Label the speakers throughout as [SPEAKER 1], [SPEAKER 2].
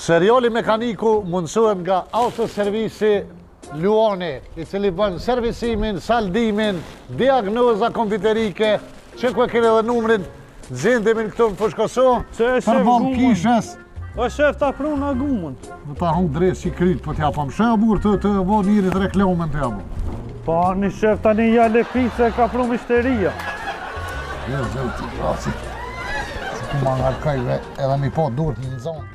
[SPEAKER 1] Seriali Mekaniku mundësohet nga autoservisi Luani, i cili bën servisimin, saldimin, diagnoza kompjuterike, që ku e kene dhe numrin, gjendemi në këtu në Fushkoso, përbam kishës.
[SPEAKER 2] O shef, ta pru në gumën.
[SPEAKER 1] Në ta hongë drejtë që i krytë, po t'ja pëm shëbur të bo njirit reklamen t'ja bo.
[SPEAKER 2] Po, një shef, ta një jale pizze ka pru mishteria.
[SPEAKER 1] Zëllë të grasi. Se ku ma nga kajve edhe mi po durët një në zonë.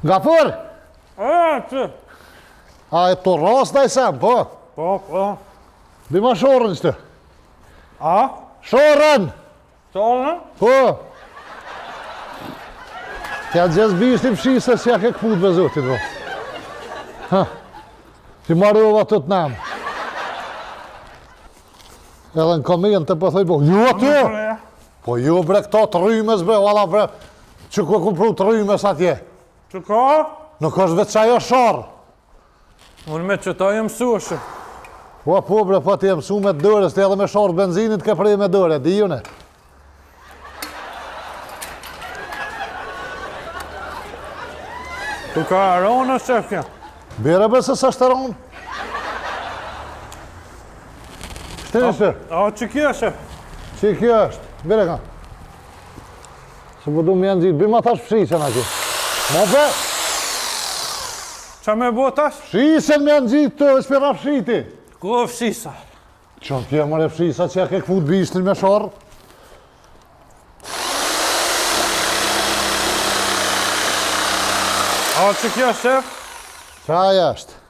[SPEAKER 1] Gafur!
[SPEAKER 2] Që?
[SPEAKER 1] A e to ras da i sem, po?
[SPEAKER 2] Po.
[SPEAKER 1] Bima shorën qëtë.
[SPEAKER 2] A?
[SPEAKER 1] Shorën!
[SPEAKER 2] Shorën?
[SPEAKER 1] Po! Tja gjez bishti fshisë si ja ke këput me zotit, po. Ha, që marrova të të namë. Edhe në koment të pëthoj, po, jo aty! Po jo bre këto të rrymes bre, valla bre, që ku e kumpru të rrymes atje.
[SPEAKER 2] Që ka?
[SPEAKER 1] Nuk është vetë qajo shorë.
[SPEAKER 2] Unë me që ta jem sushë.
[SPEAKER 1] Po bre, po ti jem su me dërës, ti edhe me shorë benzinit ke prej me dërë, di june.
[SPEAKER 2] Tu ka aronë, shefja?
[SPEAKER 1] Bire bre se së është aronë. Shtëri shë?
[SPEAKER 2] A, që kjo, shef?
[SPEAKER 1] Që kjo është? Bire ka. Se po du më janë gjitë, bima tash fshisën aki. Ma be?
[SPEAKER 2] Qa me bo tash?
[SPEAKER 1] Fshisën më janë gjitë të spira fshiti.
[SPEAKER 2] Ku o fshisa?
[SPEAKER 1] Që në tje mëre fshisa që ja ke këput bishtin me shorë?
[SPEAKER 2] A, që kjo, shef?
[SPEAKER 1] Qaja është.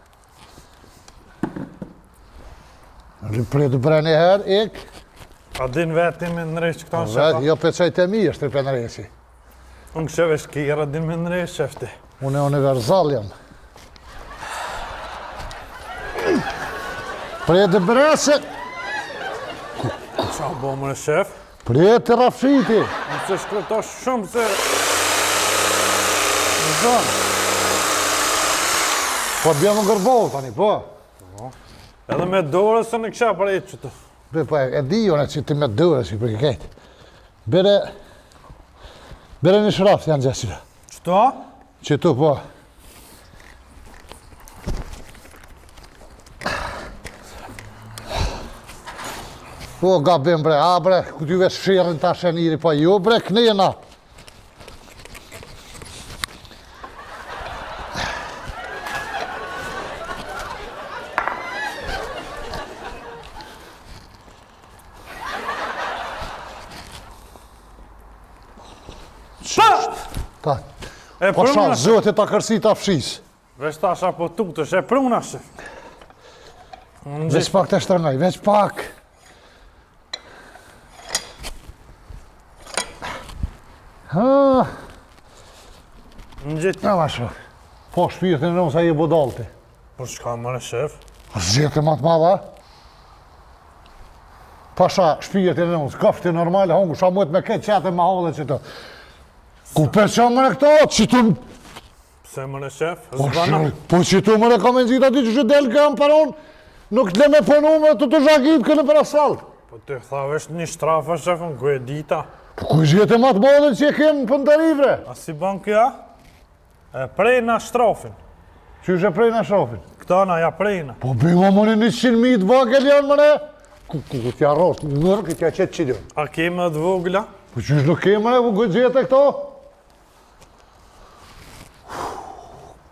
[SPEAKER 1] Ripretu bre një herë, ik.
[SPEAKER 2] A din vetin me nërejsh këta në shefa?
[SPEAKER 1] Jo për qajt e mi është ripe nërejshi.
[SPEAKER 2] Unë kësheve shkira din me nërejsh, shefti.
[SPEAKER 1] Unë e universal jam. Prejtë brese.
[SPEAKER 2] Qa bo mëre, shef?
[SPEAKER 1] Prejtë rafshiti.
[SPEAKER 2] Unë se shkreta shumë se... Në zonë.
[SPEAKER 1] Po të bja më gërbohë tani, po.
[SPEAKER 2] Edhe me dore se në kësha për e qëtë.
[SPEAKER 1] Po e di jone që ti me dore si për këtë. Bere një shraft janë gjeshira.
[SPEAKER 2] Qëto?
[SPEAKER 1] Qëtu, po. Po, gabim bre, a bre, ku t'juve shirën ta sheniri, po jo bre, kënina. Ta, po sha, zëti ta kërsi ta fshis.
[SPEAKER 2] Veç ta asha po tutësh, e pruna shef.
[SPEAKER 1] Veç pak të shtërnoj, veç pak.
[SPEAKER 2] Në gjithë.
[SPEAKER 1] Në ma shok. Po shpirtin e nëmë sa i e bodalti.
[SPEAKER 2] Po shka mëre, shef?
[SPEAKER 1] Zhjetë e matë madha. Pasha shpirtin e nëmë, kafti normal, hongu, sha mujtë me këtë qatë e ma halë që të. Ku për që mëre këto, që tu...
[SPEAKER 2] Pse mëre, shef? Zbana?
[SPEAKER 1] Po që tu mëre ka me nëzita ti që që delë këmë paron, nuk të le me punu me të zhagit kënë për asfalt.
[SPEAKER 2] Po të tha vesh një shtrafa, shef, në ku e dita.
[SPEAKER 1] Po ku zhjetë e matë madhe që e kemë për në tarifre?
[SPEAKER 2] A si ban kja? E prejna shtrafin.
[SPEAKER 1] Që është e prejna shrafin?
[SPEAKER 2] Këta na ja prejna.
[SPEAKER 1] Po bima mëne 100.000 të bagel janë mëne? Ku t'ja rost, nërë këtë t'ja qëtë që djonë.
[SPEAKER 2] A keme të vogla?
[SPEAKER 1] Po që është nuk kemë mëne, ku gëgjete këto?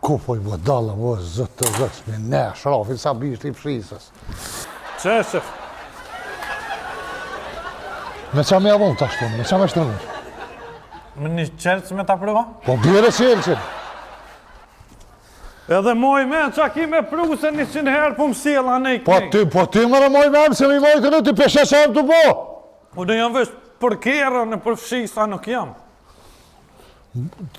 [SPEAKER 1] Ku po i bodalla, o zëtë të zëtë, me ne, shrafin sa bishtë i fshisës.
[SPEAKER 2] Që, shef?
[SPEAKER 1] Me qa me avon të ashtu, me qa me shtërnu?
[SPEAKER 2] Me një qelës me ta prova?
[SPEAKER 1] Po bjere qelësin.
[SPEAKER 2] Edhe moj me, qa ki me pru se 100 herë po më sjella ne i kënej.
[SPEAKER 1] Po ti më moj me më se mi mojtë në ti peshe se të bo.
[SPEAKER 2] Po dhe jam vesh për kerën e për fshisa nuk jam.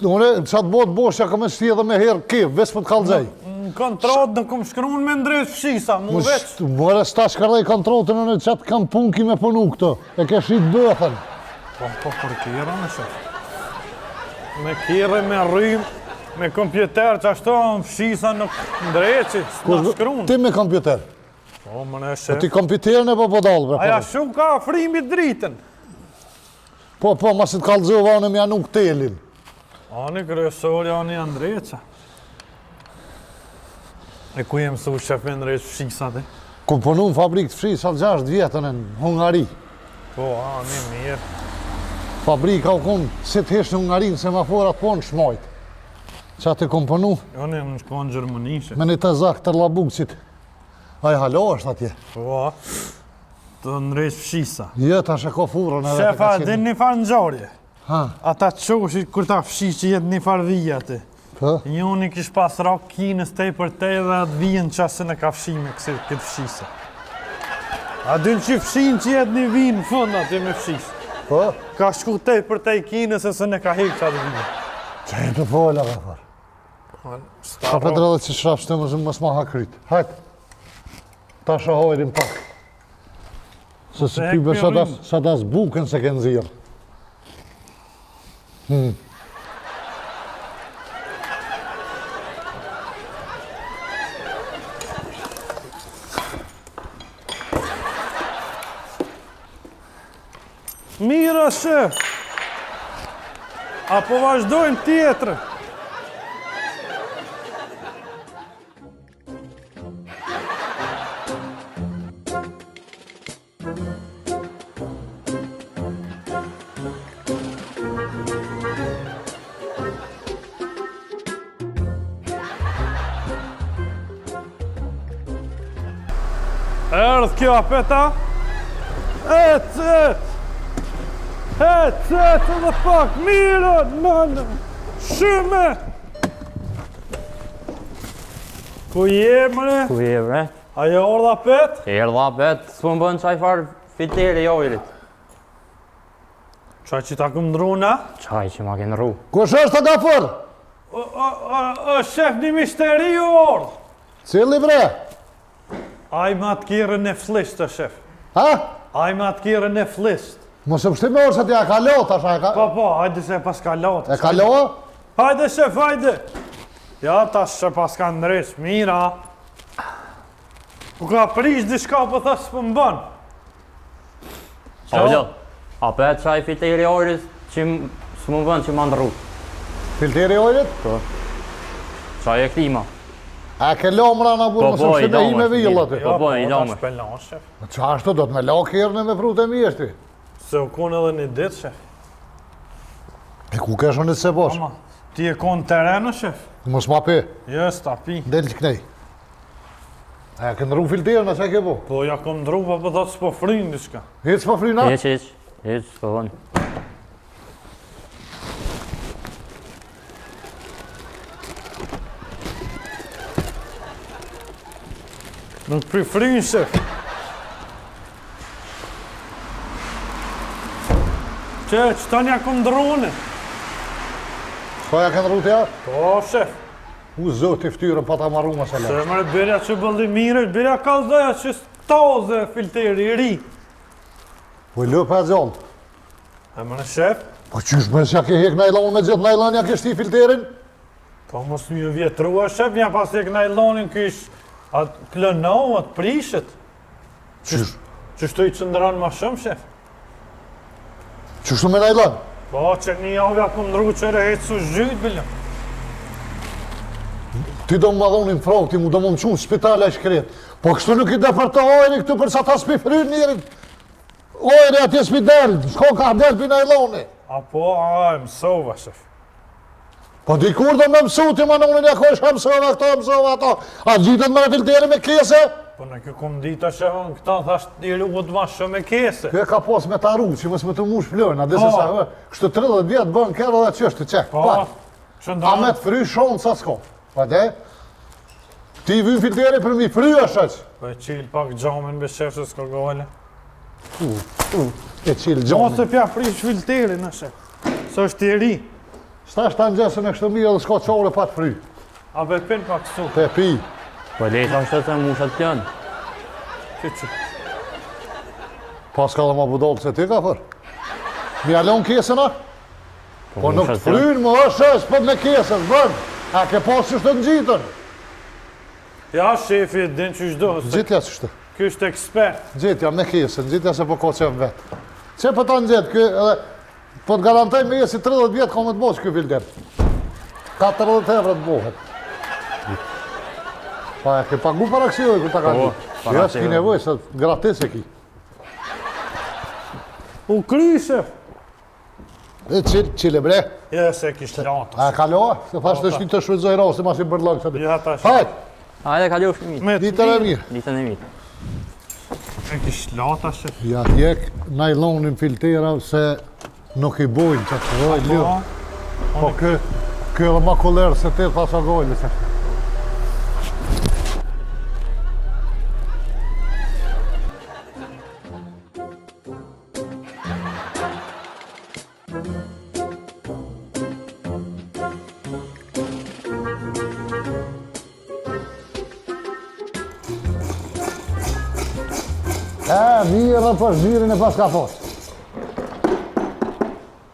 [SPEAKER 1] Une, qatë botë boshja ka me shti edhe me herë kip, veç për të kalzej.
[SPEAKER 2] Në kontrat në kom shkruun me ndrejt fshisa, mu veç.
[SPEAKER 1] Mëre s'ta shkardej kontratën në qatë kam pun ki me punu këto, e ke shrit bëthën.
[SPEAKER 2] Po për kerën e shef. Me kere, me rrim, me kompjuter që ashtu fshisa nuk ndrejt që s'na shkruun.
[SPEAKER 1] Ti me kompjuter.
[SPEAKER 2] Po më në
[SPEAKER 1] Po
[SPEAKER 2] shef.
[SPEAKER 1] ti kompjuterin e po dalë, bre.
[SPEAKER 2] Aja shumë ka frimi dritën.
[SPEAKER 1] Po, masit kalzova në mja nuk telin.
[SPEAKER 2] Ani kryesori, ani Andreqa. E ku jem su shef me ndrejt fshisat e?
[SPEAKER 1] Ku punu në fabrikë të fshisat 6 vjetën në Hungari.
[SPEAKER 2] Po, ani mirë.
[SPEAKER 1] Fabrika u konë, si të heshtë në Hungarinë, semaforat po në shmajt. Qa të kom punu,
[SPEAKER 2] Jone më shko në Gjermanishe.
[SPEAKER 1] me një të zakë të labukësit. Aj halo është atje.
[SPEAKER 2] Po, të ndrejt fshisa.
[SPEAKER 1] Jeta shë ko furën edhe të
[SPEAKER 2] Shefa, din një farë në gjarje.
[SPEAKER 1] Ha,
[SPEAKER 2] Ata qoshit kur ta fshi që jetë një farë vija ti.
[SPEAKER 1] po.
[SPEAKER 2] Njoni kish pas rak kinës tej për tej dhe atë vijen qasën e ka fshi me këtë fshisa. A dyn që fshin që jetë një vijë në fund aty me fshis.
[SPEAKER 1] Po,
[SPEAKER 2] Ka shku tej për tej kinës e së ne ka hekë qatë vijë.
[SPEAKER 1] që e të fola ka farë. Ka për edhe që shrapsht të më s'ma hakrit. Hajt, ta shahojrim pak. Se si
[SPEAKER 2] hek
[SPEAKER 1] pybe
[SPEAKER 2] pjorin.
[SPEAKER 1] sa das buken se ke nëzirë.
[SPEAKER 2] Mira shef. Apo vazhdojmë tjetër. Erdh kjo apeta. Et. Et edhe pak, mira, nënë, shumë. Ku je, mëre?
[SPEAKER 3] Ku je bre?
[SPEAKER 2] Ajo ordha pet?
[SPEAKER 3] Erdha bet, s'po më bën qaj farë fiteri jojrit.
[SPEAKER 2] Qa që ta këm ndruna?
[SPEAKER 3] Qaj që ma kënë ru.
[SPEAKER 1] Kush është të gafër?
[SPEAKER 2] O, shef një misteri ju ordh.
[SPEAKER 1] Cili bre?
[SPEAKER 2] Aj ma të kire në flisht, të shef.
[SPEAKER 1] Ha?
[SPEAKER 2] Aj ma të kire në flisht.
[SPEAKER 1] Mos e pështi me orë se ti a ka lot, asha e ka...
[SPEAKER 2] Po, hajde se pas ka lotë.
[SPEAKER 1] E ka loa?
[SPEAKER 2] Hajde, shef, hajde. Ja, tash që pas ka ndresh, mira. Ku ka prish diçka, po thash s'po më bën.
[SPEAKER 3] Qo? A bet qaj fiteri jojrit që s'mu bën që ma ndru.
[SPEAKER 1] Filteri ojrit?
[SPEAKER 3] Po. Qaj e klima.
[SPEAKER 1] A ke lo mra në burë, mos e pështi me i me villë aty.
[SPEAKER 3] Po, i
[SPEAKER 2] tash
[SPEAKER 3] lomër.
[SPEAKER 2] pelon, shef.
[SPEAKER 1] Qa ashtu do të me lo kërën me frutë e mjeshti.
[SPEAKER 2] Se u kon edhe një ditë, shef.
[SPEAKER 1] E ku kesh unë se bosh?
[SPEAKER 2] Ama, ti e kon terenu, shef?
[SPEAKER 1] Mos ma pe,
[SPEAKER 2] Jo, s'ta pi.
[SPEAKER 1] del që knej. A ke ndru filterën, a që ke po?
[SPEAKER 2] Po, ja kom ndru, po thot s'po frin diçka.
[SPEAKER 1] Hiç s'po frina?
[SPEAKER 3] Hiq, s'po bën.
[SPEAKER 2] Nuk pri frin, shef. Që tani ja kom ndrune.
[SPEAKER 1] Po ja ke ndru të ja?
[SPEAKER 2] Po, shef.
[SPEAKER 1] U zoti ftyrën pa ta marru ma se
[SPEAKER 2] Se
[SPEAKER 1] le.
[SPEAKER 2] mërë bërja që bëlli mire, bërja ka zdoja që s'taze filteri i ri.
[SPEAKER 1] Po i lëp e gjallë.
[SPEAKER 2] E mërë shef,
[SPEAKER 1] Po qysh me s'ja ke hek najlon me gjithë najlon ja ke shti filterin?
[SPEAKER 2] po mos një vjetrua shef, ja pas e kënajlonin kysh atë klënohu, atë prishet.
[SPEAKER 1] Qysh?
[SPEAKER 2] Që shtu i qëndran ma shumë, shef.
[SPEAKER 1] Qysh me najlon?
[SPEAKER 2] Po, që një javja ku ndru që rehet su zhyt, bilëm.
[SPEAKER 1] Ti do më madhonin frok, ti mu do më më qunë spitale e shkret. Po kështu nuk i departohojni këtu për sa ta s'pi fryn njerit. Ojri atje s'pi del, shko ka del për najloni.
[SPEAKER 2] Apo, a, mësova, shef.
[SPEAKER 1] Po dikur do me mësu ti ma nëunin ja ko isha mësova këto, mësova ato. A gjitët me filteri me kese?
[SPEAKER 2] Po në kjo kom dita shefën këta thash i lugut ma shumë e kese.
[SPEAKER 1] Kjo e ka pas me ta rrugë, që mos me të mush flërën, a dese sa, kështë 30 vjetë bën kërë dhe qështë, qek, pa. A me të fry shonë sa s'ko, pa de? Ti vyn filteri për mi fry është aqë.
[SPEAKER 2] Po e qilë pak gjamin be shef se s'ka gale.
[SPEAKER 1] E qilë
[SPEAKER 2] Gjo
[SPEAKER 1] gjonë.
[SPEAKER 2] se pja prish filteri në shef. Së është i ri.
[SPEAKER 1] Sta është ta nxesën e kështë mirë dhe s'ka qore pa të fry.
[SPEAKER 2] A be pin pak su.
[SPEAKER 1] Pe pi.
[SPEAKER 3] Po lejta është se mushat t'janë.
[SPEAKER 2] Që.
[SPEAKER 1] Pas ka dhe ma budolë se ti ka fër. Mi alon kesën a? Po nuk të frynë më është për me kesën, bën. A ke pas që shtë në gjitën?
[SPEAKER 2] Ja shefi din që shdohës.
[SPEAKER 1] Gjitja që shtë.
[SPEAKER 2] Ky është ekspert.
[SPEAKER 1] Gjitja me kesën, gjitja se po ka qef vetë. Që për ta në gjitë, kjo edhe, po të garantaj me jesi 30 vjetë ka me të boqë kjo filter. 40 euro të bohet. Pa e ke pagu para kësio e ku ta ka
[SPEAKER 3] Po,
[SPEAKER 1] ti.
[SPEAKER 3] para
[SPEAKER 1] Ja, s'ki
[SPEAKER 3] kësio.
[SPEAKER 1] nevoj, se gratis e ki.
[SPEAKER 2] U kry shef.
[SPEAKER 1] E qile bre.
[SPEAKER 2] Ja se kish lata.
[SPEAKER 1] A kaloa? Se thash të shni të shvizoj rao, se ma si bërlak që di.
[SPEAKER 2] Ja tash.
[SPEAKER 1] Hajt,
[SPEAKER 3] Hajde ka ljof shmit.
[SPEAKER 2] Me
[SPEAKER 1] ditën e mirë.
[SPEAKER 3] Ditën e mirë.
[SPEAKER 2] E kish lata shef.
[SPEAKER 1] Ja t'jek najlonin filtera se nuk i bojnë që të roj ljo. Po kjo edhe ma kolerë se ti thasa gojnë. Se. Mirë për zhirin e pas ka fos.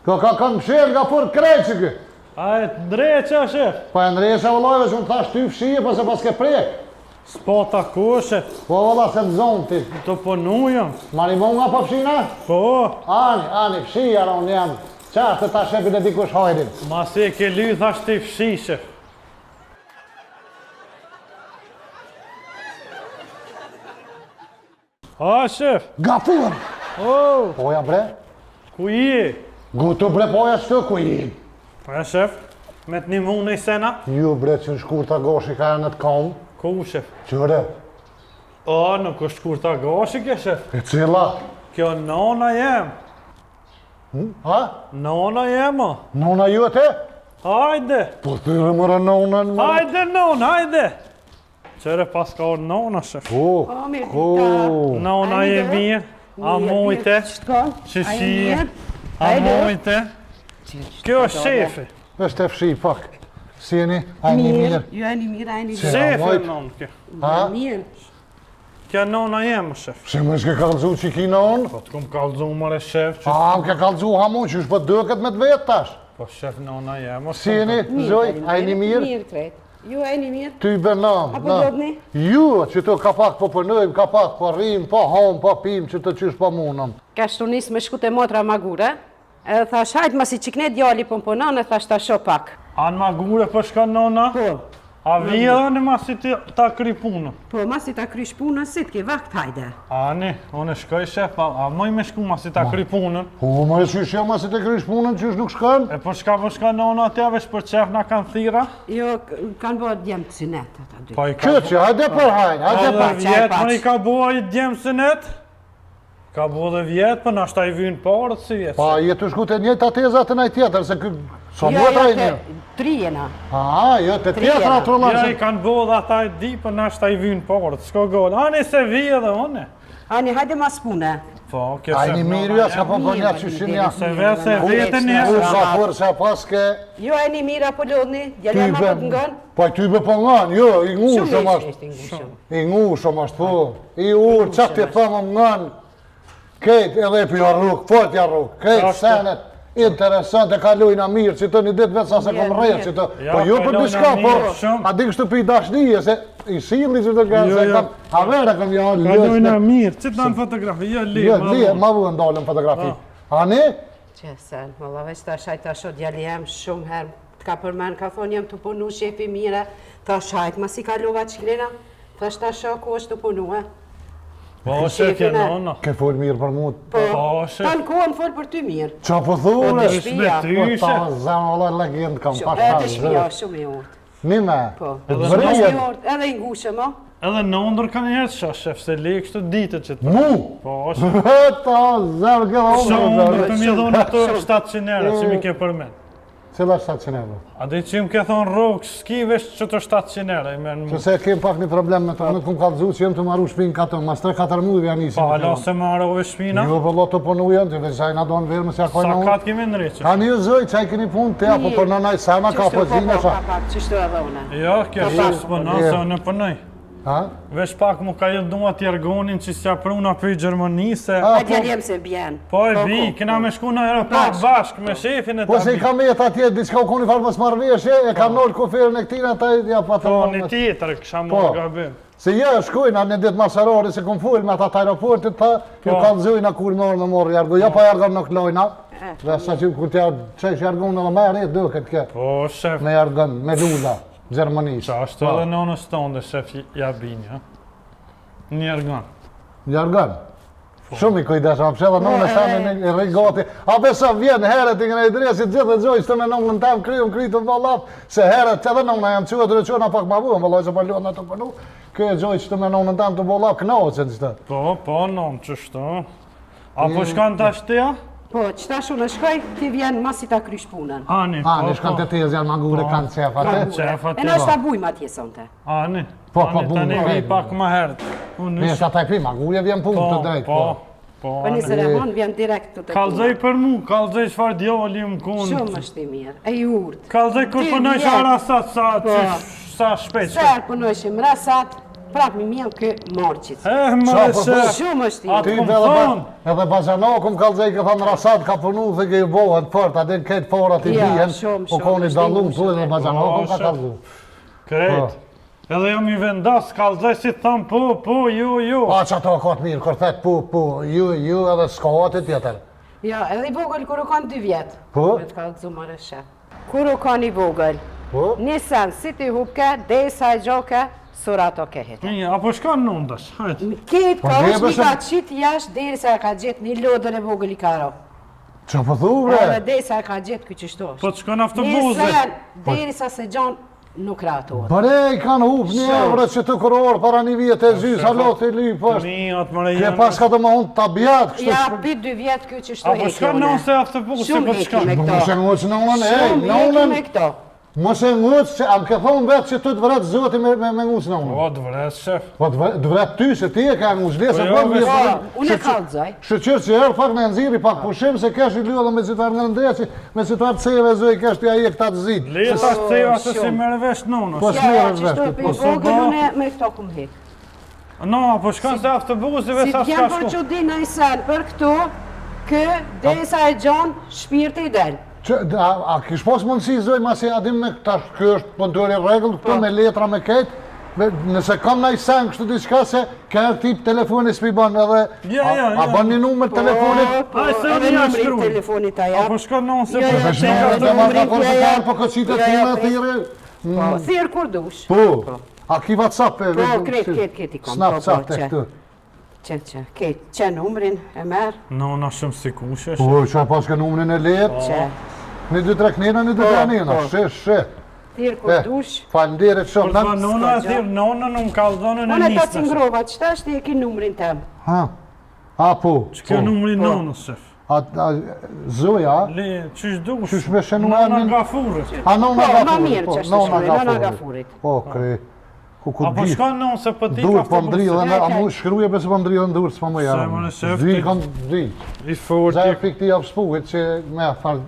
[SPEAKER 1] Ka kanë pëshirë nga furt krejtë që kë.
[SPEAKER 2] A e të ndreqa shef.
[SPEAKER 1] Pa e ndresha vëllajve që më thash ty fshije, pa se pas ke prek.
[SPEAKER 2] S'po taku shef.
[SPEAKER 1] Po vëlla se më zonë ti.
[SPEAKER 2] Të punujëm.
[SPEAKER 1] Mani mo nga pa fshina?
[SPEAKER 2] Po.
[SPEAKER 1] Ani, fshija ronë jam. Qashtë ta shepin e dikush hajdin.
[SPEAKER 2] Mas e ke ly thash ti fshi shef. A shef.
[SPEAKER 1] Gafur!
[SPEAKER 2] Oh,
[SPEAKER 1] Poja bre?
[SPEAKER 2] ku je?
[SPEAKER 1] Gutu bre poja shtë ku i.
[SPEAKER 2] Pa shef. Me të një mune i sena.
[SPEAKER 1] Ju bre që në shkur të goshi ka e në të kam.
[SPEAKER 2] Ku shef?
[SPEAKER 1] Qëre?
[SPEAKER 2] O, nuk është kur ta gashi ke shef.
[SPEAKER 1] E cila?
[SPEAKER 2] Kjo nona jem.
[SPEAKER 1] Ha?
[SPEAKER 2] Nona jem o.
[SPEAKER 1] Nona ju e te?
[SPEAKER 2] Hajde.
[SPEAKER 1] Po të rëmëra nonën më.
[SPEAKER 2] Hajde non, hajde. Qëre pas ka orë nona shef. Nona je mirë. A mujte. Shishie. A mujte. Kjo është shefi.
[SPEAKER 1] Vështë e fshi pak. Si jeni? Ajni mirë.
[SPEAKER 4] Ju e një mirë, a një
[SPEAKER 1] Se-
[SPEAKER 4] mirë.
[SPEAKER 2] Shefi
[SPEAKER 1] mojt.
[SPEAKER 2] non kjo.
[SPEAKER 1] Ha?
[SPEAKER 4] Mirë.
[SPEAKER 2] Kjo nona jem shef.
[SPEAKER 1] Se më shke kalëzu që ki non?
[SPEAKER 2] Po të kom kallëzu mëre shef.
[SPEAKER 1] A, më ke kalëzu hamon që është për dëket me të vetë tash.
[SPEAKER 2] Po shef nona jem o.
[SPEAKER 1] Si jeni? Zoj, ajni mirë?
[SPEAKER 4] Mirë, tret. Ju e një mirë.
[SPEAKER 1] Ty ben nam.
[SPEAKER 4] Apo lodni?
[SPEAKER 1] Ju, që të ka pak po përnojmë, ka pak po rrim, po hom, po pim, që të qysh po munëm.
[SPEAKER 4] Ka shtu nisë me shku të motra magure. Edhe thash, hajtë ma si qikne djali pomponan, e thash ta sho pak.
[SPEAKER 2] Anë ma gure për shka nona?
[SPEAKER 4] Po,
[SPEAKER 2] A vjedha në ma si ta kry punën?
[SPEAKER 4] po, ma si ta krysh punën, si t'ke vakt, hajde.
[SPEAKER 2] Ani, unë shkoj shef, a moj me shku ma si ta kry punën?
[SPEAKER 1] Po, më e qysh jam si të krysh punën, qysh nuk shkën?
[SPEAKER 2] E po shka nona atja veç për qef na kanë thira?
[SPEAKER 4] Jo, kanë bërë djemë të sinet, ata dy.
[SPEAKER 2] Po i ka
[SPEAKER 1] Qëqë, hajde për hajnë, hajde
[SPEAKER 2] Edhe
[SPEAKER 1] për.
[SPEAKER 4] qaj
[SPEAKER 2] vjetë,
[SPEAKER 4] paç.
[SPEAKER 2] më i ka bua i djemë sënet? Ka bua dhe vjetë, për nashta i vynë parët si vjetë.
[SPEAKER 1] Pa, jetu shku të njëjtë ateza të nëjtë tjetër, se kë... So
[SPEAKER 4] Jo,
[SPEAKER 1] muetra i
[SPEAKER 4] jo,
[SPEAKER 1] një.
[SPEAKER 4] tri jena.
[SPEAKER 1] A, jo, të tjetër
[SPEAKER 4] jena.
[SPEAKER 1] atë rëllam
[SPEAKER 2] Ja
[SPEAKER 1] se...
[SPEAKER 2] i kanë bua dhe ata i di, për nashta i vynë parët. S'ko gol, ani se vje dhe une.
[SPEAKER 4] Ani, hajde ma spune.
[SPEAKER 2] Po, kjo
[SPEAKER 1] Ajni
[SPEAKER 2] shef
[SPEAKER 1] mirë
[SPEAKER 2] nona
[SPEAKER 1] ja, s'ka po
[SPEAKER 2] jem.
[SPEAKER 1] bënja që shinja.
[SPEAKER 2] Se vetë se vetën
[SPEAKER 1] U
[SPEAKER 2] e...
[SPEAKER 1] sa për se pas ke...
[SPEAKER 4] Jo, e një mirë, apo lodni, djali ma po të ngën.
[SPEAKER 1] Po i ty be po nganë, jo, i ngu
[SPEAKER 4] Shumë
[SPEAKER 1] shumë
[SPEAKER 4] e
[SPEAKER 1] ashtë.
[SPEAKER 4] qeshti ngushëm.
[SPEAKER 1] I ngu shumë ashtë, po. I urë, qatë të thëmë më nganë. Kejt edhe për jarruk, fort jarruk. Kejt
[SPEAKER 2] Ashtu.
[SPEAKER 1] senet interesant e kalojna mirë, që të një ditë vetë sa se kom
[SPEAKER 4] Mirë,
[SPEAKER 1] rejtë,
[SPEAKER 4] mirë.
[SPEAKER 1] që të...
[SPEAKER 2] Ja,
[SPEAKER 1] Po jo për
[SPEAKER 2] kalojna
[SPEAKER 1] diçka, po...
[SPEAKER 2] mirë, shumë.
[SPEAKER 1] A di kështu për i dashnije, se i silli që të kanë,
[SPEAKER 2] Jo,
[SPEAKER 1] se
[SPEAKER 2] jo.
[SPEAKER 1] kam... A vera kam ja
[SPEAKER 2] Kalojna mirë, që të në fotografi, jo li,
[SPEAKER 1] Jo,
[SPEAKER 2] ma
[SPEAKER 1] li,
[SPEAKER 2] vonë.
[SPEAKER 1] ma vë ndalën fotografi. A ne?
[SPEAKER 4] Qesen, valla veç ta shajt ta sho djali jem shumë herë. T'ka përmen, ka thonë jem të punu shefi mire. Ta shajt, ma si kalova qilena. Thash ta sho ku është të punu, e.
[SPEAKER 2] Po, shefja
[SPEAKER 4] Shefin e.
[SPEAKER 2] nona.
[SPEAKER 1] Ke fol mirë për mu.
[SPEAKER 4] Po,
[SPEAKER 2] Po, shef.
[SPEAKER 4] ta në kohën fol për ty mirë.
[SPEAKER 1] Qa po thune?
[SPEAKER 4] Po,
[SPEAKER 2] Ishme
[SPEAKER 4] Shpia.
[SPEAKER 2] ty,
[SPEAKER 1] Po ta
[SPEAKER 2] shef.
[SPEAKER 1] zemë, valla legend kam
[SPEAKER 4] Shumë,
[SPEAKER 1] pas
[SPEAKER 4] edhe
[SPEAKER 1] pas
[SPEAKER 4] shpia
[SPEAKER 1] zërë.
[SPEAKER 4] shumë i urtë.
[SPEAKER 1] Nime,
[SPEAKER 4] Po,
[SPEAKER 1] të
[SPEAKER 4] shumë i
[SPEAKER 1] zërëjen.
[SPEAKER 4] urtë, edhe i ngushëm, o.
[SPEAKER 2] Edhe në ndër ka njerë që shef, se le kështu ditët që të...
[SPEAKER 1] Mu!
[SPEAKER 2] Po, është...
[SPEAKER 1] Ta, zërë këlla
[SPEAKER 2] Shumë
[SPEAKER 1] unë.
[SPEAKER 2] ndër të mi dhonë ato 700 euro që mi ke përmen.
[SPEAKER 1] Cila 700 euro?
[SPEAKER 2] A dhe që më ke thonë rogë, s'ki vesh që të 700 euro i merë në
[SPEAKER 1] Që se kem pak një problem me të, nuk kum ka dzu që jem të maru shpinë katon, mas 3-4 mujë vja nisi.
[SPEAKER 2] Pa, hala se më arove shpina?
[SPEAKER 1] Jo, për lotë të ponu janë, të veç ajna do në verë, mësja kojna
[SPEAKER 2] Sa
[SPEAKER 1] unë.
[SPEAKER 2] katë kemi në reqë?
[SPEAKER 1] Ka një zëj, qaj keni punë, te apo për nënaj sana, ka po zina, qa.
[SPEAKER 4] Qështu edhe une?
[SPEAKER 2] Jo, kjo shas pëna, se unë pënoj.
[SPEAKER 1] Ha?
[SPEAKER 2] Vesh pak mu ka jetë dua t'jergonin që s'ja pruna për i Gjermani, se...
[SPEAKER 1] A,
[SPEAKER 4] A djeljem se bjen.
[SPEAKER 2] Po e bi, kena me shku në aeroport bashk me shefin e
[SPEAKER 1] Po
[SPEAKER 2] ta
[SPEAKER 1] se i
[SPEAKER 2] bi.
[SPEAKER 1] kam jetë atje, diçka u koni farë mos marrëveshje, e kam nolë kuferën e këtina, ta ja pa të
[SPEAKER 2] Po,
[SPEAKER 1] marrë.
[SPEAKER 2] një tjetër, kësha
[SPEAKER 1] Po.
[SPEAKER 2] më gabim.
[SPEAKER 1] Se ja, shkojnë anë një ditë masarori, se kom full me ata të aeroportit, ta ju kalëzojnë a kur morë në morë jargo, ja pa jargon në klojna. Dhe sa që kur t'ja qesh jargon në me rritë duket ke,
[SPEAKER 2] Po, shef,
[SPEAKER 1] me jargon, me lula, Gjermanisht.
[SPEAKER 2] qa ashtu edhe nonës tonë dhe shef jabin, ja. Njergan.
[SPEAKER 1] Jargon. Shumë i kujdes, a pëse dhe nënë e sami në rigati. A besa vjen heret i këne i dresit gjithë dhe gjojë, së të me nënë në temë kryum krytë në valat, se heret që edhe nënë jam qëve të reqona pak ma buën, vëllaj që pa luat në të përnu, kjo e gjojë që të me nënë në temë të valat knoqen qëtë.
[SPEAKER 2] Po, nonë, qështu. Apo shkan të ashtia?
[SPEAKER 4] Po, qëta shumë në shkoj, ti vjen masi ta krysh punën.
[SPEAKER 2] Ani,
[SPEAKER 1] A,
[SPEAKER 2] po,
[SPEAKER 1] në shkan të tezë janë mangure kanë qef atë.
[SPEAKER 2] Qef
[SPEAKER 4] E
[SPEAKER 2] aty.
[SPEAKER 4] në është ta bujmë atje sonte.
[SPEAKER 2] Ani,
[SPEAKER 1] Po,
[SPEAKER 2] ani,
[SPEAKER 1] bu,
[SPEAKER 2] tani
[SPEAKER 1] bu,
[SPEAKER 2] vi
[SPEAKER 1] bu.
[SPEAKER 2] pak më herët. Unë
[SPEAKER 1] Në shta taj pri, mangure vjen punë të drejtë.
[SPEAKER 2] po,
[SPEAKER 4] Po
[SPEAKER 2] ani.
[SPEAKER 4] një sërehon vjen direkt të të
[SPEAKER 2] Kalzoj për mu, kalzoj qëfar djoli më kunë.
[SPEAKER 4] Shumë është i mirë, e i urtë.
[SPEAKER 2] Kalzoj kur
[SPEAKER 4] Ti
[SPEAKER 2] përnoj
[SPEAKER 4] vjen.
[SPEAKER 2] shara
[SPEAKER 4] Po.
[SPEAKER 2] sa shpejt.
[SPEAKER 4] Serë punojshim rasat, prap mi mjellë kë morqit.
[SPEAKER 2] Më
[SPEAKER 1] Qa,
[SPEAKER 2] dhe
[SPEAKER 1] po,
[SPEAKER 2] se...
[SPEAKER 1] po.
[SPEAKER 4] Shumë është i
[SPEAKER 2] Atë
[SPEAKER 1] Ti
[SPEAKER 4] mirë.
[SPEAKER 2] kom
[SPEAKER 1] edhe
[SPEAKER 2] thonë.
[SPEAKER 1] edhe Bazanokum kalzej ka thënë rasat ka punu dhe ke i bohet fort, a din këtë forat i
[SPEAKER 4] Ja,
[SPEAKER 1] bijen,
[SPEAKER 4] shumë,
[SPEAKER 1] u koni
[SPEAKER 4] është
[SPEAKER 1] dalun
[SPEAKER 4] i
[SPEAKER 1] tu edhe
[SPEAKER 4] shumë.
[SPEAKER 1] Bazanokum ka
[SPEAKER 2] Po,
[SPEAKER 1] kalzu.
[SPEAKER 2] Krejt. Edhe jam i vendas, kalzoj si të thëmë po, ju.
[SPEAKER 1] Pa që ato ka të mirë, kur thet po, ju edhe s'ka atë tjetër.
[SPEAKER 4] Ja, edhe i vogël kur u kanë 2 vjetë.
[SPEAKER 1] Po?
[SPEAKER 4] Me të ka të zumare shë. Kur u kanë i vogël,
[SPEAKER 1] Po?
[SPEAKER 4] nisan si ti hupke, dhe sa i gjoke, sura ato kehet.
[SPEAKER 2] Një, apo shkan nëndash, hajtë.
[SPEAKER 4] Ketë
[SPEAKER 1] Po,
[SPEAKER 4] ka
[SPEAKER 1] dhe
[SPEAKER 4] është mi
[SPEAKER 1] besëm-
[SPEAKER 4] ka qitë jashtë, deri sa e ka gjithë një lodër e vogël i karo.
[SPEAKER 1] Që po thu
[SPEAKER 4] Edhe
[SPEAKER 1] bre?
[SPEAKER 4] deri sa e ka gjithë këtë qështu është.
[SPEAKER 2] Po të shkon autobuzit.
[SPEAKER 4] Nisan, deri sa se gjanë nuk ratohet.
[SPEAKER 1] Bre, i kanë hup një
[SPEAKER 4] Shumë.
[SPEAKER 1] evre që të këror para një vjetë e zy, sa lotë i lypë
[SPEAKER 2] Të
[SPEAKER 1] është.
[SPEAKER 2] mi, atë më
[SPEAKER 1] Ke
[SPEAKER 2] rejën.
[SPEAKER 1] pas ka të më hundë tabiat, kështu.
[SPEAKER 4] Ja, pi 2 vjetë këtë qështu
[SPEAKER 2] Apo
[SPEAKER 4] hekë
[SPEAKER 2] shkan nën se autobuzit,
[SPEAKER 4] Shumë
[SPEAKER 2] po të
[SPEAKER 4] heki
[SPEAKER 2] shkan.
[SPEAKER 4] me
[SPEAKER 1] Mos e
[SPEAKER 4] këto.
[SPEAKER 1] ngëç në unën,
[SPEAKER 4] Shumë
[SPEAKER 1] në
[SPEAKER 4] heki
[SPEAKER 1] unën,
[SPEAKER 4] me këto.
[SPEAKER 1] mos e ngëç që am ke thonë vetë që të të vret zoti me ngëç në unën.
[SPEAKER 2] Po, të vres, shef.
[SPEAKER 1] Po të vret ty se ti e ka ngëç, lesa
[SPEAKER 2] Po,
[SPEAKER 1] po
[SPEAKER 2] jo,
[SPEAKER 1] mirë.
[SPEAKER 4] Po, unë e kalëzoj.
[SPEAKER 1] Shëqyrë që herë pak në nëziri, pak pushim, se kesh i lyë dhe me citar në ndreqi, me citar ceve zoj kesh t'ja i këta të zitë.
[SPEAKER 2] Leta të teja se si
[SPEAKER 4] shumë.
[SPEAKER 2] mere vesh nënës.
[SPEAKER 1] Po,
[SPEAKER 4] Ja,
[SPEAKER 1] s'merë
[SPEAKER 4] qështu
[SPEAKER 1] vesh,
[SPEAKER 4] e pi
[SPEAKER 1] po,
[SPEAKER 4] vogël unë me këto kum hekë.
[SPEAKER 2] No, apo shkan se autobuzive
[SPEAKER 4] Si
[SPEAKER 2] sa
[SPEAKER 4] t'jem
[SPEAKER 2] s'ka
[SPEAKER 4] për
[SPEAKER 2] shku.
[SPEAKER 4] që di në i sen për këtu, kë dhe sa e gjonë, shpirti i del.
[SPEAKER 1] A kish pos mundësi zoj, ma se adim me këta, kjo është pënturi regull, këtu me letra me ketë, nëse kam na i sen kështu diçka se kërë tip telefoni s'pi ban edhe,
[SPEAKER 2] Ja.
[SPEAKER 1] a ban një numër telefonit,
[SPEAKER 4] Po,
[SPEAKER 2] Aj, se
[SPEAKER 4] edhe
[SPEAKER 2] unë ja
[SPEAKER 4] numri
[SPEAKER 2] shkruaj.
[SPEAKER 4] telefonit ta jap.
[SPEAKER 2] Apo shkan nën se
[SPEAKER 4] Jo,
[SPEAKER 2] po
[SPEAKER 4] jo,
[SPEAKER 2] të
[SPEAKER 1] vesh
[SPEAKER 4] jo,
[SPEAKER 1] numër
[SPEAKER 4] jo,
[SPEAKER 1] dhe ma ka
[SPEAKER 4] numri,
[SPEAKER 1] konzultar,
[SPEAKER 4] ja,
[SPEAKER 1] po këtë qitë
[SPEAKER 4] ja,
[SPEAKER 1] të
[SPEAKER 4] ja,
[SPEAKER 1] të thire,
[SPEAKER 4] Po, thirë kur dush.
[SPEAKER 1] po, a ki WhatsApp e,
[SPEAKER 4] Po, kret i kom.
[SPEAKER 1] Snapchat e këtu.
[SPEAKER 4] Që numrin e merë,
[SPEAKER 2] Nëna shumë si kushesh.
[SPEAKER 1] Po, që pas ke numrin e letë,
[SPEAKER 4] që
[SPEAKER 1] një dy tre knina, një dy tre nina, she.
[SPEAKER 4] thirë kur dush.
[SPEAKER 1] Falënderit shumë,
[SPEAKER 2] Kur të
[SPEAKER 1] në,
[SPEAKER 2] nëna e thirë, nëna nuk kalzonë në
[SPEAKER 4] Unë e ta
[SPEAKER 2] nisë.
[SPEAKER 4] cingrova, qëta është e ki numrin tem.
[SPEAKER 1] ha, a po,
[SPEAKER 2] Kjo numri nënës, shef.
[SPEAKER 1] a zoja,
[SPEAKER 2] Le, qysh dush?
[SPEAKER 1] Qysh me shenu
[SPEAKER 2] Nëna
[SPEAKER 1] emrin?
[SPEAKER 2] Gafurit.
[SPEAKER 1] a nona
[SPEAKER 4] Po,
[SPEAKER 1] gafurit,
[SPEAKER 4] ma mirë
[SPEAKER 1] po,
[SPEAKER 4] që është
[SPEAKER 1] nona
[SPEAKER 4] shkruaj, nona
[SPEAKER 1] gafurit.
[SPEAKER 4] gafurit.
[SPEAKER 1] Po, kre, ku
[SPEAKER 2] Apo
[SPEAKER 1] di,
[SPEAKER 2] shkan nën se për ti
[SPEAKER 1] dur po mdrillë,
[SPEAKER 4] Ja,
[SPEAKER 1] a
[SPEAKER 4] ja.
[SPEAKER 1] mu shkruje besë po mdrillë në dur, s'pa më
[SPEAKER 2] Se,
[SPEAKER 1] jarë.
[SPEAKER 2] më në shef,
[SPEAKER 1] Zi
[SPEAKER 2] ti-
[SPEAKER 1] kam di.
[SPEAKER 2] I fort,
[SPEAKER 1] Zaj pik ti jap spuhit që me farë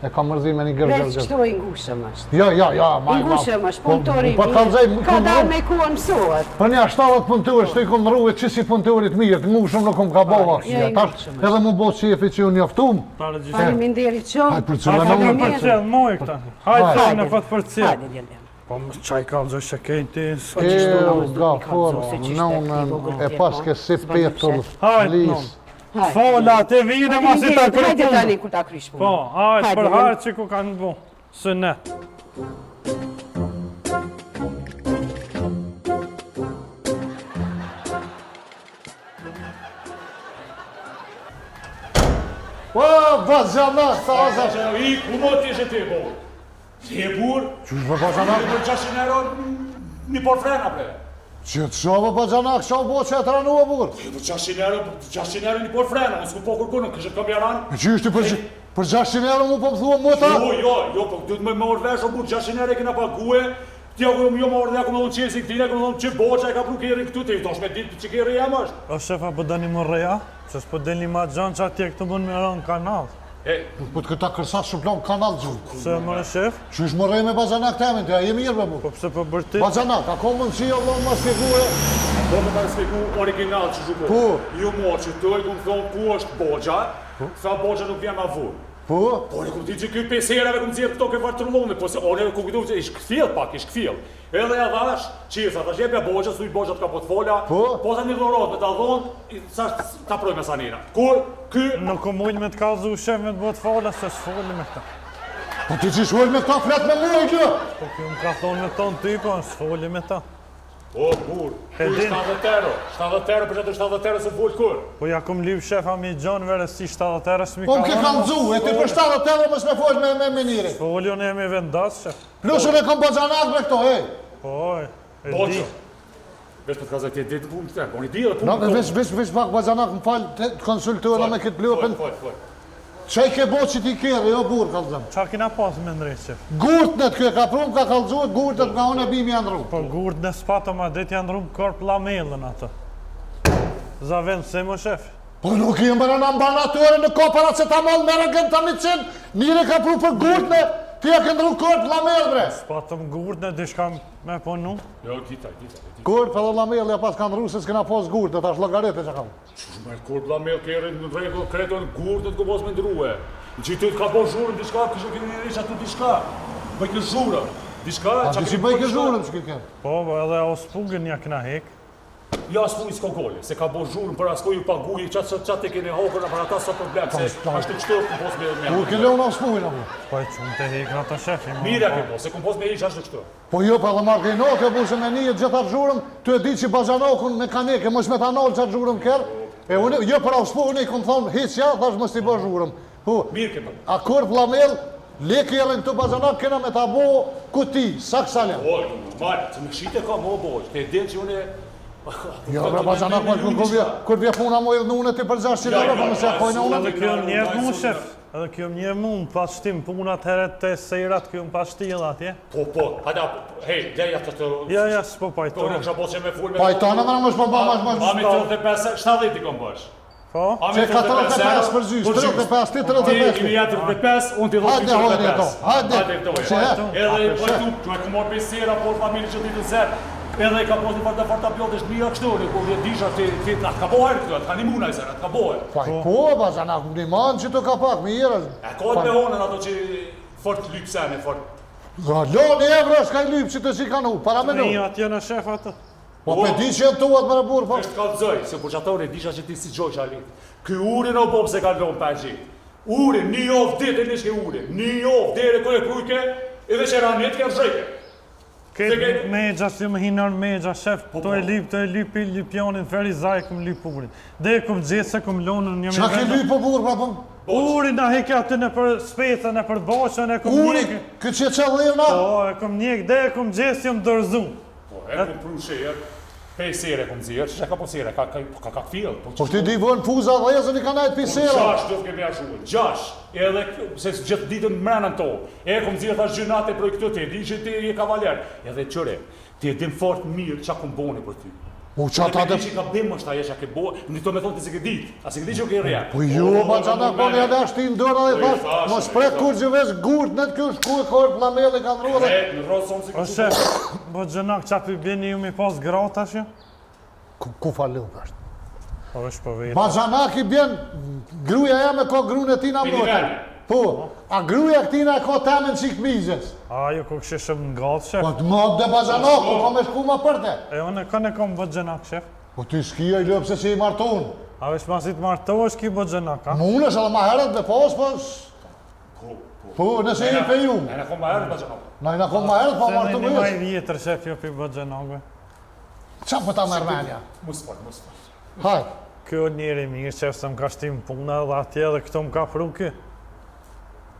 [SPEAKER 1] e kam mërzi me një
[SPEAKER 4] Veç
[SPEAKER 1] gërgër.
[SPEAKER 4] kështu i ngushëm është.
[SPEAKER 1] Ja,
[SPEAKER 4] I ngushëm është, punëtori
[SPEAKER 1] Po të kalzaj,
[SPEAKER 4] ka dalë me kuën mësohet.
[SPEAKER 1] për një 70 punëtur, shtu i kom në rrugët që si punëturit mirë, të ngushëm nuk kom ka bova.
[SPEAKER 4] Ja, i
[SPEAKER 1] Tash,
[SPEAKER 4] ngushëm është.
[SPEAKER 1] edhe mu bo qefi që unë jaftum.
[SPEAKER 2] ta regjistër.
[SPEAKER 4] Faleminderit shumë.
[SPEAKER 1] Hajde, për
[SPEAKER 2] A
[SPEAKER 1] cëllë
[SPEAKER 2] ka
[SPEAKER 1] në
[SPEAKER 2] në
[SPEAKER 1] më
[SPEAKER 2] për cëllë, moj këta. Hajde,
[SPEAKER 1] Hajde.
[SPEAKER 2] thonë në për për cëllë.
[SPEAKER 4] Hajde, djelem.
[SPEAKER 2] Po më qaj kalzoj që kejti, s'ka
[SPEAKER 1] E,
[SPEAKER 2] qështu.
[SPEAKER 1] gafur,
[SPEAKER 4] se që
[SPEAKER 1] nënën,
[SPEAKER 4] ishte
[SPEAKER 1] e pas ke si petur,
[SPEAKER 2] Hajde,
[SPEAKER 1] lis.
[SPEAKER 4] Hajde.
[SPEAKER 2] Fola, te vide ma si ta
[SPEAKER 4] Hajde
[SPEAKER 2] kërë
[SPEAKER 4] tani kur ta krysh punë.
[SPEAKER 2] Po, hajde,
[SPEAKER 4] Hajde,
[SPEAKER 2] për
[SPEAKER 4] djelem.
[SPEAKER 2] harë që ku kanë bu. Sënet.
[SPEAKER 1] Po, bazana, sa aza.
[SPEAKER 5] I, ku mo t'ishe ti, bo? Si e bur?
[SPEAKER 1] Qysh për bazana?
[SPEAKER 5] Për 600 euro, një por frena, bre.
[SPEAKER 1] Që të shovë bazanak, shovë bo që e të ranu e burë.
[SPEAKER 5] Po 600 euro një por frena, unë s'ku po kërkunën, kështë kam jaran.
[SPEAKER 1] E që ishte për 600 euro mu po më thua më ta?
[SPEAKER 5] Jo, po du të më orë vesh, o burë, 600 euro e kena pague, ti ako më orë dhe ako më dhënë qesi këtine, ako më dhënë që boqa e ka pru kjeri këtu, ti dosh me ditë që kjeri jam është.
[SPEAKER 2] O shefa, po dani më reja, që s'po deni ma gjanë që atje këtu mund me rënë kanal.
[SPEAKER 1] Po të këta kërsat shuplon kanal gjuhë.
[SPEAKER 2] Se më shef?
[SPEAKER 1] Që ishë më rej me bazanak temin, të e mirë me bu.
[SPEAKER 2] Po pse po bërti?
[SPEAKER 1] Bazanak, ako mundësi o vëmë më spjegue?
[SPEAKER 5] Do me ta spjegu original që shumë.
[SPEAKER 1] Po.
[SPEAKER 5] Ju mo që të e këmë thonë ku është boqa, sa boqa nuk vjen ma vurë.
[SPEAKER 1] Po?
[SPEAKER 5] Por e ku ti që këj 5 herave këmë zirë këto ke vartërlone, po se one ku këtu që ish këthil pak, ish këthil. Edhe ja dhash, qisa, ta shjepja boqa, suj boqa të ka po të fola, po ta një dhorot me ta dhonë, sa ta proj me sanina. Kur, ky...
[SPEAKER 2] Nuk o mujnë me të kalzu shef me të bëtë fola, se s'foli me këta.
[SPEAKER 1] Po ti që shfolë me këta flet me mujë kjo?
[SPEAKER 2] Po kjo më ka thonë me tonë ty, po s'foli me ta.
[SPEAKER 5] O, kur, kur 70 euro, 70 euro për që të 70 euro se full kur.
[SPEAKER 2] Po ja kom lyp shefa mi gjonë vere si 70 euro s'mi
[SPEAKER 1] Po
[SPEAKER 2] ka
[SPEAKER 1] më ke kalzu, e ti për 70 euro mës me folë me njëri.
[SPEAKER 2] Foli unë e mi vendas, shef.
[SPEAKER 1] Plusën e kom bazanak me këto, hej.
[SPEAKER 2] Po, e di.
[SPEAKER 5] Boqa. Vesh për të kazaj ti e ditë punë të temë, unë i di dhe punë
[SPEAKER 1] Na,
[SPEAKER 5] të
[SPEAKER 1] vesh pak bazanak më falë, të konsultuar me këtë blupën.
[SPEAKER 5] Foj.
[SPEAKER 1] Qaj ke bo që ti kere, jo burë, kalzëm.
[SPEAKER 2] Qa kina pas me ndrejt, shef?
[SPEAKER 1] Gurtnet kjo ka prum, ka kalzu, gurtnet nga unë e bimi janë rru.
[SPEAKER 2] Po gurt në spato ma dit janë rrumë korp lamellën ato. Za vend se më shef.
[SPEAKER 1] Po nuk i mbërë në ambanatore në ko paracetamol, mere gënë të micin, njëri ka pru për gurtne, ti e këndru korp lamell, bre.
[SPEAKER 2] Spato më gurt në dishka me ponu.
[SPEAKER 5] Jo, kita.
[SPEAKER 1] Korp edhe lamell e pas kanë rru, se s'kena pos gurtnet, ashtë logarete që kam.
[SPEAKER 5] Shumë e kur blamel kere në regull, kreton gurtët ku pos me ndruhe. Në që ty t'ka po zhurën diçka, kështë keni një risha tu diçka. Bëj kë zhurën, diçka...
[SPEAKER 1] A ti si bëj ke zhurën që këtë?
[SPEAKER 2] Po, edhe o spugën ja këna hek.
[SPEAKER 5] Ja s'pu i s'ko gole, se ka bo zhurën për asko ju paguji, qatë e keni hokër, për ata sa problem, se ashtë të kështu ku pos me...
[SPEAKER 1] Ku ke leo në spujnë, apo?
[SPEAKER 2] Po e qumë të hek në të shefi.
[SPEAKER 5] Mirja ke po, se ku pos me ish ashtë të kështu.
[SPEAKER 1] Po jo, pa dhe marrë no, kjo busë me një gjitha zhurën, ty e di që bazanokun mekanike, mos metanol qatë zhurën kërë, e unë, jo për auspu, unë i kom thonë, hiqja, thash mos t'i bë zhurën.
[SPEAKER 5] Mirë ke po.
[SPEAKER 1] A korp lamell, leke jelën këtu bazanak, kena me ta bo kuti, sak salem.
[SPEAKER 5] O, normal, se me shite ka mo bojë, te din që unë...
[SPEAKER 1] Jo, bre bazanak, kur vje puna mo edhe në unë ti për 600 euro, pa mëse akojnë unë.
[SPEAKER 2] Edhe kjo njef mu, shef. Edhe kjo njef mu, më pas shtim punat heret të sejrat, kjo më pas shtil atje.
[SPEAKER 5] Po, hajda, hej, leja të...
[SPEAKER 2] Ja, s'po pajto.
[SPEAKER 5] Unë kësha po që me full me...
[SPEAKER 1] Pajtona më në më shpo ba,
[SPEAKER 5] Ami 35, 70 i kom bësh.
[SPEAKER 2] Po?
[SPEAKER 1] Që ka 35 për gjysh, 35, ti 35.
[SPEAKER 5] Ti i 35, unë ti 35. Hajde, edhe vajtu, që e këmor besera, por familje që ti të zërë. Edhe i ka posë një farta pjotë, është mija kështu, kur e disha ti atë ka boher këtu, atë ka një muna i zërë, atë ka boher.
[SPEAKER 1] Po, bazanak, një manë që të ka pak, mirë.
[SPEAKER 5] E kohët me honën ato që fort lypsene, fort...
[SPEAKER 1] Loni evra s'ka i lypë që të si kanu, para me
[SPEAKER 2] Një
[SPEAKER 1] nu.
[SPEAKER 2] atje në shef atë.
[SPEAKER 1] Po pe di që jenë tuat më në burë, po.
[SPEAKER 5] Është kalëzoj, se për që atore disha që ti si gjoj që alit. Ky urin o bom se kalon për gjithë. Urin, një ovë ditë e nishke urin. Një ovë, dhere kërë krujke, edhe që ranit kërë zhejke.
[SPEAKER 2] Këtë me gjas ju më hinër me gjas shef, të e lypi lypionin feri zaj këm lyp urin. Dhe e këm gjithë se këm lonën një me
[SPEAKER 1] Qa ke lypë po burë, pra po?
[SPEAKER 2] Urin na heke aty në për spetën e për boqën e këm
[SPEAKER 1] Uri,
[SPEAKER 2] njek.
[SPEAKER 1] këtë që qëllirë na?
[SPEAKER 2] Po, e këm njek, dhe e këm gjithë jëm dërzu.
[SPEAKER 5] Po, e këm pru shërë, 5 sere këm zirë, që ka po sere, ka këfil.
[SPEAKER 1] Po ti di vën fuza dhe jezën i ka najtë pisera.
[SPEAKER 5] 6 do të kemi ashuë, 6. Edhe se gjithë ditën mrenën to. E kom zirë thash gjynate për këtë ti, di që ti je kavaler. Edhe qëre, ti e dim fort mirë qa kom boni për ty.
[SPEAKER 1] U qa ta
[SPEAKER 5] Edhe
[SPEAKER 1] të...
[SPEAKER 5] që ka bimë është aje që ke bo, në të me thonë ti se ke dit. A se ke dit që ke rja.
[SPEAKER 1] Po jo, ba qanak po një edhe ashtin dërë dhe thash, mos prek kur që vesh gurt në të kjo shku e korp lamele ka ndru dhe...
[SPEAKER 5] Në rrosë sonë si
[SPEAKER 2] O shef, bo gjënak qapi bjeni ju mi pas grata që?
[SPEAKER 1] Ku falun është?
[SPEAKER 2] Po është po vetë.
[SPEAKER 1] Ba qanak i bjen, gruja e me ka grune e tina mbrojtë. Po, a gruja këtina e ka temen qik mizës.
[SPEAKER 2] A, jo ku këshishëm në gatë, shef.
[SPEAKER 1] Po të mod dhe ba qanak, po ka me shku ma përte.
[SPEAKER 2] E unë e kom bë gjënak, shef.
[SPEAKER 1] Po ti shkia i lëpë se që i marton.
[SPEAKER 2] A vesh masit martohesh ki bë gjënak, a?
[SPEAKER 1] Më unë është edhe ma heret dhe pos, po, nëse i pe ju.
[SPEAKER 5] E në kom ma erë, ba që nuk.
[SPEAKER 1] Na i në kom ma heret, pa
[SPEAKER 2] Se
[SPEAKER 1] martu
[SPEAKER 2] në një
[SPEAKER 1] më
[SPEAKER 2] maj
[SPEAKER 1] jesë.
[SPEAKER 2] vjetër, shef, jo pi bë gjënakve.
[SPEAKER 1] Qa po ta mërmenja?
[SPEAKER 5] Mus fort.
[SPEAKER 1] Hajt.
[SPEAKER 2] Kjo njeri mirë, shef, se më ka shtim puna dhe atje dhe këto më ka pru ky.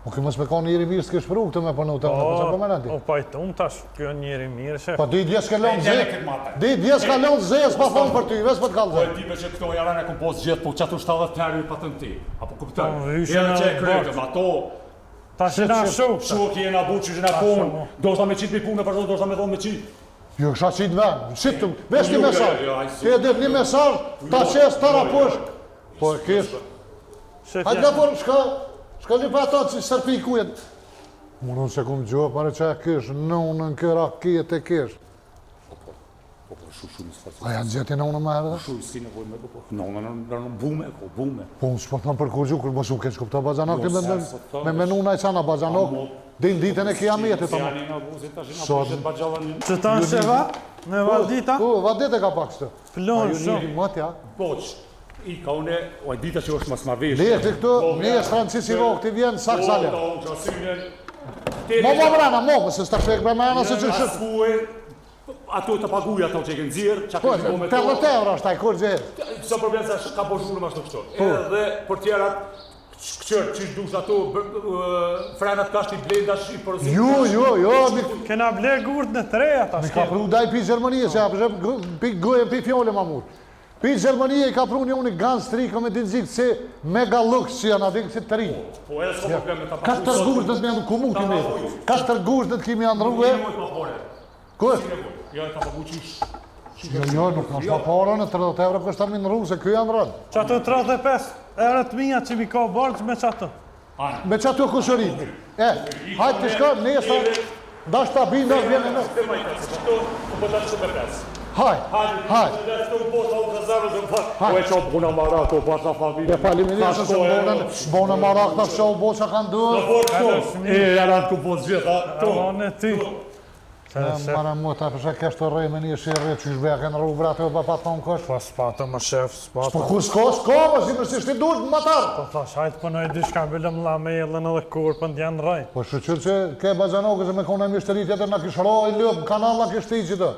[SPEAKER 1] O ke mos me ka njëri mirë s'ke shpru këtë me përnu të unë, përsa po menati?
[SPEAKER 2] O pajtum tash, kjo njeri mirë, shef.
[SPEAKER 1] Po di djes ka lënë
[SPEAKER 5] Gjele
[SPEAKER 1] zë.
[SPEAKER 5] këtë matë.
[SPEAKER 1] Di djes ka lënë zë, s'pa thonë për ty, veç për të kallë
[SPEAKER 5] Po
[SPEAKER 1] zë.
[SPEAKER 5] e tipe që këto janë e kompos gjithë, po qatu 70 terë pa të në ti. Apo kuptoj.
[SPEAKER 2] Po, vyshën
[SPEAKER 5] Edhe që e
[SPEAKER 2] e
[SPEAKER 5] kryetëm, ato
[SPEAKER 2] Tash e na shok.
[SPEAKER 5] shok jena bu që jena punë, do shta me qitë me punë, për do shta me thonë me qitë.
[SPEAKER 1] Jo, kësha qitë ven, shqitëm, veç një
[SPEAKER 5] Jo,
[SPEAKER 1] mesar.
[SPEAKER 5] jo, ai
[SPEAKER 1] Ti e dit një mesar, ta qes, ta raposh. Po e kish. Hajtë nga por, shka një pa ta që sërpi i kujet. Unë se kum gjohë, pare që e kish, në këra kijet e kish. A janë gjeti në unë më herë dhe?
[SPEAKER 5] Shuj, si nevoj me po. Në bume, bume.
[SPEAKER 1] Po unë s'po thëmë për kur gjuhë, kur mos u keq kupta bazanak,
[SPEAKER 5] Jo,
[SPEAKER 1] me menu na i qana bazanak, din ditën e kiametit.
[SPEAKER 5] Janë nga buzit, tash nga
[SPEAKER 1] Sot.
[SPEAKER 5] buzit bagjallën.
[SPEAKER 2] Që ta në shefa? Me valdita?
[SPEAKER 1] Po, vadit e ka pak shtë.
[SPEAKER 2] Plon
[SPEAKER 1] Ju
[SPEAKER 2] shumë.
[SPEAKER 1] njëri mëtja.
[SPEAKER 5] Poq, i ka une, o e dita që është mas ma veshë.
[SPEAKER 1] Lekti këtu, një Francis i Rokti vjen sak sale.
[SPEAKER 5] Po, të qasynen.
[SPEAKER 1] Mo vrana, mo, se s'ta shpek për mena se që shët.
[SPEAKER 5] Ato të paguja ato që e kënë zirë, që a
[SPEAKER 1] Po,
[SPEAKER 5] kënë me
[SPEAKER 1] 80 euro është taj, kur gjithë.
[SPEAKER 5] Sa problem se ka boshurë ma shto kështu. Edhe për tjerat, këqërë, që dush ato, frenat ka shti blendash i përësit.
[SPEAKER 1] Jo,
[SPEAKER 2] Kena ble gurt në treja ta
[SPEAKER 1] mi ka
[SPEAKER 2] shke.
[SPEAKER 1] pru daj pi Gjermanije, se ja pi gojën, pi fjole ma mur. Pi Gjermanije i ka pru një unë Gans 3, ka me din zikë si mega lux që janë adikë si të ri.
[SPEAKER 5] Po edhe s'ka problem me ta pagu.
[SPEAKER 1] 4 gushtët me janë kumuti me. 4 gushtët kimi janë rrugë. Kur?
[SPEAKER 5] Jo, e ka pagu qish.
[SPEAKER 1] Jo, nuk është ma para në 30 euro kështë amin rrugë, se kjo janë rënë.
[SPEAKER 2] Që ato 35 erët mija që mi ka barqë me që ato.
[SPEAKER 1] Me që ato kushërit. Hajtë të shka, nesa, dash të abin, dash vjene në.
[SPEAKER 5] Këtë majtë, se qëto, u bëta shumë me pes.
[SPEAKER 1] Hajtë.
[SPEAKER 5] Dhe të u posta u gëzarë, dhe më po e qopë puna mara, to pas na familje.
[SPEAKER 1] E faliminirë se bonën marak të show bo që kanë duhe.
[SPEAKER 5] Po këto, janë atë ku po zgjith, to.
[SPEAKER 2] Në ty.
[SPEAKER 1] Mara mu ta përshë kështë të rrej me një shirë që shbe kënë rrugë bratë e pa thonë kësh.
[SPEAKER 2] Po s'pato më shef,
[SPEAKER 1] Po
[SPEAKER 2] s'pato.
[SPEAKER 1] kur s'ka, më si mështë ishte duhet më matarë.
[SPEAKER 2] Po thash, hajtë pënoj dishka billëm la me jelën edhe kur për t'janë rrej.
[SPEAKER 1] Po shqyqyrë që ke bajanokë që me kone e mishtëri tjetër në kishë roj lëpë, kanal në kishtë i që të.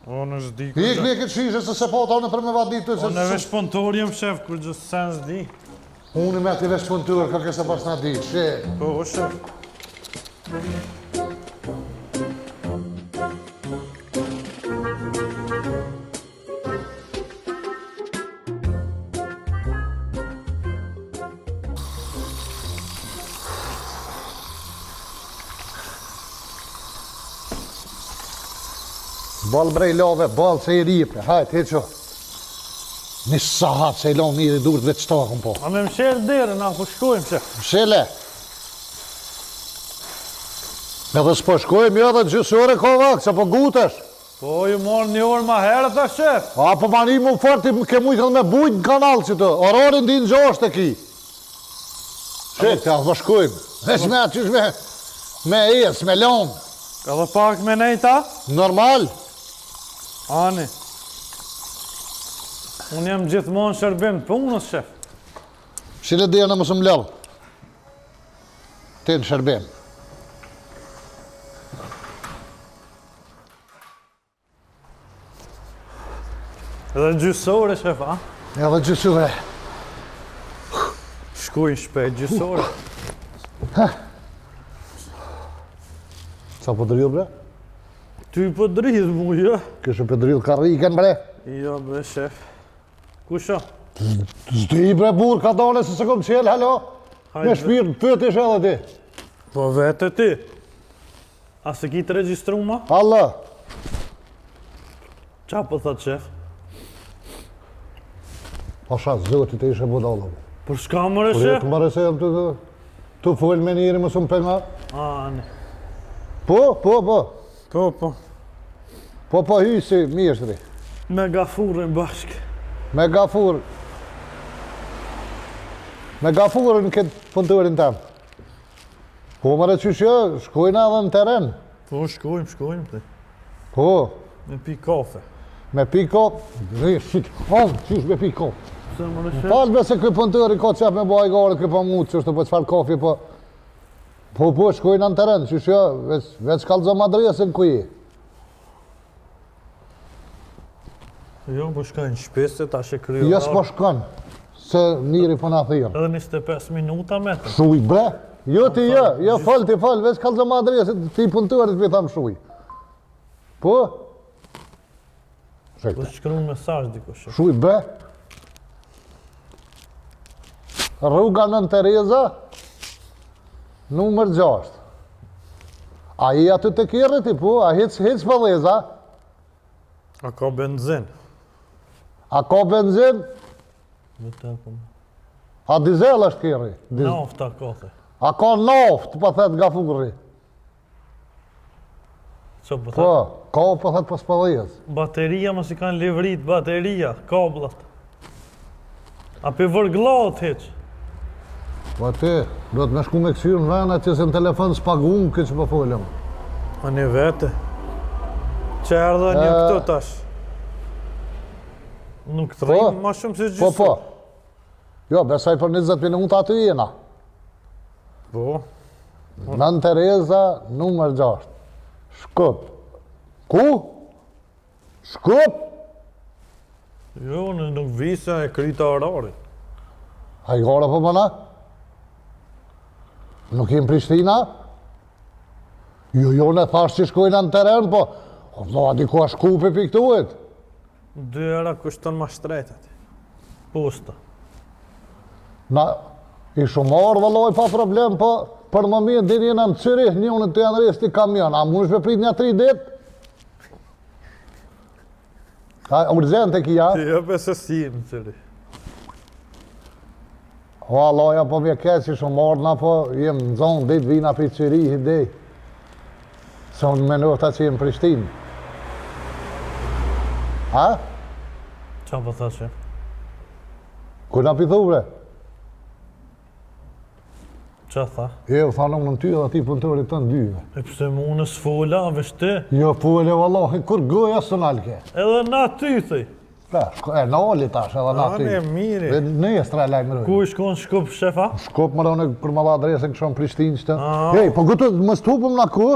[SPEAKER 2] Unë është di ku
[SPEAKER 1] I këni këtë shishe se se po ta në për me vadit të
[SPEAKER 2] Unë e vesh punëtor jem shef, kur gjithë sens di.
[SPEAKER 1] Unë me ati vesh punëtur, ka këse pas në di, shi.
[SPEAKER 2] Po, shef.
[SPEAKER 1] Balë brej lave, balë se i ripe, hajtë, heqo. Një sahat se i lonë njëri durët veç takën po.
[SPEAKER 2] A me më shelë derën, a po shkojmë shef.
[SPEAKER 1] Shele. Edhe s'po shkojmë jo dhe gjysore ka vakë, se po gutesh.
[SPEAKER 2] Po, ju morë një orë ma herë ta shef.
[SPEAKER 1] A po mani mu fërti ke mujtë me bujtë në kanal që të, orarin di në gjosht e ki. Shek, ta po shkojmë. Veç me aty me ecë, me lonë.
[SPEAKER 2] Ka dhe pak me nejta?
[SPEAKER 1] Normal.
[SPEAKER 2] Ani. Unë jam gjithmonë shërbim të punës, shef.
[SPEAKER 1] Shile dhe në mësë mlellë. Ti në shërbim.
[SPEAKER 2] Edhe gjysore, shef, a?
[SPEAKER 1] Edhe gjysore.
[SPEAKER 2] Shkojnë shpejt, gjysore.
[SPEAKER 1] Sa po dëril bre?
[SPEAKER 2] Ty po dridh mu, jo?
[SPEAKER 1] Kështë po dëril karriken bre?
[SPEAKER 2] Jo, bre, shef. Kusha?
[SPEAKER 1] Zdi bre burë, ka dole se se kom qelë, halo? Me shpirë, pëtish edhe ti.
[SPEAKER 2] Po vete ti. A se ki të registru ma?
[SPEAKER 1] Allah.
[SPEAKER 2] Qa po thot, shef?
[SPEAKER 1] Pasha, zëti të ishe budalla.
[SPEAKER 2] Për shka mëre,
[SPEAKER 1] Por jetë
[SPEAKER 2] shef?
[SPEAKER 1] mëre se jam të folë me njëri më shumë penga.
[SPEAKER 2] Ani.
[SPEAKER 1] Po.
[SPEAKER 2] Po.
[SPEAKER 1] Po hy si mjeshtri.
[SPEAKER 2] Me gafurin bashk.
[SPEAKER 1] Me gafur. Me gafurën këtë punëtorin tem. Po mëre qyshë, shkojnë edhe në teren.
[SPEAKER 2] Po, shkojmë, ti.
[SPEAKER 1] Po,
[SPEAKER 2] Me pi kafe.
[SPEAKER 1] me piko, qysh me piko.
[SPEAKER 2] Se mëre, shef?
[SPEAKER 1] Falbe se këj punëtori ka qep me baj gare, këj pa mutë, qështë po qfar kafi, po shkojnë në teren, qysh jo, veç kalzo madresën kuj.
[SPEAKER 2] Jo, po shkojnë shpese, ta she kryo.
[SPEAKER 1] Jo s'po shkon, se njëri po na thirë.
[SPEAKER 2] Edhe 25 minuta me të.
[SPEAKER 1] Shuj bre, Jo ti jo, fal, veç kallë më adresë, ti punëtuarit me tham shuj. Po?
[SPEAKER 2] Po shkruan mesazh dikush.
[SPEAKER 1] Shuj be. Rruga Nën Tereza, numër 6. A i aty të kjerë ti, po? A hiç pëlleza?
[SPEAKER 2] A ka benzin?
[SPEAKER 1] A ka benzin? A dizel është kjerë?
[SPEAKER 2] Nafta ka the.
[SPEAKER 1] A ka naft, po thet gafurri?
[SPEAKER 2] Ço po
[SPEAKER 1] Po,
[SPEAKER 2] thot?
[SPEAKER 1] ka po thet pas pëllez.
[SPEAKER 2] Bateria mos i kanë livrit, bateria, kablat. A pe vërgllat hiç?
[SPEAKER 1] Po ti, do të me shku me kësyrë në vena që se në telefon s'pagun këtë që po folëm.
[SPEAKER 2] A një vete? Që erdhe një këtu tash? Nuk të rrimë ma shumë se gjithë.
[SPEAKER 1] Po. Jo, besoj për 20 minuta aty jena.
[SPEAKER 2] Po.
[SPEAKER 1] Nën Tereza, numër 6. Shkup. Ku? Shkup?
[SPEAKER 2] Jo, në nuk visa e kryta orari.
[SPEAKER 1] A i gara po mëna? Nuk jem Prishtina? Jo, në thash që shkojnë në teren, po a diko a shkupi për këtuet?
[SPEAKER 2] 2 era kushton ma shtretet. Posta.
[SPEAKER 1] Na, i shumar vëlloj pa problem, po për më mirë din jena në Cyrih, një unë të janë resti kamion, a mund është me prit një 3 dit? A urgent e kia?
[SPEAKER 2] Ti e pëse si në qëri.
[SPEAKER 1] O, Allaja, po mje keq që shumar, na po jem në zonë, dit vina për Cyrih i dej. Se unë menota që jem Prishtinë. A?
[SPEAKER 2] Qa po thashe?
[SPEAKER 1] Ku na pithu bre?
[SPEAKER 2] Qa tha?
[SPEAKER 1] E, u thanë unë në ty edhe ti punëtorit të në dyve.
[SPEAKER 2] E pëse mu në s'fola, vesh ti?
[SPEAKER 1] Jo, pule, vallahi, kur goja së nalke.
[SPEAKER 2] Edhe na ty, thëj.
[SPEAKER 1] E, në oli tash, edhe na ty.
[SPEAKER 2] Ane, miri.
[SPEAKER 1] Dhe në estra e lajmëroj.
[SPEAKER 2] Ku i shkon Shkup, shefa?
[SPEAKER 1] Shkop më rone për më dha adresën këshon Prishtinë qëtë.
[SPEAKER 2] Ah.
[SPEAKER 1] Hej, po gëtu, më stupëm na ku?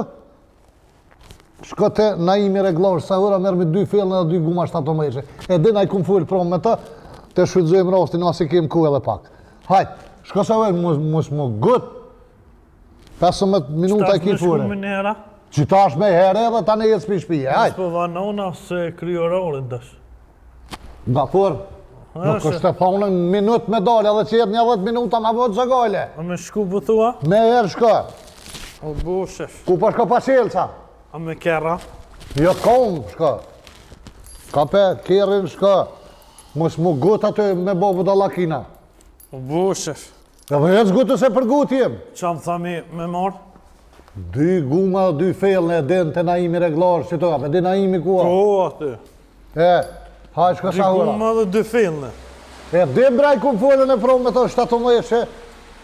[SPEAKER 1] Shko te Naimi Reglar, sa ura merë me 2 fellën edhe 2 guma 7 meshe. E din a i kum full prom me ta, te shfrytëzojmë rastin, asi kem ku edhe pak. Hajt, shko sa ujë, mos më gët. 15 minuta i ki fure.
[SPEAKER 2] Shtash me nera?
[SPEAKER 1] Qitash me herë edhe tani jetë s'pi shpije, hajt.
[SPEAKER 2] Po vanona se kryorarin dash.
[SPEAKER 1] Nga fur, nuk është të thonë në minut me dole, edhe që jetë një 10 minuta ma vëtë zë gale.
[SPEAKER 2] A me shku po thua?
[SPEAKER 1] Me herë shko.
[SPEAKER 2] O bu, shef.
[SPEAKER 1] Ku po shko pa qelca?
[SPEAKER 2] A me kera?
[SPEAKER 1] Jo kom, shko. Ka pe, kerin shko. Mos mu gut aty me bobu da lakina.
[SPEAKER 2] O bu, shef.
[SPEAKER 1] Edhe jetë zgutu se për gut jem.
[SPEAKER 2] Qa më thami me marë?
[SPEAKER 1] 2 guma, 2 fellën e den të Naimi Reglar, që të ka, di Naimi kua.
[SPEAKER 2] Po, aty.
[SPEAKER 1] E, haj shko
[SPEAKER 2] 2
[SPEAKER 1] sa hura.
[SPEAKER 2] guma dhe 2 fillne.
[SPEAKER 1] E, di braj ku folën e prom me të 7 meshe.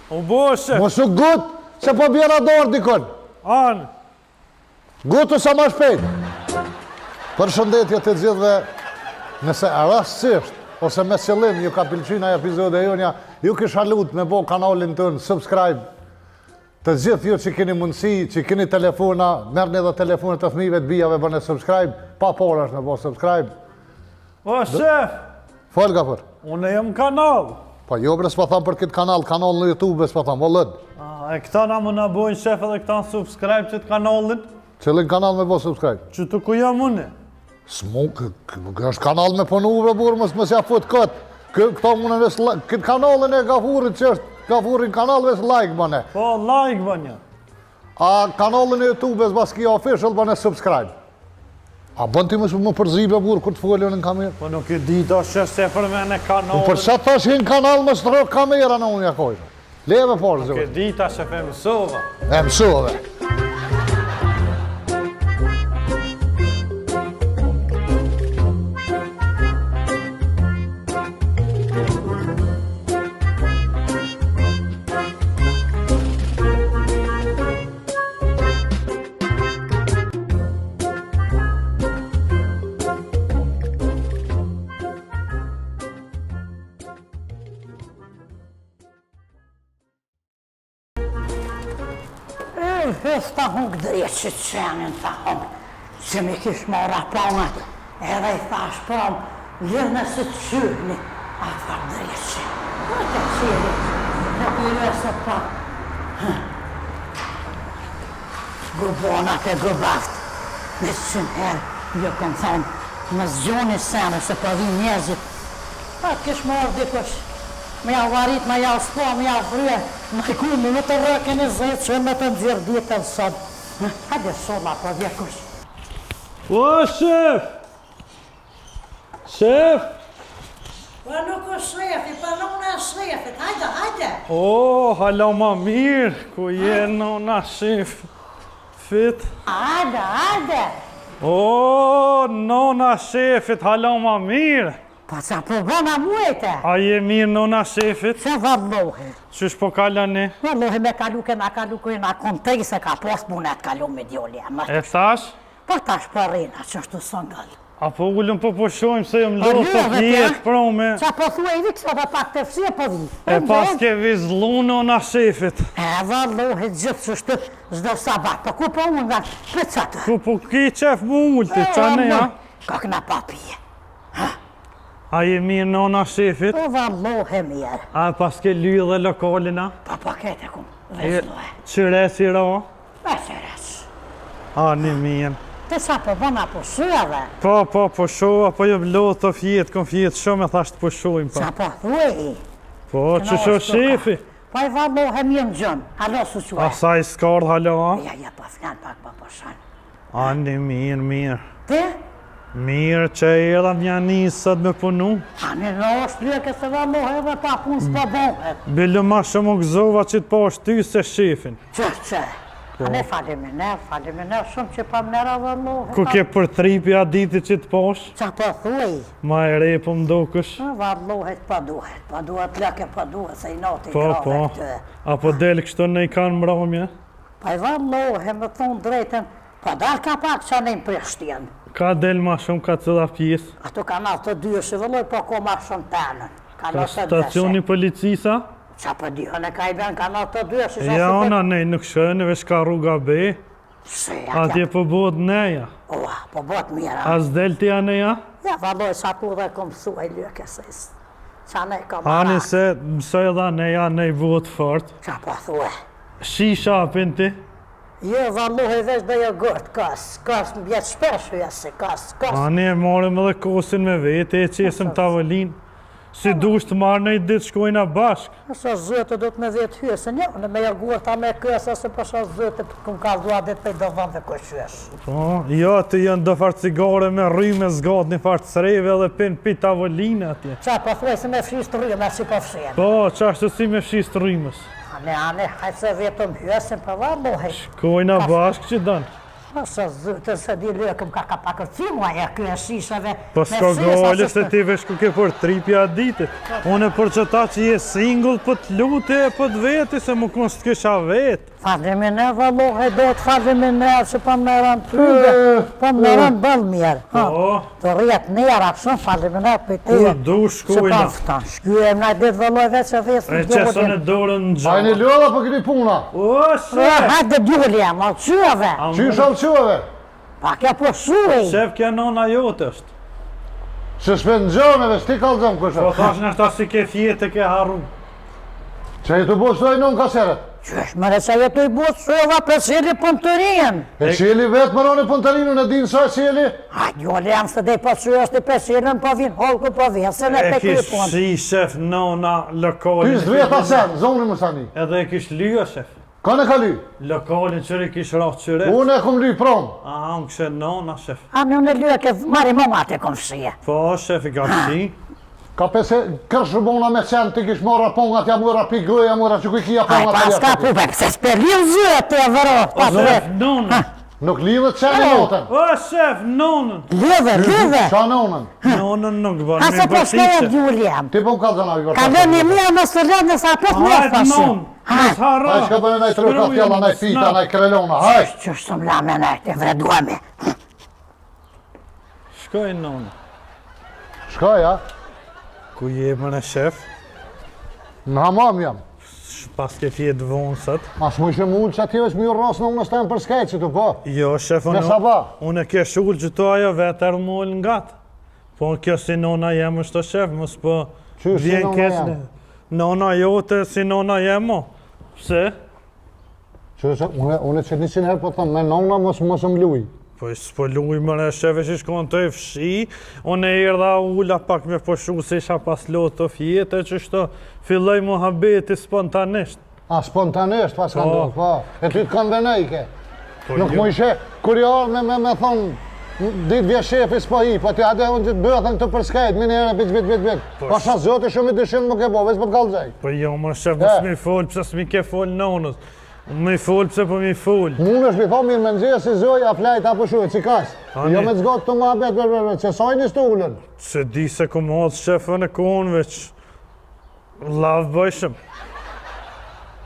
[SPEAKER 2] O bu, shef.
[SPEAKER 1] Mos u gut, se po bjera dorë dikon.
[SPEAKER 2] Anë.
[SPEAKER 1] Gutu sa ma shpejt. Për shëndetje të gjithve, nëse rastësisht, ose me qëllim, ju ka pëlqyna epizode jonja, ju kisha lut me bo kanalin tënë, subscribe, të gjithë ju që keni mundësi, që keni telefona, merrni edhe telefonet të fëmijëve të bijave, bëne subscribe, pa por është me bo subscribe.
[SPEAKER 2] O, shef.
[SPEAKER 1] Fol ka për.
[SPEAKER 2] Unë jem kanal.
[SPEAKER 1] Po jo bre s'pa tham për këtë kanal në YouTube s'pa tham, o lëd.
[SPEAKER 2] E këta na më na bojnë shef edhe këta në subscribe që të kanalin.
[SPEAKER 1] Qëllin kanal me bo subscribe?
[SPEAKER 2] Që të ku jam unë.
[SPEAKER 1] S'mu, është kanal me punu bre burë, mësë ja fut këtë. Këta mune ves, këtë kanalin e Gafurit që është, Gafurin kanal ves like bëne.
[SPEAKER 2] Po, like bënja.
[SPEAKER 1] A kanalin e YouTube bas kia official bëne subscribe. A bën ti më përzibe burë kur të folën në kamerë?
[SPEAKER 2] Po nuk i dita shef se për me në kanalin.
[SPEAKER 1] Për sa thash hinë kanal më strok kamera në unë jakojnë. Leve parë,
[SPEAKER 2] Nuk i
[SPEAKER 1] zërë.
[SPEAKER 2] dita shef e mësova.
[SPEAKER 1] E mësove.
[SPEAKER 6] Festa hung dreqit qenin të hung, që mi kish mora prongat, edhe I thash prom, lërnë se të qyrni, a thar dreqit. Në të qiri, në pyre se pa, Gubonat e gubaft. Me 100 herë, jo këmë thonë, më zgjoni sene se po vinë njerëzit. Pa kish marrë dikush, me ja varit, me ja spo, me ja frye, me kumë, me të rëken e zetë që me të ndzirë ditën sot. Hajde sola, po vjekush.
[SPEAKER 2] O, shef! Shef!
[SPEAKER 6] Po nuk është shefi, po nuk në shefit, hajde.
[SPEAKER 2] O, hala ma mirë, ku je nona shef. Fit.
[SPEAKER 6] Hajde.
[SPEAKER 2] O, nona shefit, hala ma mirë.
[SPEAKER 6] Pa qa po bëna muajte?
[SPEAKER 2] A je mirë nona shefit?
[SPEAKER 6] Se vallohi.
[SPEAKER 2] Qysh po kalani?
[SPEAKER 6] Vallohi me kaluke, na kontej se ka pos punet kalu me djoli.
[SPEAKER 2] E thash?
[SPEAKER 6] Po tash po rina, që është të sëngëll.
[SPEAKER 2] Apo ullëm po pushojmë se jëm lotë të vjetë prome.
[SPEAKER 6] Qa po thua i vikë, dhe pak të fësi e po vi.
[SPEAKER 2] E pas ke vizlu nona shefit.
[SPEAKER 6] E vallohi gjithë që shtë zdo sabat, po ku po unë nga për qatë?
[SPEAKER 2] Ku po ki qef mu ullëti, qa ne ja?
[SPEAKER 6] Ka këna papije.
[SPEAKER 2] A je mirë nona shefit?
[SPEAKER 6] Po vallohi mirë.
[SPEAKER 2] A pas ke lyë dhe lokalina?
[SPEAKER 6] Pa pakete ku vezlohe.
[SPEAKER 2] Qire si ra?
[SPEAKER 6] Veseres.
[SPEAKER 2] A një mirë.
[SPEAKER 6] Të sa po bëna po shuave.
[SPEAKER 2] Po shoha, po jëm lotë të fjetë, kom fjetë shumë e thashtë po shojmë pa.
[SPEAKER 6] Qa po thuj?
[SPEAKER 2] Po, që sho shefi?
[SPEAKER 6] Po i vallohi mirë në gjënë, halo su quaj.
[SPEAKER 2] Asa i skardë hala, a?
[SPEAKER 6] Ja, po flan pak po shanë.
[SPEAKER 2] A një mirë.
[SPEAKER 6] Ti?
[SPEAKER 2] Mirë që e edha mja nisët me punu.
[SPEAKER 6] A në është lyke se vallohi edhe pa punë s'po bëhet.
[SPEAKER 2] Bile ma shumë u gëzova që të po është ty se shefin.
[SPEAKER 6] Që? A ne faliminer, shumë që pa mnera vallohi.
[SPEAKER 2] Ku ke për tripi a diti që të posh?
[SPEAKER 6] Qa po thuj?
[SPEAKER 2] Ma e re po mdokësh?
[SPEAKER 6] Vallohet pa duhet lëke pa duhet se i noti grave këtë.
[SPEAKER 2] Apo del kështu në i kanë mramje?
[SPEAKER 6] Pa i vallohe me thonë drejten, pa dal ka pak që në i Prishtjen.
[SPEAKER 2] Ka del ma shumë ka cëda pjesë?
[SPEAKER 6] Ato kanë atë të dy shëvëlloj, po ko ma shumë tenën.
[SPEAKER 2] Ka stacioni policisa?
[SPEAKER 6] Qa për dihën e ka i ben kanë atë të dy shëvëlloj.
[SPEAKER 2] Ja, ona nej, nuk shënë, vesh ka rruga be. Atje po bëhet neja.
[SPEAKER 6] Ua, po bëhet mira.
[SPEAKER 2] As del tja neja?
[SPEAKER 6] Ja, valloj, sa tu dhe kom thuaj lëke se qa ne kom
[SPEAKER 2] Ani se mësoj dha neja nej bëhet fort.
[SPEAKER 6] Qa po thuaj?
[SPEAKER 2] Shisha apin ti?
[SPEAKER 6] Jo, valloj, veç dhe jo gërt, kas më bjetë shpeshu jesi, kas.
[SPEAKER 2] Ani e marim edhe kosin me vete, e qesëm tavëlin. Si dush të marrë në i ditë shkojna bashk.
[SPEAKER 6] Nëse zëtë do të me vetë hyë, se një, në me jagurë ta me kësa, se përsa zëtë këmë ka dhua ditë për i do vënd dhe këshyesh.
[SPEAKER 2] Po, jo, të janë do farë cigare me rryme zgatë një farë të sreve dhe pin pi tavolinë atje.
[SPEAKER 6] Qa, po thuaj se me fshisht të rryme, si po fshen.
[SPEAKER 2] Po, qa është si me fshisht rrymës?
[SPEAKER 6] Ane, hajtë se vetëm hyësin për vallohej.
[SPEAKER 2] Shkojna bashk që dënë.
[SPEAKER 6] Nëse zëtë se di lëkëm ka pakërcimu aja kjo e shishave.
[SPEAKER 2] Po s'ka gale se ti vesh ku ke për tripja ditit. Unë për që ta që je single për të luti e për të veti se më kënë së të kisha vetë.
[SPEAKER 6] Falimine vallohej, do të falimine që pa më rënë tyve, pa më rënë bëllë mirë.
[SPEAKER 2] Po.
[SPEAKER 6] Të rjetë nera shumë falimine për ty.
[SPEAKER 2] Kur du shkojna.
[SPEAKER 6] Shkyjem në ditë vallohej veç e vesë.
[SPEAKER 2] E qesën e dorën në
[SPEAKER 1] A
[SPEAKER 2] gjatë.
[SPEAKER 1] një ljolla për këti puna?
[SPEAKER 2] O, shef!
[SPEAKER 6] Hajde djulli jam, o qyve.
[SPEAKER 1] Qysh alqueve?
[SPEAKER 6] Pa kja po shuj.
[SPEAKER 2] Shef kja nona jote është.
[SPEAKER 1] Që shpet në gjëneve, s'ti kalzëm
[SPEAKER 2] Po
[SPEAKER 1] kështë.
[SPEAKER 2] thash në ta si ke fjetë ke harru.
[SPEAKER 1] Që i të bo shtoj në kaseret.
[SPEAKER 6] Qysh, më reqa jetu i butë shuva për qili për të rinë.
[SPEAKER 1] E qeli vetë më roni puntarinën e dinë sa qeli?
[SPEAKER 6] A djulli jam së dhe po shuj është i për qilin për vinë, holku për vinë, se në
[SPEAKER 2] E
[SPEAKER 6] pe
[SPEAKER 2] kish
[SPEAKER 6] krypun.
[SPEAKER 2] shi shef nona lokalin.
[SPEAKER 1] Ty s'dveta sen, zoni më sani.
[SPEAKER 2] Edhe e kish lyja shef.
[SPEAKER 1] Ka në kaly?
[SPEAKER 2] Lokalin qëri kish rrë qëre.
[SPEAKER 1] Unë e kom ly prom.
[SPEAKER 2] Aha, unë kështë nona shef.
[SPEAKER 6] A në në lyë ke mari më matë e kom shie.
[SPEAKER 2] Po shef i ka shi.
[SPEAKER 1] Ka pese kërshë bona me qenë, ti kish marra pongat, ja mura pigëja, mura që kuj kia
[SPEAKER 6] Aj,
[SPEAKER 1] pongat
[SPEAKER 6] pas ka pupe, pëse s'pelin zëtë të e vërot, pa të
[SPEAKER 2] Shef nonën.
[SPEAKER 1] Nuk lidhët qenë notën.
[SPEAKER 2] O shef nonën.
[SPEAKER 6] lidhe.
[SPEAKER 1] Qa nonën?
[SPEAKER 2] Nonën nuk bërë
[SPEAKER 6] A
[SPEAKER 2] me
[SPEAKER 6] se po shkaj e
[SPEAKER 2] bërtiqe.
[SPEAKER 6] djulli jam.
[SPEAKER 1] Ti po më kalzën avi
[SPEAKER 6] Ka dhe një mija më së lënë nësa apet më
[SPEAKER 2] Hajt
[SPEAKER 6] fashin.
[SPEAKER 2] non, mos harra.
[SPEAKER 1] Haj, shka bëne naj trëka tjela, naj fita, naj krelona, haj!
[SPEAKER 6] Që është të mla me nejtë, e vreduame.
[SPEAKER 2] Shkoj nonë.
[SPEAKER 1] Shka ja?
[SPEAKER 2] Ku jemi në shef?
[SPEAKER 1] Në hamam jam.
[SPEAKER 2] Pas ke fjetë vonë sët.
[SPEAKER 1] As mu ishe mu ullë që ati veç mjë rrasë në unë stajnë për skejtë që të po.
[SPEAKER 2] Jo, shef,
[SPEAKER 1] Në saba.
[SPEAKER 2] unë e ke shullë që to ajo vetër më ullë nga të. Po kjo si nona jem është të shef, mos po
[SPEAKER 1] Qysh si nona jem?
[SPEAKER 2] Nona jote si nona jem mo. Pse?
[SPEAKER 1] Unë që 100 herë po thëmë, me nona mos më luj.
[SPEAKER 2] Po s'po luj më në shefe që shkon të e fshi, unë e erdha ulla pak me poshu se isha pas lot të fjete që shto filloj muhabeti spontanisht.
[SPEAKER 1] A, spontanisht, pas ka ndonë, po. E ty të konvenejke. Nuk
[SPEAKER 2] jo.
[SPEAKER 1] mu ishe, kur jo me thonë, ditë vje shefi s'po hi, po ty ade unë që të bëthën të përskajt, minë herë, bit. Pasha zotë shumë i dëshim më ke bo, veç po t'kallëzaj.
[SPEAKER 2] Po jo, më shef, mos mi fol, pëse s'mi ke fol nonës. Mi fol, pëse po mi fol.
[SPEAKER 1] Mune është mi thonë mirë me nëzirë si zoj, a flajt apo shuhet, si kas. Jo me t'zgotë të muhabet, që sajnë i stullën.
[SPEAKER 2] Se di se ku modë shefën e konë veç. Lavë bëjshëm.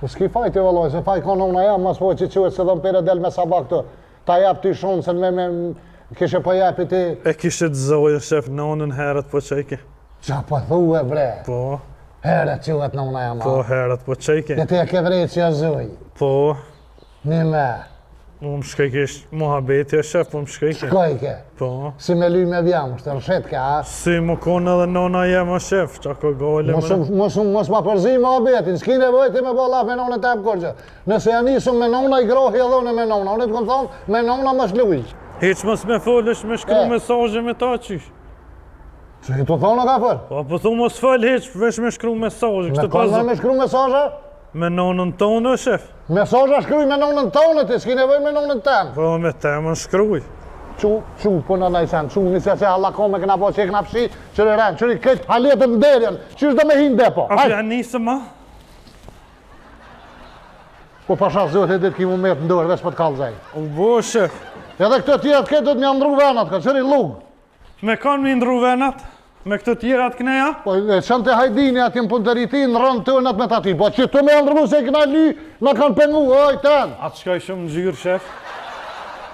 [SPEAKER 1] Po s'ki fajt i vëlloj, se fajt konë unë jam, mas pojë që quhet se dhëmë pere del me sabak të. Ta jap ty shumë, se me kishe po japi ti.
[SPEAKER 2] E kishe të zojë, shef, nonën herët po qejke.
[SPEAKER 1] Qa po thue bre?
[SPEAKER 2] Po,
[SPEAKER 1] Herët quhet në unë jam.
[SPEAKER 2] po herët po qejke.
[SPEAKER 1] Dhe ti e ke vrejt që ja zoj.
[SPEAKER 2] Po,
[SPEAKER 1] Një me,
[SPEAKER 2] mu më shkejke muhabeti e shef, po më shkejke.
[SPEAKER 1] shkojke.
[SPEAKER 2] Po,
[SPEAKER 1] Si me luj me vjam, shtë rëshet ka, a?
[SPEAKER 2] si më konë edhe nona jem o shef, qa ko gole me.
[SPEAKER 1] Mos ma përzi ma abetin, s'ki nevoj ti me bo laf me nona tem kërgjë. Nëse janë nisëm me nona, i grohi edhe unë me nona. Unë të këmë thonë, me nona më shluj.
[SPEAKER 2] Heq mos me folësh me shkru mesazhe me ta qysh.
[SPEAKER 1] Që i të thonë ka për?
[SPEAKER 2] Po, po thu mos fol heq, vesh me shkru mesazhe,
[SPEAKER 1] Me
[SPEAKER 2] kështë
[SPEAKER 1] konë
[SPEAKER 2] pas
[SPEAKER 1] me shkru mesazhe?
[SPEAKER 2] me nonën tonë, shef.
[SPEAKER 1] Mesazhe shkruj me nonën tonë ti, s'ki nevoj me nonën tem.
[SPEAKER 2] Po, me temën shkruj.
[SPEAKER 1] Qu, po në najsen, qu, nisja që halakome këna po që e këna pshi, qëri renë, qëri këtë haljetën nderjen, qysh dhe me hinë depo,
[SPEAKER 2] A
[SPEAKER 1] hajt!
[SPEAKER 2] pja nisë ma?
[SPEAKER 1] Po pasha zëtë e ditë ki mu metë ndërë, veç për t'kallëzaj.
[SPEAKER 2] U bo, shef.
[SPEAKER 1] Edhe këtë tjetë këtë do t'mja ndru venat, ka qëri lugë.
[SPEAKER 2] Me kanë mi ndru venat? Me këtë tjerat këneja?
[SPEAKER 1] Po e qënë të hajdini atim punë të riti në rënd të nat me t'ati, po që të me ndru se i këna ly, në kanë pengu, oj, ten.
[SPEAKER 2] Atë shkaj shumë në gjyrë, shef.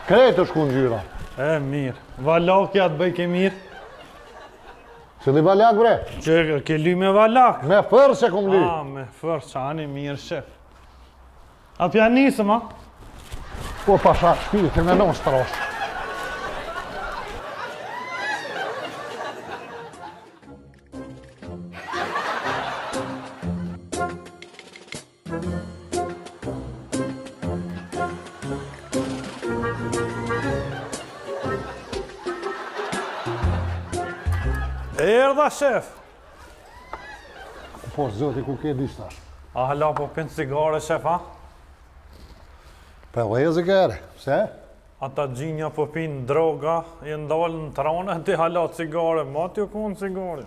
[SPEAKER 1] Krejtë shku në gjyra.
[SPEAKER 2] E, mirë. Valakja të bëj ke mirë.
[SPEAKER 1] Cili valak bre?
[SPEAKER 2] Që ke ly me valak.
[SPEAKER 1] Me fërë se kum ly.
[SPEAKER 2] A, me fërë, që ani mirë, shef. A pja nisë, ma?
[SPEAKER 1] Po pasha shpirë, me non strosh.
[SPEAKER 2] Erdha, shef.
[SPEAKER 1] Po, zoti ku ke dishtash.
[SPEAKER 2] A hala po pinë cigare, shef, a?
[SPEAKER 1] Po, vëjë kere, se?
[SPEAKER 2] Ata gjinja po pinë droga, i ndalë në trane, ti hala cigare, ma t'ju konë cigare.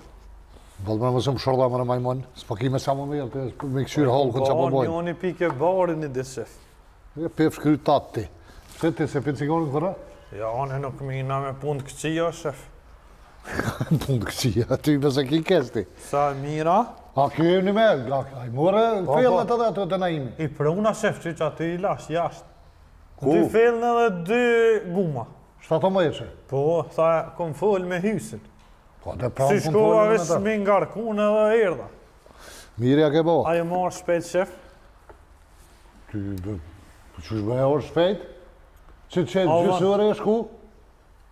[SPEAKER 1] Vëllë me mësëm shorda më në majmon, s'po ki me sa më mirë, me këshyrë halë kënë që po bojnë.
[SPEAKER 2] Njoni pike barin i dis, shef.
[SPEAKER 1] E pef shkry tatë ti. Se ti se pinë cigarën këtëra?
[SPEAKER 2] Ja, anë nuk mina me punë të këqia, shef.
[SPEAKER 1] Punë të këqia, ty nëse ki kesti.
[SPEAKER 2] Sa mira?
[SPEAKER 1] A kjo e një me, a i more fillet edhe ato të naimi.
[SPEAKER 2] I pruna, shef, që aty i lash, jashtë.
[SPEAKER 1] Ku?
[SPEAKER 2] Ty fillën edhe 2 guma.
[SPEAKER 1] Shta të më eqe?
[SPEAKER 2] Po, tha, kom full me hysin.
[SPEAKER 1] Po, dhe pranë
[SPEAKER 2] Si shkova veç me ngarkun edhe erdha.
[SPEAKER 1] Mirja ke bo.
[SPEAKER 2] Ajo marrë shpejt, shef.
[SPEAKER 1] Ty, që shbëhe orë shpejt? Që gjysë ore e shku?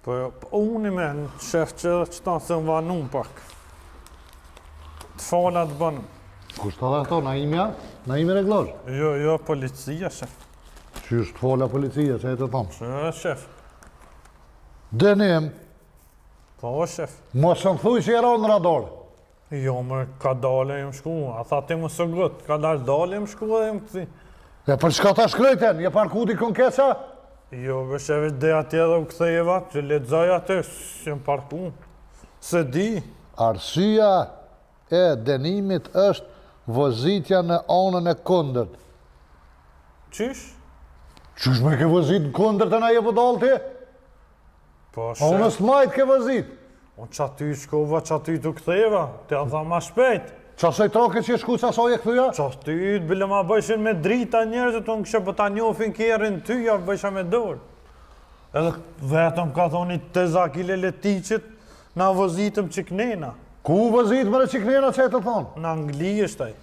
[SPEAKER 2] Po, unë me në shef që ta se më vanun pak. Të falat bënë.
[SPEAKER 1] Kushtë edhe këto, naimja? Naimi reglosh?
[SPEAKER 2] Jo, policia, shef.
[SPEAKER 1] Që është fola policia, që e të thamë?
[SPEAKER 2] Që, shef.
[SPEAKER 1] Dënim,
[SPEAKER 2] Po, shef.
[SPEAKER 1] mos më thuj që e ra në radar.
[SPEAKER 2] Jo, më ka dale jem shku. A tha ti më së gëtë, ka dale jem shku edhe jem këti.
[SPEAKER 1] E për çka ta shkrejten, je parkudi konkeca?
[SPEAKER 2] Jo, bësheve dhe atje dhe u këthejeva, që lexoj atë, s'jem parku. Se di.
[SPEAKER 1] Arsyeja e dënimit është vozitja në anën e kundërt.
[SPEAKER 2] Qysh?
[SPEAKER 1] Qysh me ke vozit në kundërt e na je podal ti?
[SPEAKER 2] Po,
[SPEAKER 1] A unë
[SPEAKER 2] shef.
[SPEAKER 1] s'majt ke vozit.
[SPEAKER 2] Unë që aty shkova, që aty të këthejeva, të ja tha ma shpejt.
[SPEAKER 1] Qasoj troke që shku sa soj e këthuja?
[SPEAKER 2] Që aty të bile ma bëjshin me drita njerëzit, unë kështë po ta njofin kjerin ty, ja bëjsha me dorë. Edhe vetëm ka thoni të zakile leticit, na vozitëm qiknena.
[SPEAKER 1] Ku vozit mërë qiknena që e të thonë?
[SPEAKER 2] Në Angli është aj.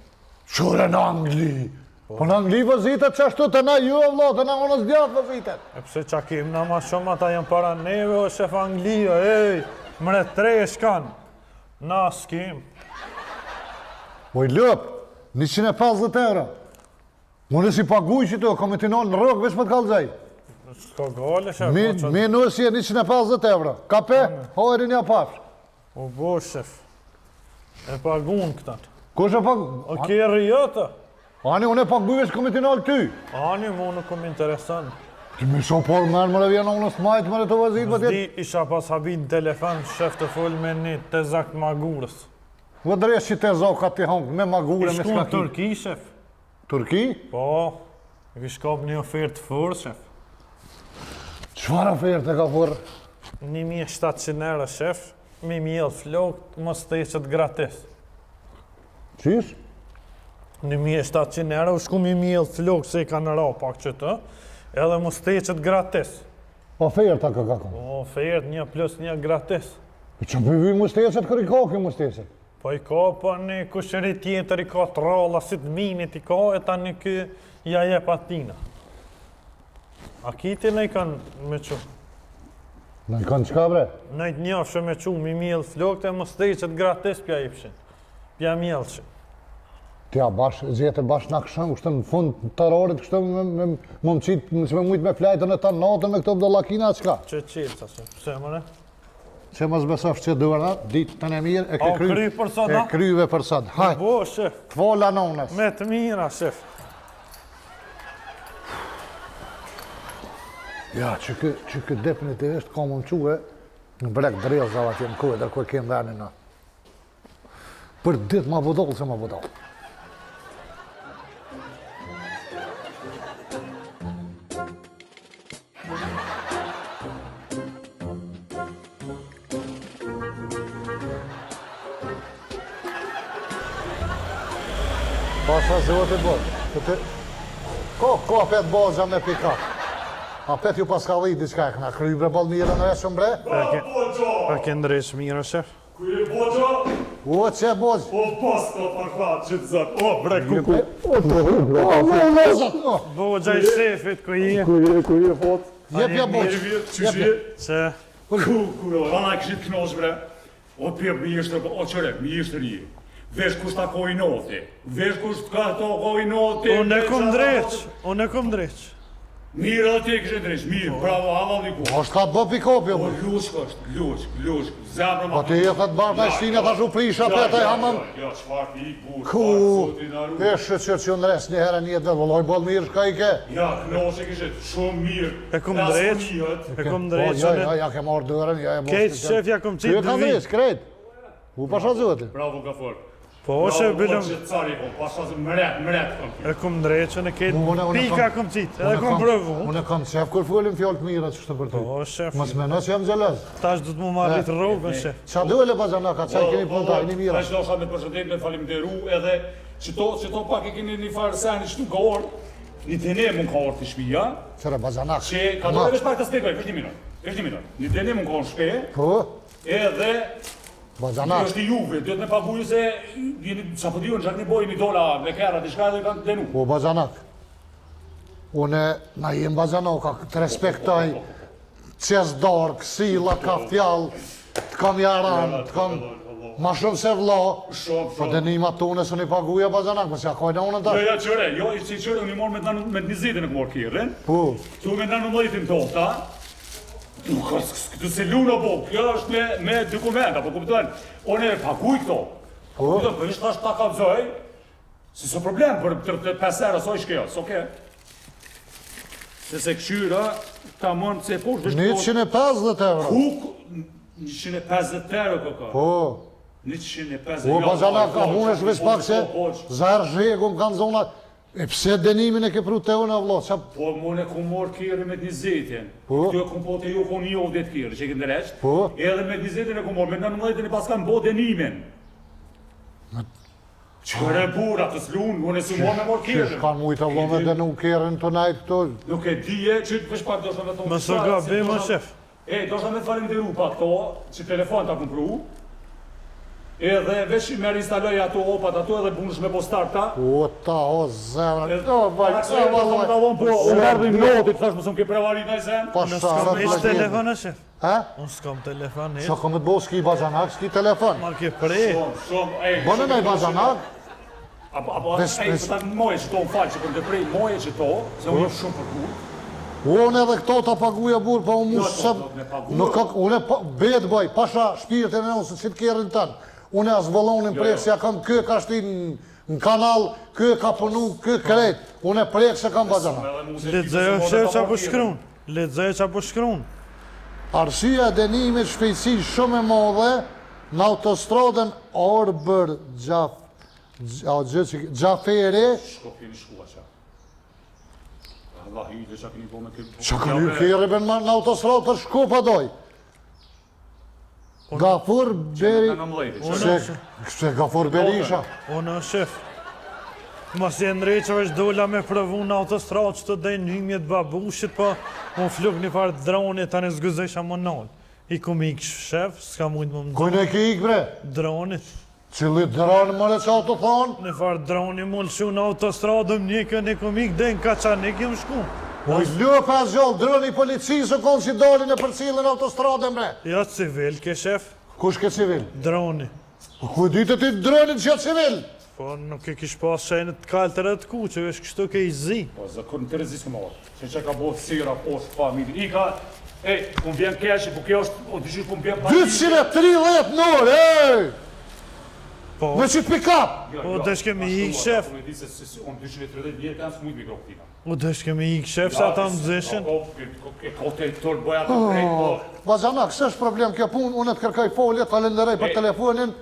[SPEAKER 1] Qure në Angli? Po në Angli vozitet që ashtu të na ju e vlo, të na onës djatë vozitet.
[SPEAKER 2] E pse qa kim na ma shumë, ata janë para neve, o shef Anglia, ej, mre 3 shkan. Na s'kim.
[SPEAKER 1] Moj lëp, 150 euro. Unë si paguj që të komitinon në rrugë, veç më të kalzaj.
[SPEAKER 2] S'ka gale, shef.
[SPEAKER 1] Minusje 150 euro. Kape, hojrin ja pafsh.
[SPEAKER 2] O bo, shef. E pagun këtan.
[SPEAKER 1] Kush e pagu?
[SPEAKER 2] O kjerë jëta.
[SPEAKER 1] Ani, unë e paguj veç komitinon ty.
[SPEAKER 2] Ani, mu nuk kom interesant.
[SPEAKER 1] Ti më shumë por mërë më revjen unë së majtë më në të vazit për tjetë.
[SPEAKER 2] Zdi isha pas habit në telefon, shef të full me një të zakt magurës.
[SPEAKER 1] Vëdresh që te zoka ti hongë me magure, me
[SPEAKER 2] Shku në
[SPEAKER 1] skaki.
[SPEAKER 2] Turki, shef.
[SPEAKER 1] Turki?
[SPEAKER 2] Po, e kish kap një ofertë furë, shef.
[SPEAKER 1] Qfar oferte ka furë?
[SPEAKER 2] 1700 euro, shef. Mi mjell flokët, mos të eqet gratis.
[SPEAKER 1] Qish?
[SPEAKER 2] 1700 euro, shku mi mjell flokë se i ka në ra pak që të, edhe mos të eqet gratis.
[SPEAKER 1] Oferta ka ka.
[SPEAKER 2] Ofertë 1+1 gratis.
[SPEAKER 1] Që përvi musteset kër i koki musteset?
[SPEAKER 2] Po i ka pa një kushëri tjetër, i ka të ralla, si të minit i ka, e ta një kë ja je patina. A kiti në i kanë me qu?
[SPEAKER 1] Në i kanë qka bre?
[SPEAKER 2] Në i të njafshë me qu, mi mjell flokët e mos të eqet gratis pja i pshin. Pja mjellëshin.
[SPEAKER 1] Tja bash, zjetë bash në këshën, kështë në fund të rorit, kështë më më qitë, që me mujtë me flajtën e ta natën me këto bëdolakina, qka?
[SPEAKER 2] Që qilë, pëse mëre?
[SPEAKER 1] Që mos besosh që duarna, ditë të në mirë, e ke
[SPEAKER 2] A, kry për sot,
[SPEAKER 1] e
[SPEAKER 2] a?
[SPEAKER 1] kryve për sot. Haj,
[SPEAKER 2] Bo, shef,
[SPEAKER 1] t'vola nonës.
[SPEAKER 2] me të mira, shef.
[SPEAKER 1] Ja, që kë definitivisht ka më quë, në brek drezave atje në kuve, dhe ku e kemë venin në. Për ditë ma budollë se ma budollë. Pasha zëvët e bërë. Ko apet bozha me pikat. Apet ju pas ka dhejt diçka e këna kry bre balmire në eshëm bre.
[SPEAKER 2] A ke ndresh mira, shef?
[SPEAKER 5] Kuj e boqa?
[SPEAKER 1] O, që e bozh?
[SPEAKER 5] O, pas ka parkat që të zëtë. O, bre, kuku.
[SPEAKER 2] Bo, gjaj shefit, ku i e?
[SPEAKER 5] Kuj e fot.
[SPEAKER 1] Jepja bozh.
[SPEAKER 5] Mirë vjetë, që shi?
[SPEAKER 2] Që?
[SPEAKER 5] Kuj, rana këshit knosh, bre. O, pjep mi ishtë, o, qëre, mi ishtë rije. Vesh kush ta koj noti. Vesh kush ka to koj noti.
[SPEAKER 2] Unë e kom dreq.
[SPEAKER 5] Mirë dhe ti kështë dreq, mirë, bravo, hava diku.
[SPEAKER 1] O, është ka të bë pikopja,
[SPEAKER 5] O,
[SPEAKER 1] bë.
[SPEAKER 5] lushk është, lushk, zemrë
[SPEAKER 1] Po ti e thët barë në shtinë, ta shu prish apet e hamëm.
[SPEAKER 5] Ja, qfar ti i bush,
[SPEAKER 1] Ku,
[SPEAKER 5] zotin aru.
[SPEAKER 1] e shë që ndres një herë një dhe vëlloj balmirë shka i ke.
[SPEAKER 5] Ja, knoshe kështë, shumë mirë.
[SPEAKER 2] E kom dreq. E kom
[SPEAKER 1] Po,
[SPEAKER 2] dreq.
[SPEAKER 1] ja ke marrë dërën, ja e bozh.
[SPEAKER 2] Kejtë shef, ja kom
[SPEAKER 1] Ty e
[SPEAKER 2] qitë
[SPEAKER 1] ka
[SPEAKER 2] dëvi.
[SPEAKER 1] dresh, krejt. U pasha zëti.
[SPEAKER 5] Bravo, Gafor.
[SPEAKER 2] Po, shef, bilëm.
[SPEAKER 5] Bravo, që cari kom, pasha zë mret kom.
[SPEAKER 2] E kom dreqën, e kejtë
[SPEAKER 1] Unë
[SPEAKER 2] pika
[SPEAKER 1] kam-
[SPEAKER 2] kom qitë, edhe kom prëvu.
[SPEAKER 1] Unë e kam qef kur follim fjallë të mira që shtë për ty.
[SPEAKER 2] Po, shef,
[SPEAKER 1] Mos meno që jam gjelez.
[SPEAKER 2] tash du të mu marrit rrugën, shef.
[SPEAKER 1] Qa duhe bajanaka, qa i keni punta, i një mira.
[SPEAKER 5] Tash dosha me përshëndet, me falimderu edhe që pak e keni një farë seni shtu ka orë, një të ne mund ka orë të shpija,
[SPEAKER 1] Qëre bajanak.
[SPEAKER 5] që ka do e vesh pak të spekoj, vesh një minut, një të ne mund ka orë shpe,
[SPEAKER 1] Po,
[SPEAKER 5] edhe
[SPEAKER 1] bajanak.
[SPEAKER 5] është i juve, duhet me paguju se qa po diun, gjak një boj, një dola, me kera, të shka edhe kanë denu.
[SPEAKER 1] Po, bajanak. Une, na jem bajanoka, të respektoj qes dorë, kësila, kaftjall, të kam jaran, të kam ma shumë se vlo.
[SPEAKER 5] Shumë,
[SPEAKER 1] Po dënima tune së një paguja bajanak, po si akojna unë
[SPEAKER 5] Jo,
[SPEAKER 1] ta.
[SPEAKER 5] ja, qëre, jo, ishte i qëre, unë i morë me të nizitin e këmorë kjerën,
[SPEAKER 1] Po,
[SPEAKER 5] tu me në mëjtin tota, këtë se lunë po, kjo është me dokumenta, po kuptojnë, unë e paguj këto.
[SPEAKER 1] Po.
[SPEAKER 5] Kuptojnë, për ishtë ta kalzoj, si së problem për të 5 herë, so i shkjo, s'oke. Se këshyra, ta mënë se po,
[SPEAKER 1] 150 euro.
[SPEAKER 5] Kuk, 150 euro këka.
[SPEAKER 1] Po,
[SPEAKER 5] 150
[SPEAKER 1] po bajanak, a unë është veç pak se
[SPEAKER 5] Po,
[SPEAKER 1] zërë zhegu më kanë zonat. E pse dënimin e ke pru te unë, vlo, qa...
[SPEAKER 5] mune ku morë kjerë me të nizetin.
[SPEAKER 1] Po.
[SPEAKER 5] Kjo ku po të ju ku një ovdet kjerë, që e këndë reqë.
[SPEAKER 1] Po.
[SPEAKER 5] Edhe me të nizetin e ku morë, me në nëmëdhetin e pas kanë bo dënimin. Qëre bura të slunë, unë e su morë me morë
[SPEAKER 1] Qesh
[SPEAKER 5] kjerën.
[SPEAKER 1] kanë mujtë vlo me dënu kjerën të najtë këto.
[SPEAKER 5] Nuk e dije, që të vesh pak do shme me tonë.
[SPEAKER 2] Më së gabim, o shef.
[SPEAKER 5] Do shme me të falimderu pa këto, që telefon ta kumpru. Edhe vesh me rinstaloj ato opat ato edhe bunësh me po starta.
[SPEAKER 1] O, ta, o, zemrë. O, vaj,
[SPEAKER 5] Po, unë ardhë i notit, thash mësëm ke prevarit në i sen.
[SPEAKER 1] Pasha,
[SPEAKER 2] S'kam ish telefon, e shef.
[SPEAKER 1] Ha?
[SPEAKER 2] Unë s'kam telefon, e.
[SPEAKER 1] Qa këmë të bo s'ki bajanak, s'ki telefon.
[SPEAKER 2] Marr ke prej.
[SPEAKER 5] Shumë, ej.
[SPEAKER 1] Bënë në i bajanak?
[SPEAKER 5] Apo, ta moje që to më falë që për ndëprej, moje që to, se unë jam shumë për kur.
[SPEAKER 1] Unë edhe këto ta paguja burë, pa unë unë betë bëj, pasha shpirtin e nësë që të kjerën tënë. Unë e zvollonin prek se ja kam kë ka shti në kanal, kë ka punu, kë kret. Unë e prek se kam bazana.
[SPEAKER 2] Lexojo shef që apo shkruan. Lexojo që apo shkruan.
[SPEAKER 1] Arsyeja e denimit shpejtësi shumë e madhe në autostradën Arbër Gjafere.
[SPEAKER 5] Shko keni shkua që. Allah hyjde që keni po me këtë.
[SPEAKER 1] Që kënë kjerë ben në autostradë për shku pa doj. Gafur Beri... Se Gafur Berisha.
[SPEAKER 2] Unë shef. Mos e ndrejqëve është dola me provu në autostradë që të dejnë hymjet babushit, po më fluk një farë droni ta në zgëzësha më nalë. I ku mi shef, s'ka mujtë më më
[SPEAKER 1] Kujnë e ki ik bre?
[SPEAKER 2] dronit.
[SPEAKER 1] Cili dronë më le që auto thonë?
[SPEAKER 2] Në farë droni më lëshu në autostradë më njëkën e komik dhe në Kaçanik jam shku.
[SPEAKER 1] Oj, lëp e gjallë, droni policisë konë që dalin e për cilën autostradën bre.
[SPEAKER 2] Ja civil ke shef,
[SPEAKER 1] Kush ke civil?
[SPEAKER 2] droni.
[SPEAKER 1] Ku ditë ti dronit që civil?
[SPEAKER 2] Po nuk e kish pas shenët të kaltër e të kuqe, është kështu ke i zi.
[SPEAKER 5] Po, zakon të rezisë më marë. Që ka bo sira, poshtë, familje. I ka, unë vjen keshi, po kjo është, o dyshysh po më vjen
[SPEAKER 1] 230 nërë, ej!
[SPEAKER 2] Po,
[SPEAKER 1] Me që të pick-up!
[SPEAKER 2] po desh kemi ik shef,
[SPEAKER 5] Unë e di se unë 230 vjetë kanë së mujtë mikrofotina.
[SPEAKER 2] o desh kemi ik shef, sa ta më zeshen.
[SPEAKER 5] E kote tërë boja të krejtë, po.
[SPEAKER 1] Vazhana, kësë është problem kjo punë, unë të kërkaj folje, të falenderoj për telefonin,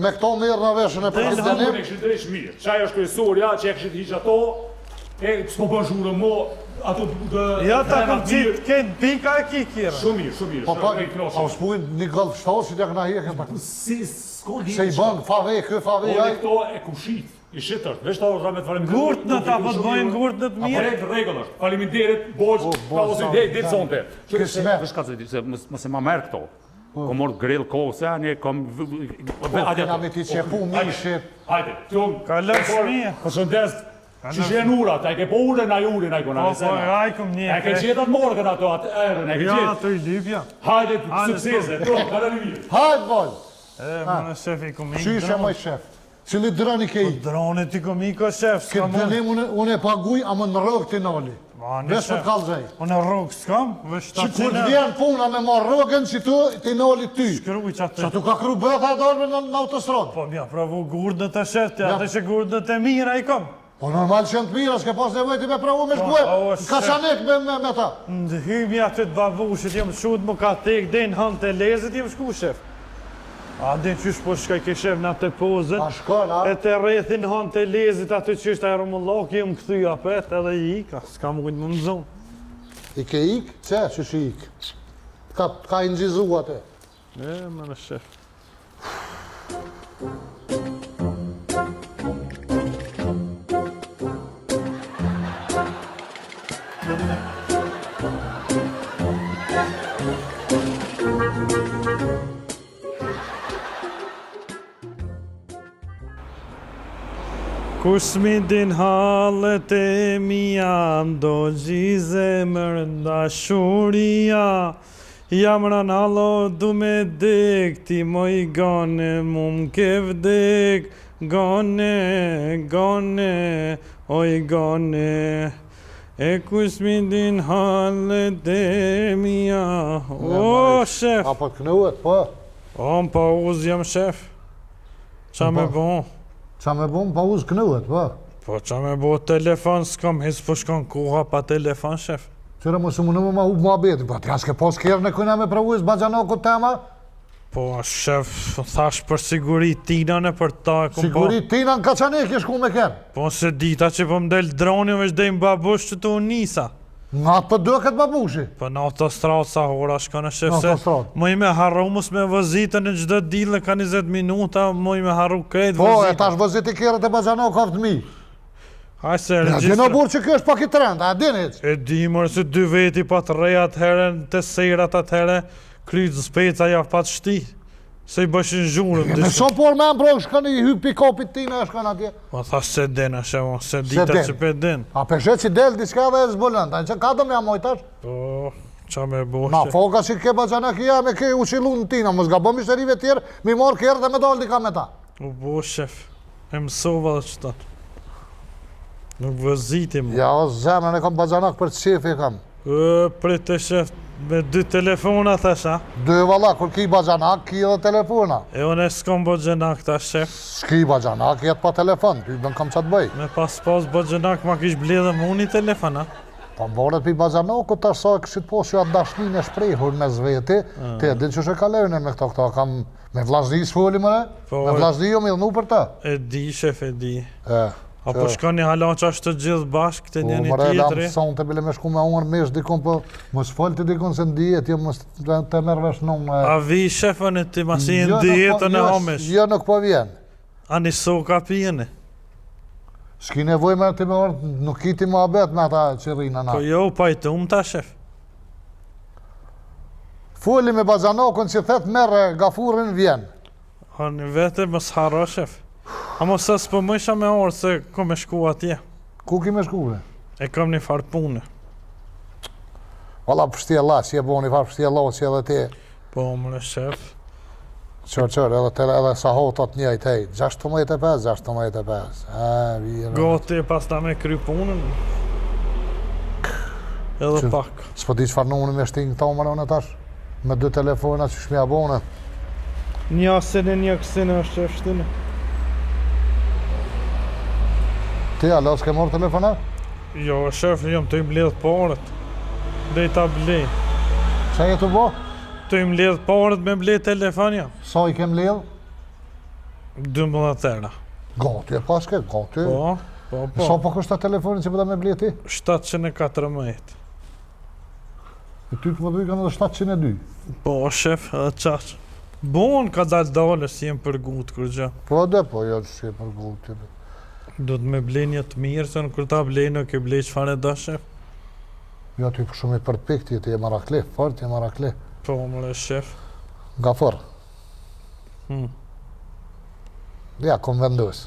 [SPEAKER 1] me këto mirë në veshën e për këtë
[SPEAKER 5] Unë
[SPEAKER 1] denim.
[SPEAKER 5] e kështë drejsh mirë. Qaj është kryesorja, që e kështë hiq ato, s'po bën zhurë mo, ato dhe...
[SPEAKER 2] Ja ta këm qitë, kënë pika e ki kjera.
[SPEAKER 5] Shumë mirë, shumë mirë.
[SPEAKER 1] Po pa, a u shpujnë një gëllë shtohë që t'ja këna hekën për.
[SPEAKER 5] Si, s'ko
[SPEAKER 1] Se i bëngë, fave, kë fave,
[SPEAKER 5] Ode
[SPEAKER 1] jaj.
[SPEAKER 5] këto e kushit, i shitër, veç ta është me të faleminderit.
[SPEAKER 2] Gurt në ta, po të bëjnë gurt në të mirë.
[SPEAKER 5] Apo rregull është, faleminderit, boq, ka ose ditë sonte.
[SPEAKER 1] Kësme.
[SPEAKER 5] Veç ka se mos e ma merr këto. Kom mor grill kose, ani kom...
[SPEAKER 1] Këna me ti që e pu mishit.
[SPEAKER 5] Hajde, tjum.
[SPEAKER 2] Ka lëmë shmije.
[SPEAKER 5] Përshëndes, që shenë urat, a i ke po urin, a i urin, a i kona.
[SPEAKER 2] Po, aj këm një.
[SPEAKER 5] A i ke qetat morgën ato, atë erën, a i ke
[SPEAKER 2] Ja,
[SPEAKER 5] qetat.
[SPEAKER 2] të i lypja.
[SPEAKER 5] Hajde, suksese, tjum, ka në një mirë.
[SPEAKER 1] Hajtë, boj!
[SPEAKER 2] Më në shef i këm ik
[SPEAKER 1] Qyshe moj shef. Cili droni ke i?
[SPEAKER 2] Dronit i këm ik o shef, s'ka
[SPEAKER 1] Këtë
[SPEAKER 2] mund.
[SPEAKER 1] denim unë e paguj, a më në rogë ti noli. Vesh për kalzej.
[SPEAKER 2] Unë e rogë s'kam, vesh ta
[SPEAKER 1] Që kur të vjen puna me marrë rogën, që tu ti noli ty.
[SPEAKER 2] Shkruj që atë.
[SPEAKER 1] Që tu ka kru bëtha e dorme në autostradë.
[SPEAKER 2] Po mja pravu gurdët e shefti, atë që gurdët e mira i kom.
[SPEAKER 1] Po normal që në të mira, s'ke pas nevojti me pravu me shkue.
[SPEAKER 2] o,
[SPEAKER 1] Në Kaçanik me ta.
[SPEAKER 2] Në hymi aty të babushit, jem shut më ka tek, den hënë të lezit, jem shku shef. A den qysh po shkaj ke shef në atë pozën.
[SPEAKER 1] A shkon, a?
[SPEAKER 2] E të rrethin hënë të lezit, aty qysh të aeromullak, jem këthy apet edhe i ika, s'ka mujtë më më zonë.
[SPEAKER 1] I ke ik? Ce, që shi ik? Ka i nëgjizu atë.
[SPEAKER 2] E, më në shef. Kush mi din hallet e mia, ndo gjize më dashuria. Jam ranallo du me dek, ti moj gane, mu m'ke vdek. Gane, gane, oj gane. E kush mi din hallet e mia. O, shef!
[SPEAKER 1] Apo të knuet, po.
[SPEAKER 2] O, më pa uz jam shef. Qa me bon?
[SPEAKER 1] Qa me bom, pa uz knuet, po.
[SPEAKER 2] Po qa me bo telefon, s'kam hes po shkon koha pa telefon, shef.
[SPEAKER 1] Qëra më së më në më ma hubë më abeti, po t'ja s'ke pas kjerë në këna me pravuis Baxhanaku tema?
[SPEAKER 2] Po, shef, thash për siguri tina në për ta e kom
[SPEAKER 1] Siguri tina në Kaçanik e shku me kjerë.
[SPEAKER 2] Po se dita që po mdel droni veç dejmë babush që të unisa.
[SPEAKER 1] Nga atë për do këtë babushi.
[SPEAKER 2] Po në autostradë sa hora shko në shef
[SPEAKER 1] Në
[SPEAKER 2] se
[SPEAKER 1] autostradë.
[SPEAKER 2] më i me harru mus me vëzitën në gjdo dile ka 20 minuta, më i me harru krejt
[SPEAKER 1] Po, e
[SPEAKER 2] vëzitën.
[SPEAKER 1] tash vëzit i kjerët e Baxhanaku ka fëtëmi.
[SPEAKER 2] Haj se
[SPEAKER 1] Ja, gjeno
[SPEAKER 2] regjistra.
[SPEAKER 1] burë që kjo është pak i trend, a dini që?
[SPEAKER 2] E di mërë se dy veti pa të reja atëhere, të sejrat atëhere, krytë speca ja pa të shti. Se i bëshin zhurën.
[SPEAKER 1] Me shumë por me mbro, shkën i hy pikopit tina e shkën atje.
[SPEAKER 2] Po thash se den, a shemo, se dita
[SPEAKER 1] den.
[SPEAKER 2] që pe den.
[SPEAKER 1] A peshet që del diska dhe e zbolën, ta që ka të me amojtash?
[SPEAKER 2] Po, qa me bo
[SPEAKER 1] Na
[SPEAKER 2] që.
[SPEAKER 1] foka që ke Baxhanakia me ke uqilu në tina, mos gabon mishtërive tjerë, mi morë kjerë dhe me dalë dika me ta.
[SPEAKER 2] U bo shef, e mësova dhe qëtat. Nuk vëziti mu.
[SPEAKER 1] Ja, o zemrën e kam bazanak për qefi kam.
[SPEAKER 2] Prit e shef, me 2 telefona thasha.
[SPEAKER 1] 2 valla, kur ki bazanak, ki edhe telefona.
[SPEAKER 2] E unë e s'kom bëgjenak ta shef.
[SPEAKER 1] S'ki bazanak, jetë pa telefon, ty bën kam qatë bëj.
[SPEAKER 2] Me pas bëgjenak ma kish bledhe mu një telefona.
[SPEAKER 1] Pa mboret pi bazanaku, tash sa e këshit po që atë dashnin e shprehur me zveti, ti e din që shë kalevne me këto kam me vllazni s'foli më ne? Me vllazni jo me dhnu për ta.
[SPEAKER 2] E di, shef, e di.
[SPEAKER 1] E.
[SPEAKER 2] Apo shkoni hala që ashtë të gjithë bashkë të njëni
[SPEAKER 1] Mare,
[SPEAKER 2] tjetëri.
[SPEAKER 1] lam son të bile me shku me unë mesh dikon, po mos fol të dikon se ndijet, jo mos të mërvesh në
[SPEAKER 2] A vi shefën e ti masi në dietën e homesh.
[SPEAKER 1] Jo, nuk po vjen.
[SPEAKER 2] A një soka pjene.
[SPEAKER 1] S'ki nevoj me ti me orë, nuk ki ti më abet me ata që rrinë na.
[SPEAKER 2] Po jo, pajtum ta shef.
[SPEAKER 1] Foli me bazanokun që thet merre gafurin vjen.
[SPEAKER 2] A një vete më s'haro shef. A mos së s'po më isha me orë se ko me shku atje.
[SPEAKER 1] Ku ki me shku bre?
[SPEAKER 2] E kam një farë pune.
[SPEAKER 1] Valla pështje la, që je bo një farë pështje la, që edhe ti.
[SPEAKER 2] Po më shef.
[SPEAKER 1] Qër, edhe sa hotat njëjt, hej, 16.5, 16.5. Vire.
[SPEAKER 2] Gati pas ta me kry punën. Edhe pak.
[SPEAKER 1] S'po di qëfar numërin me shtingë ta umër unë tash? Me 2 telefona që shmi abone.
[SPEAKER 2] Një asin e një kësin e është shef shtinë.
[SPEAKER 1] Ti, alo, s'ke morë telefona?
[SPEAKER 2] Jo, shef, jam të i mbledh parët. Dhe i ta blej.
[SPEAKER 1] Qa jetu bo?
[SPEAKER 2] Të i mbledh parët me blej telefonja.
[SPEAKER 1] Sa i kem lidh?
[SPEAKER 2] 12 tera.
[SPEAKER 1] Gati e paske, gati.
[SPEAKER 2] Po.
[SPEAKER 1] Sa po kështa telefonin që përda me blej ti?
[SPEAKER 2] 714.
[SPEAKER 1] E ty të më duj kanë edhe 702.
[SPEAKER 2] Po, shef, edhe qash. Bon ka dalë si jem për gut kur gjë.
[SPEAKER 1] Po dhe, po, jo që si e për guti.
[SPEAKER 2] Do të me blej një të mirë, se në kur ta blej nuk e blej çfarë do shef.
[SPEAKER 1] Jo, ty për shumë i përpikti, ti e marakle, fort e marakle.
[SPEAKER 2] Po, më shef.
[SPEAKER 1] Gafor. Ja, kom vendus.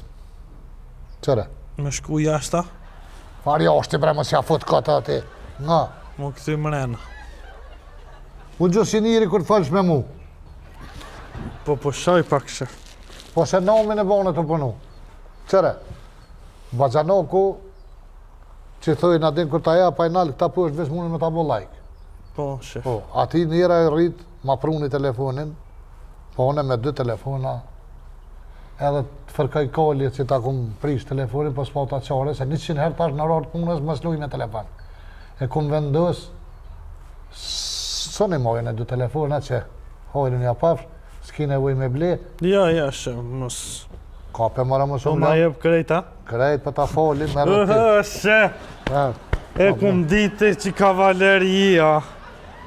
[SPEAKER 1] Qëre?
[SPEAKER 2] Me shku jashta,
[SPEAKER 1] Farja është i bre, mos ja fut kota ati. Nga.
[SPEAKER 2] më këthy mrena.
[SPEAKER 1] Unë gjë si njëri kur të falsh me mu.
[SPEAKER 2] Po shoj pak shef.
[SPEAKER 1] Po se nomin e bone të punu. Qëre? Bazanoku, që thoi na din kur ta ja pa i nalë këta po është vesh mundin me ta bo like.
[SPEAKER 2] Po, shef.
[SPEAKER 1] Po, ati njëra e rrit, ma pruni telefonin, po une me 2 telefona, edhe të fërkaj kolje që ta kum prish telefonin, po s'pa ta qare, se 100 herë tash në rartë punës mës luj me telefon. E kum vendos, së një mojën e 2 telefona që hojnë një pafsh, s'ki nevoj me ble,
[SPEAKER 2] Ja, shef, mos.
[SPEAKER 1] ka pe mëra më
[SPEAKER 2] Po
[SPEAKER 1] shumë,
[SPEAKER 2] ma jep krejta.
[SPEAKER 1] krejt për ta folin, me rëtit.
[SPEAKER 2] Shef, e kum dite që kavaleria.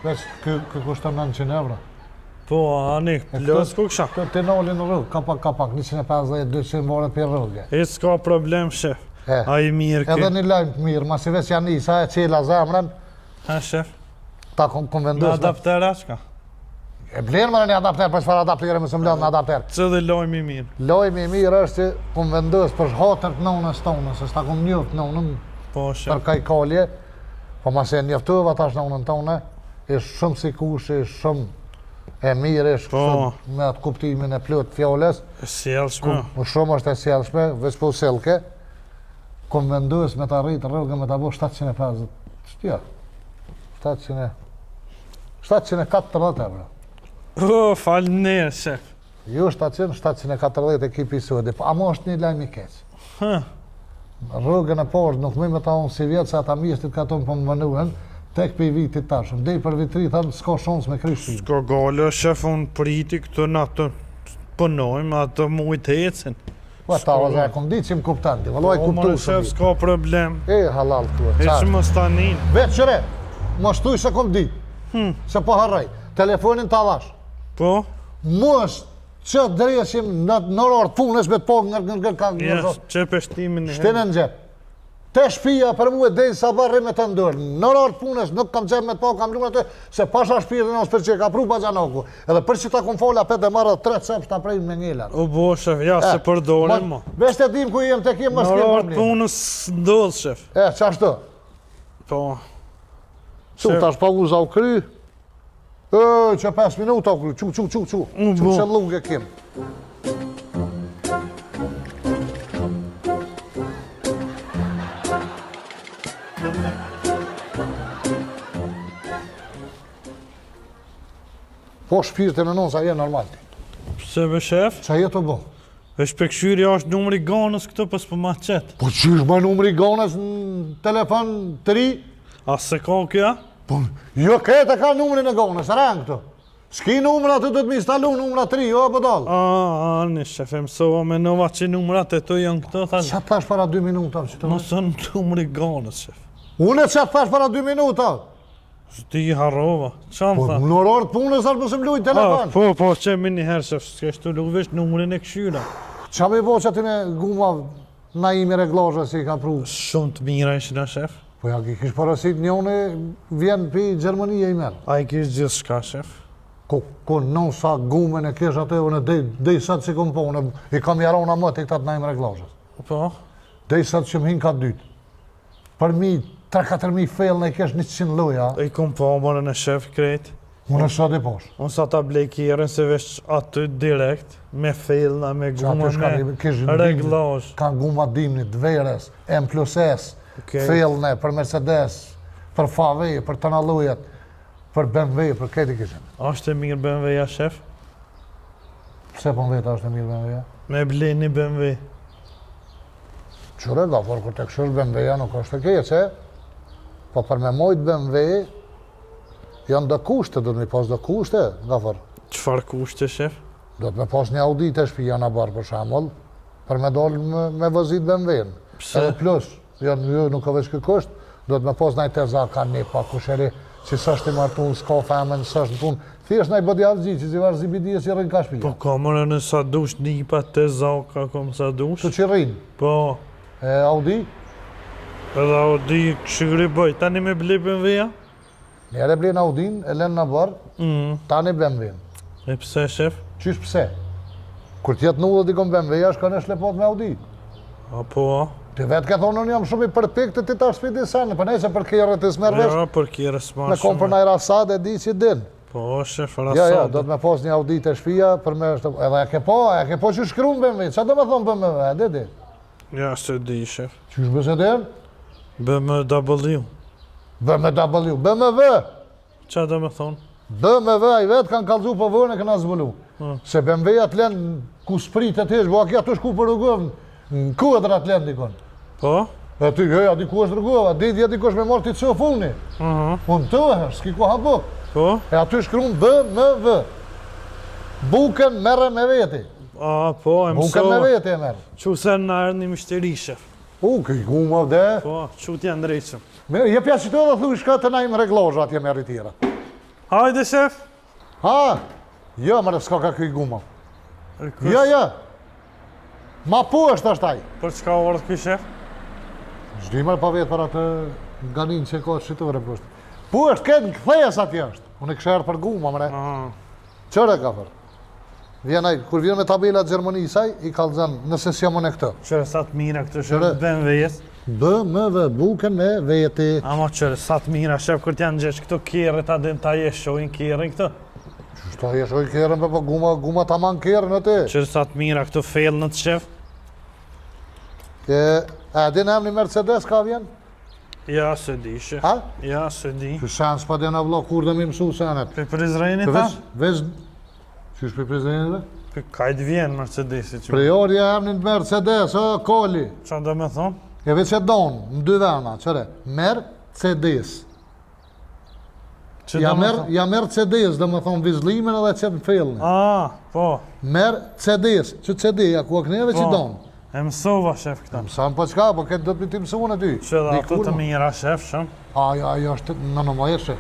[SPEAKER 1] Veç, kë kushton 900 euro.
[SPEAKER 2] Po, ani, plus ku kësha.
[SPEAKER 1] Të nolin në rrugë, kapak, 150-200 more për rrugë.
[SPEAKER 2] E s'ka problem, shef.
[SPEAKER 1] E.
[SPEAKER 2] A i mirë
[SPEAKER 1] Edhe
[SPEAKER 2] kë.
[SPEAKER 1] një lajmë të mirë, masi veç janë i, sa e qela zemrën,
[SPEAKER 2] Ha, shef.
[SPEAKER 1] ta kom
[SPEAKER 2] Në
[SPEAKER 1] vendus.
[SPEAKER 2] adaptera qka?
[SPEAKER 1] E blenë më në një adapter, për çfarë adaptere më së mbledh në adapter.
[SPEAKER 2] Që dhe lojmë i mirë.
[SPEAKER 1] Lojmë i mirë është që kom vendus për hatër të nonës tonë, se s'ta kom njoft nonën
[SPEAKER 2] Po,
[SPEAKER 1] për
[SPEAKER 2] shef.
[SPEAKER 1] kaj kolje, po masi e njoftova tash nonën tonë, ishtë shumë si kush, ishtë shumë e mirë, ishtë
[SPEAKER 2] Po.
[SPEAKER 1] shumë me atë kuptimin e plot fjales,
[SPEAKER 2] E sjellshme.
[SPEAKER 1] më shumë është e sjellshme, veç po selke, kom vendus me ta rritë rrugën me ta bo 750, shtja, 740 euro.
[SPEAKER 2] Falë nërë, shef.
[SPEAKER 1] Jo 740 ekipi sodi, a mo është një lajmë i keq.
[SPEAKER 2] Ha,
[SPEAKER 1] Rrugën e parë nuk me ta unë si vjetë, se ata mjeshtit ka tonë për më mënuhen, tek për i vitit tashëm. Dej për vitri, thamë, s'ka shans me kryshtim.
[SPEAKER 2] s'ka gale, shef, unë priti këtë në atë pënojmë, atë mujtë hecin.
[SPEAKER 1] Po ta vazhe, e kom di që më kuptan, ti, vëlloj
[SPEAKER 2] Po,
[SPEAKER 1] kuptu
[SPEAKER 2] mërë, shef,
[SPEAKER 1] shumë.
[SPEAKER 2] s'ka problem.
[SPEAKER 1] E, halal këtu,
[SPEAKER 2] E që
[SPEAKER 1] qarë.
[SPEAKER 2] më stanin.
[SPEAKER 1] Vetë qëre, më shtuj se kom di, se po harrej, telefonin ta vash.
[SPEAKER 2] Po?
[SPEAKER 1] Mos që drejshim në orë punës me të po nga
[SPEAKER 2] Ja, që peshtimin e
[SPEAKER 1] Shtinë në gjep. Te shpia për mu e dejnë sa barri me të ndërë. Në orë punës nuk kam gjep me të po, kam lumë atë, se pasha shpirë në për që ka pru Bazanoku. Edhe për që ta kom fola për dhe marrë 3 cep ta prejnë me njëllar.
[SPEAKER 2] O bo, shef, ja, se përdorin mo.
[SPEAKER 1] Vesh të dim ku jem të kim, më
[SPEAKER 2] Në
[SPEAKER 1] s'kem
[SPEAKER 2] orë
[SPEAKER 1] problem.
[SPEAKER 2] punës ndodhë, shef.
[SPEAKER 1] Qashtu?
[SPEAKER 2] Po.
[SPEAKER 1] Su,
[SPEAKER 2] Shef.
[SPEAKER 1] tash pauza u kry. Që 5 minuta u kry, Që
[SPEAKER 2] bo.
[SPEAKER 1] që lungë e kim. Po shpirtin e non sa je normal ti.
[SPEAKER 2] Pse be shef?
[SPEAKER 1] Qa je të bo?
[SPEAKER 2] Vesh pekshyrja është numri ganës këto pas për ma qetë.
[SPEAKER 1] Po qysh më numri ganës në telefon të ri?
[SPEAKER 2] A se ka kja?
[SPEAKER 1] Po, jo kete ka numrin e ganës, rang këto. S'ki numra të mi instalu numra të ri, jo apo dal.
[SPEAKER 2] Në shef e mësova me nova që numrat e të janë këto, thash.
[SPEAKER 1] Qa thash para 2 minuta?
[SPEAKER 2] Nësën numri ganës, shef.
[SPEAKER 1] Unë qa thash para 2 minuta?
[SPEAKER 2] Ti harrova, qa më
[SPEAKER 1] Po,
[SPEAKER 2] tha?
[SPEAKER 1] në orarë të punës është mësë më lujnë telefon.
[SPEAKER 2] Po, që mi një herë, shef, s'keshtu luvesh numrin e këshyra.
[SPEAKER 1] Qa me bo që aty me guma na imi reglazhe si ka pru?
[SPEAKER 2] Shumë të mira ishina, shef.
[SPEAKER 1] Po ja ki kish parasit njone vjen për Gjermania i merë.
[SPEAKER 2] A i kish gjithë shka, shef.
[SPEAKER 1] Ko non sa gumen e kish atë, unë dej sat që kom po, unë i kam jarona më të këtat na imi reglazhe.
[SPEAKER 2] Po?
[SPEAKER 1] Dej sat që më hinë ka dytë. Për mi 3-4.000 fejl në i kesh 100 loja.
[SPEAKER 2] I kom po morën e shef krejt.
[SPEAKER 1] Unë është atë i posh.
[SPEAKER 2] Unë sa ta blej kjerën se vesh aty direkt, me fejlna, me guma, me reglazh.
[SPEAKER 1] Ka guma dimnit, dveres, M+S, fejlne, për Mercedes, për FAV, për Tanalujet, për BMW, për këti kishën.
[SPEAKER 2] Ashtë e mirë BMW-ja, shef?
[SPEAKER 1] Pse po në vetë është e mirë BMW-ja?
[SPEAKER 2] Me blej një BMW.
[SPEAKER 1] Qure, gafar, kur të këshull BMW-ja nuk është të keqe, po për me mojt BMW, janë do kushte, do të mi pas do kushte, gafar.
[SPEAKER 2] Qfar kushte, shef?
[SPEAKER 1] Do të me pas një Audi të shpija në barë për shamull, për me dollë me vëzit BMW-n.
[SPEAKER 2] Pse?
[SPEAKER 1] Edhe plus, janë nuk ka veç kë kusht, do të me pas nëjë teza ka një pa kusheri, që sështë i martun, s'ka femen, sështë në punë. Thjesht nëjë bëdi avëzgi, që si varë zibidije që rrinë ka shpija.
[SPEAKER 2] Po ka mërë në sa dush nipa te zaka kom sa dush?
[SPEAKER 1] Që që rrinë,
[SPEAKER 2] Po,
[SPEAKER 1] Audi,
[SPEAKER 2] edhe Audi këshyri bëj, tani me blej BMW-ja?
[SPEAKER 1] njerë e blenë Audin, e lenë në barë, tani BMW-n.
[SPEAKER 2] E pse, shef?
[SPEAKER 1] Qysh pse? Kur tjetë në udhët i kom BMW-ja, shka në shlepot me Audi.
[SPEAKER 2] A po, a?
[SPEAKER 1] Ti vetë ke thonë, unë jam shumë i përpik të ti ta shpiti sanë, për nejse për kjerët të smervesh,
[SPEAKER 2] Ja, për kjere s'ma
[SPEAKER 1] me kom për najra Rasad e di që din.
[SPEAKER 2] Po, shef,
[SPEAKER 1] Ja,
[SPEAKER 2] rasad.
[SPEAKER 1] do të me pos një Audi të shpia, për me është, edhe e ke po që shkru në BMW, qa do me thonë BMW, e di?
[SPEAKER 2] Ja, se di, shef.
[SPEAKER 1] Qysh bëse din?
[SPEAKER 2] BMW.
[SPEAKER 1] BMW!
[SPEAKER 2] Qa do me thonë?
[SPEAKER 1] BMW a i vetë kanë kalzu për vërën e këna zbëlu. Se BMW-ja të lenë ku sprit e tesh, bo a kja të shku për rrugëm, në kuadrat të lenë dikon.
[SPEAKER 2] Po?
[SPEAKER 1] E ty, jo, di ku është rrugova, di ku është me marrë ti të cëfë funi. Unë të është, s'ki ku habuk.
[SPEAKER 2] Po?
[SPEAKER 1] E aty shkruan BMW. Buken merre me veti.
[SPEAKER 2] A, po, e
[SPEAKER 1] Buken me
[SPEAKER 2] mësova.
[SPEAKER 1] veti e merre.
[SPEAKER 2] Që se në arë një mishteri, shef.
[SPEAKER 1] Këj guma dhe.
[SPEAKER 2] Po, që t'ja ndrejqëm.
[SPEAKER 1] Je pja që të edhe thuj shka të najmë reglozha atje me rritira.
[SPEAKER 2] Hajde, shef.
[SPEAKER 1] Ha? Jo, mërë s'ka ka këj guma. Jo. Ma po është taj.
[SPEAKER 2] Për çka orët këj, shef?
[SPEAKER 1] Zdi mërë pa vetë për atë ganin që ka të shqitore për është. Po është këtë në këthejes atje është. Unë i kështë erë për guma, mëre. Qëre ka për? Kur vjen me tabelat Gjermonisaj, i kalëzën nëse s'jamon e këtë.
[SPEAKER 2] Qëre sa të mira këtë, shef,
[SPEAKER 1] Qëre?
[SPEAKER 2] BMW-jes.
[SPEAKER 1] BMW, buken me veti.
[SPEAKER 2] Ama qëre, sa të mira, shef, kër t'janë gjesh këto kjerë, ta din ta jeshojnë kjerën këtë.
[SPEAKER 1] Qështu jeshoj kjerën, po guma ta man kjerën e ti.
[SPEAKER 2] Qëre, sa të mira këto fellë të shef.
[SPEAKER 1] E din emni Mercedes ka vjen?
[SPEAKER 2] Ja, se di, shef.
[SPEAKER 1] Ha?
[SPEAKER 2] Ja, se di.
[SPEAKER 1] Për shanë s'pa din avlo kur dhe mi mësu senet.
[SPEAKER 2] Për Prizreni ta?
[SPEAKER 1] Vez... Qysh për Prizrenit?
[SPEAKER 2] Për kajt vjen Mercedesi që...
[SPEAKER 1] Priorja emnin Mercedes, koli.
[SPEAKER 2] Qa do me thonë?
[SPEAKER 1] E veç e donë, në dy vena, qëre, Mercedes.
[SPEAKER 2] Që do me thonë?
[SPEAKER 1] Ja Mercedes, dhe me thonë vizlimin edhe qëtë në fellën.
[SPEAKER 2] A, po.
[SPEAKER 1] Mercedes, që CD-ja, ku a këneve që donë.
[SPEAKER 2] E mësova, shef, këta.
[SPEAKER 1] Mësam po qka, po këtë do të ti mësuën e ty.
[SPEAKER 2] Që dhe ato të mira, shef, shumë.
[SPEAKER 1] Ajo është në nëmajeshe.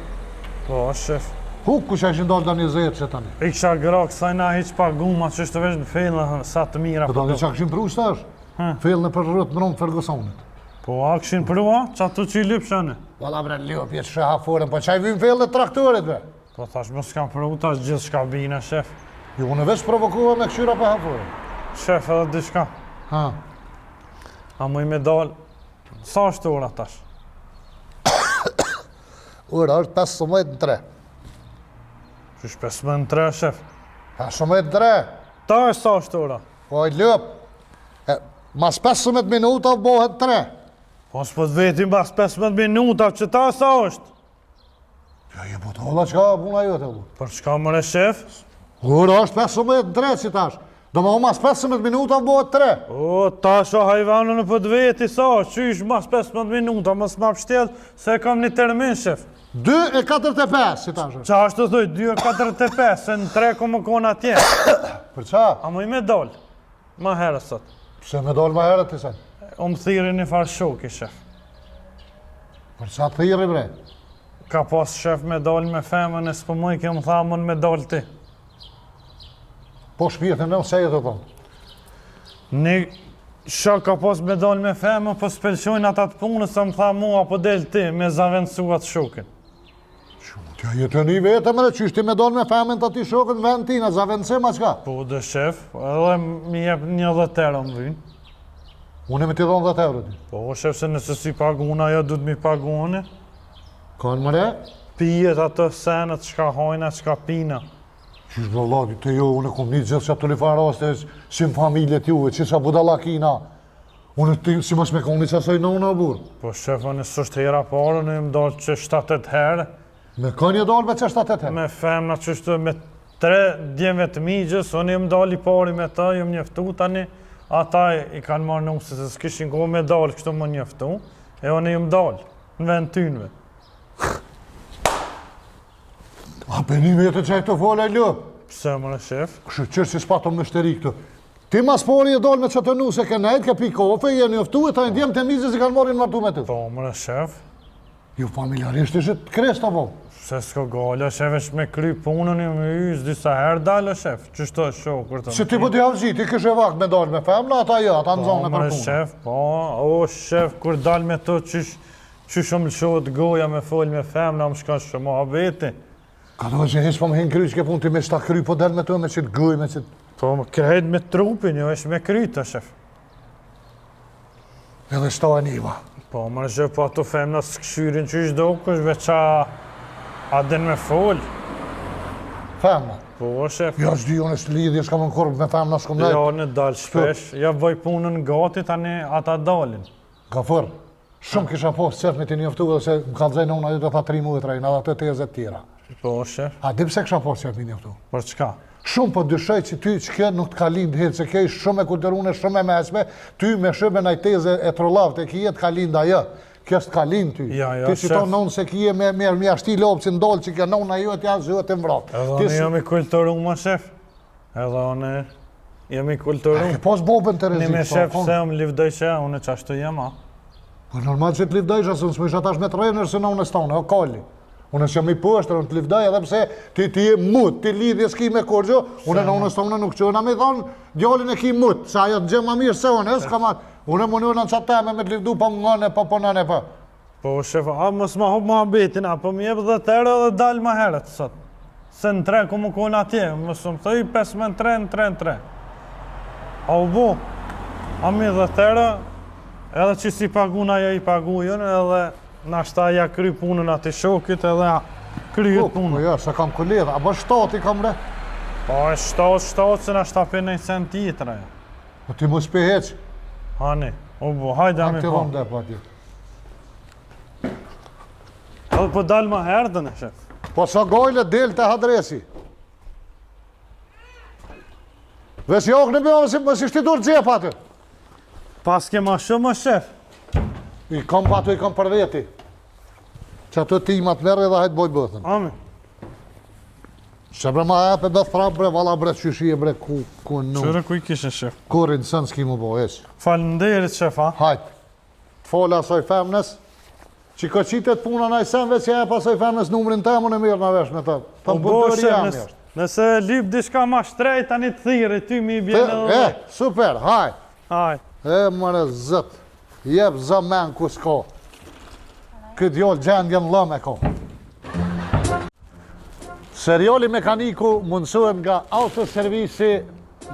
[SPEAKER 2] Po, shef.
[SPEAKER 1] Ku që ishin dalë da 20 që tani?
[SPEAKER 2] I kisha gra kësaj na hiq pa guma që është veç në fellën, sa të mira.
[SPEAKER 1] Po do të që këshin pru shtash? Fellën për rrët më rëmë Fergusonit.
[SPEAKER 2] Po, a këshin prua, që ato që i lypë shane.
[SPEAKER 1] Valla bre, ljopje që haforën, po qaj vim fellën e traktorit, be?
[SPEAKER 2] Po, thash, më s'kam pru, tash gjithë shka bina, shef.
[SPEAKER 1] Jo, unë veç provokuva me këshyra për haforën.
[SPEAKER 2] Shef edhe diçka.
[SPEAKER 1] Ha.
[SPEAKER 2] A mu i me dal, sa është ora tash?
[SPEAKER 1] Ora është 15:03.
[SPEAKER 2] Qysh 15:03, shef.
[SPEAKER 1] 15:03.
[SPEAKER 2] Ta është sa është ora?
[SPEAKER 1] Po i ljop. Mas 15 minuta bëhet 3.
[SPEAKER 2] Po s'po të veti mbas 15 minuta, që ta sa është?
[SPEAKER 1] Ja, je po të holla qka puna jote, bu.
[SPEAKER 2] Për çka mëre shef?
[SPEAKER 1] Ura është 15:03 si tash. Do më mas 15 minuta bëhet 3.
[SPEAKER 2] O, tash o hajvanu në për të veti sa, qysh mas 15 minuta, mos ma pështjel, se kam një termin, shef.
[SPEAKER 1] 2:45 si tash.
[SPEAKER 2] Qa është të thuj, 2:45, se në 3 ku më kona atje.
[SPEAKER 1] Për qa?
[SPEAKER 2] A më i me dal, ma herë sot.
[SPEAKER 1] Pse me dal ma herët ti sen?
[SPEAKER 2] O më thiri një farë shoki, shef.
[SPEAKER 1] Për qa thiri bre?
[SPEAKER 2] Ka pas shef me dal me femën, e s'po më i kemë tha mën me dal ti.
[SPEAKER 1] Po shpirtin në se jetë të tonë.
[SPEAKER 2] Një shok ka pas me dal me femën, po s'pelqojnë ata të punës, se më tha mua, po del ti, me zavendësuat shokin.
[SPEAKER 1] Tja jetë një vetë mëre, qysh ti me dal me femën të ti shokën vend ti, në zavendësim a qka?
[SPEAKER 2] Po dhe shef, edhe mi jep 10 euro më vynë.
[SPEAKER 1] Unë e me ti dhonë 10 euro ti.
[SPEAKER 2] Po shef, se nëse si paguna, jo du të mi pagune.
[SPEAKER 1] Kanë mëre?
[SPEAKER 2] Pijet ato senet, qka hojna, qka pina.
[SPEAKER 1] Qysh vëllati të jo, unë e kom një gjithë që të lifar raste, si më familjet juve, që sa budalakina. Unë ti si mos me koni që asoj nëna burë.
[SPEAKER 2] Po shef, unë s'është hera parë, në im dalë që 7-8 herë.
[SPEAKER 1] Me kënje dalë me që 7-8 herë?
[SPEAKER 2] Me femna që shtë me 3 djemve të migjës, unë im dalë i pari me ta, jëm njëftu tani, ata i kanë marrë nëmëse se s'kishin kohë me dalë kështu më njëftu, e unë im dalë, në vend tynve.
[SPEAKER 1] A për një vetë që e të folë e lë?
[SPEAKER 2] Pse mëre shef?
[SPEAKER 1] Kështë qërë si s'patëm në shteri këtë. Ti mas pori e dalë me që të nu se ke nejtë, ke pi kofe, je njëftu e ta i djemë të migjës i kanë marrin martu me të.
[SPEAKER 2] Po mëre shef?
[SPEAKER 1] Ju familjarisht ishit kres të bom.
[SPEAKER 2] Se s'ko gala, shef, është me kry punën i me ysë, disa herë dalë, shef, qështu është shokër të më.
[SPEAKER 1] Se ti po t'i havëzit, ti kështë e vakë me dalë me femna, ata ja, ata në zonë e për
[SPEAKER 2] mëre
[SPEAKER 1] punë.
[SPEAKER 2] shef, po, o shef, kur dalë me to, qysh më lëshohet goja me folë me femna, më shka shumë abeti.
[SPEAKER 1] Ka do që hish po më hinë kry që ke punë ti me shta kry, po del me të me qitë gëj, me qitë...
[SPEAKER 2] Po, më krejt me trupin, jo, është me kryta, shef.
[SPEAKER 1] Edhe shta e njëva.
[SPEAKER 2] Po, më shef, po ato femna s'këshyrin që ishtë do kësh, veqa a den me folë.
[SPEAKER 1] Femna.
[SPEAKER 2] Po, shef.
[SPEAKER 1] Ja, s'di, unë është lidhje, s'ka më në korpë me femna, s'kom nejtë.
[SPEAKER 2] Ja, në dalë shpesh, ja bëj punën gati, tani ata dalin.
[SPEAKER 1] Ka fërë, shumë kisha posë cërë me ti njëftu, edhe se më kanë zajnë unë ajo të tha 3 muaj të rejnë, edhe të tezet tjera.
[SPEAKER 2] Po, shef.
[SPEAKER 1] A di pse kisha posë cërë me njëftu?
[SPEAKER 2] Për çka?
[SPEAKER 1] Shumë po dyshoj që ty që kjo nuk të ka lind hirë, se kjo ishë shumë e kulturune, shumë e mesme, ty me shumë e najteze e trollavë, të kje të ka lind ajo, kjo s'të ka lind ty.
[SPEAKER 2] Ja,
[SPEAKER 1] ti që
[SPEAKER 2] shef.
[SPEAKER 1] tonë nënë se kje me ashti lopë që ndolë që kjo nënë ajo t'ja zhët e mvrapë.
[SPEAKER 2] Edhe unë jam i kulturu, ma shef. Edhe unë jam i kulturu.
[SPEAKER 1] Ke pos bobën të
[SPEAKER 2] Një
[SPEAKER 1] rezikë.
[SPEAKER 2] me shef se unë livdoj që unë qashtu jem, a.
[SPEAKER 1] Po normal që të livdojsh, asë nësë më isha tash me të rejnër se nënë e stone, o kalli. Unë që jam i pështër, unë të livdoj edhe pse ti je mut, ti lidhje s'ki me kurgjo, unë nënë e stone nuk qëna me thonë, djallin e ki mut, sa ajo të gjemë ma mirë se unë, s'ka ma, unë më njërë në qatë teme me të livdu pa më ngane, pa nëne pa.
[SPEAKER 2] Po shef, a mos ma hup ma betin, a po më jep dhe të erë dhe dalë ma herët sot. Se në 3 ku më kone atje, mos më thëj 5 në 3. A u bu, a mi dhe të erë, edhe që si pagun ajo i pagujën, edhe nashta ja kry punën ati shokit edhe kryet
[SPEAKER 1] Po
[SPEAKER 2] punën.
[SPEAKER 1] ja, se kam këlledha, a bë shtati kam re?
[SPEAKER 2] Po e shtot se nashta për një sen tjetër ajo.
[SPEAKER 1] Po ti mu s'pe heq,
[SPEAKER 2] Hani, u bu, hajde
[SPEAKER 1] a
[SPEAKER 2] ami
[SPEAKER 1] ti
[SPEAKER 2] po.
[SPEAKER 1] dhëm dhe pa ti.
[SPEAKER 2] Edhe po dalë ma herë dhe në shef.
[SPEAKER 1] Po sa gojle del të hadresi. Ves jok në bëjmë si më si shtidur gjepa aty.
[SPEAKER 2] Pas ke ma shumë shef.
[SPEAKER 1] I kam patu, i kam për veti. Që ato ti ma të merë edhe hajtë boj bëthën.
[SPEAKER 2] Ami.
[SPEAKER 1] Që bre ma epe dhe thra bre, vala bre qyshi e bre ku në.
[SPEAKER 2] Qërë ku i kishe shef?
[SPEAKER 1] Kurin sën s'ki mu bo, eq.
[SPEAKER 2] Falenderit shef, a?
[SPEAKER 1] Hajtë, të fola asoj femnes, që ko qitet puna na i senve që e pasoj femnes numrin të më në mirë në vesh me të. Ta më bëndëri jam jashtë.
[SPEAKER 2] Nëse lip diçka ma shtrejt, tani të thiri, ty mi i bjene edhe.
[SPEAKER 1] Super, hajtë.
[SPEAKER 2] Hajt.
[SPEAKER 1] E mëre zët, jep zë men ku s'ko. Këtë jollë gjendjen lëme ko. Seriali Mekaniku mundësohet nga autoservisi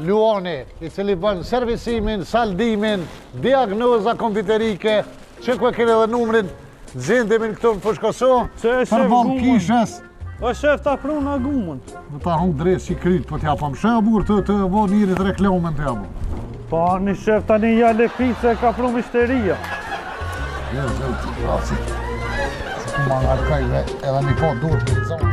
[SPEAKER 1] Luani, i cili bën servisimin, saldimin, diagnoza kompjuterike, që ku e kene dhe numrin, zindemi në këtu në Fushkosu,
[SPEAKER 2] Që e shef
[SPEAKER 1] përbom
[SPEAKER 2] gumën?
[SPEAKER 1] kishes,
[SPEAKER 2] O shef ta pru në gumën.
[SPEAKER 1] në ta hongë drejtë që i krytë, po t'ja pëm shë burë të bo njirit reklamen t'ja bo.
[SPEAKER 2] Pa një shef tani ja lepice e ka pru mishteria.
[SPEAKER 1] Rasi. Se ku ma nga kajve edhe mi po dur të zonë.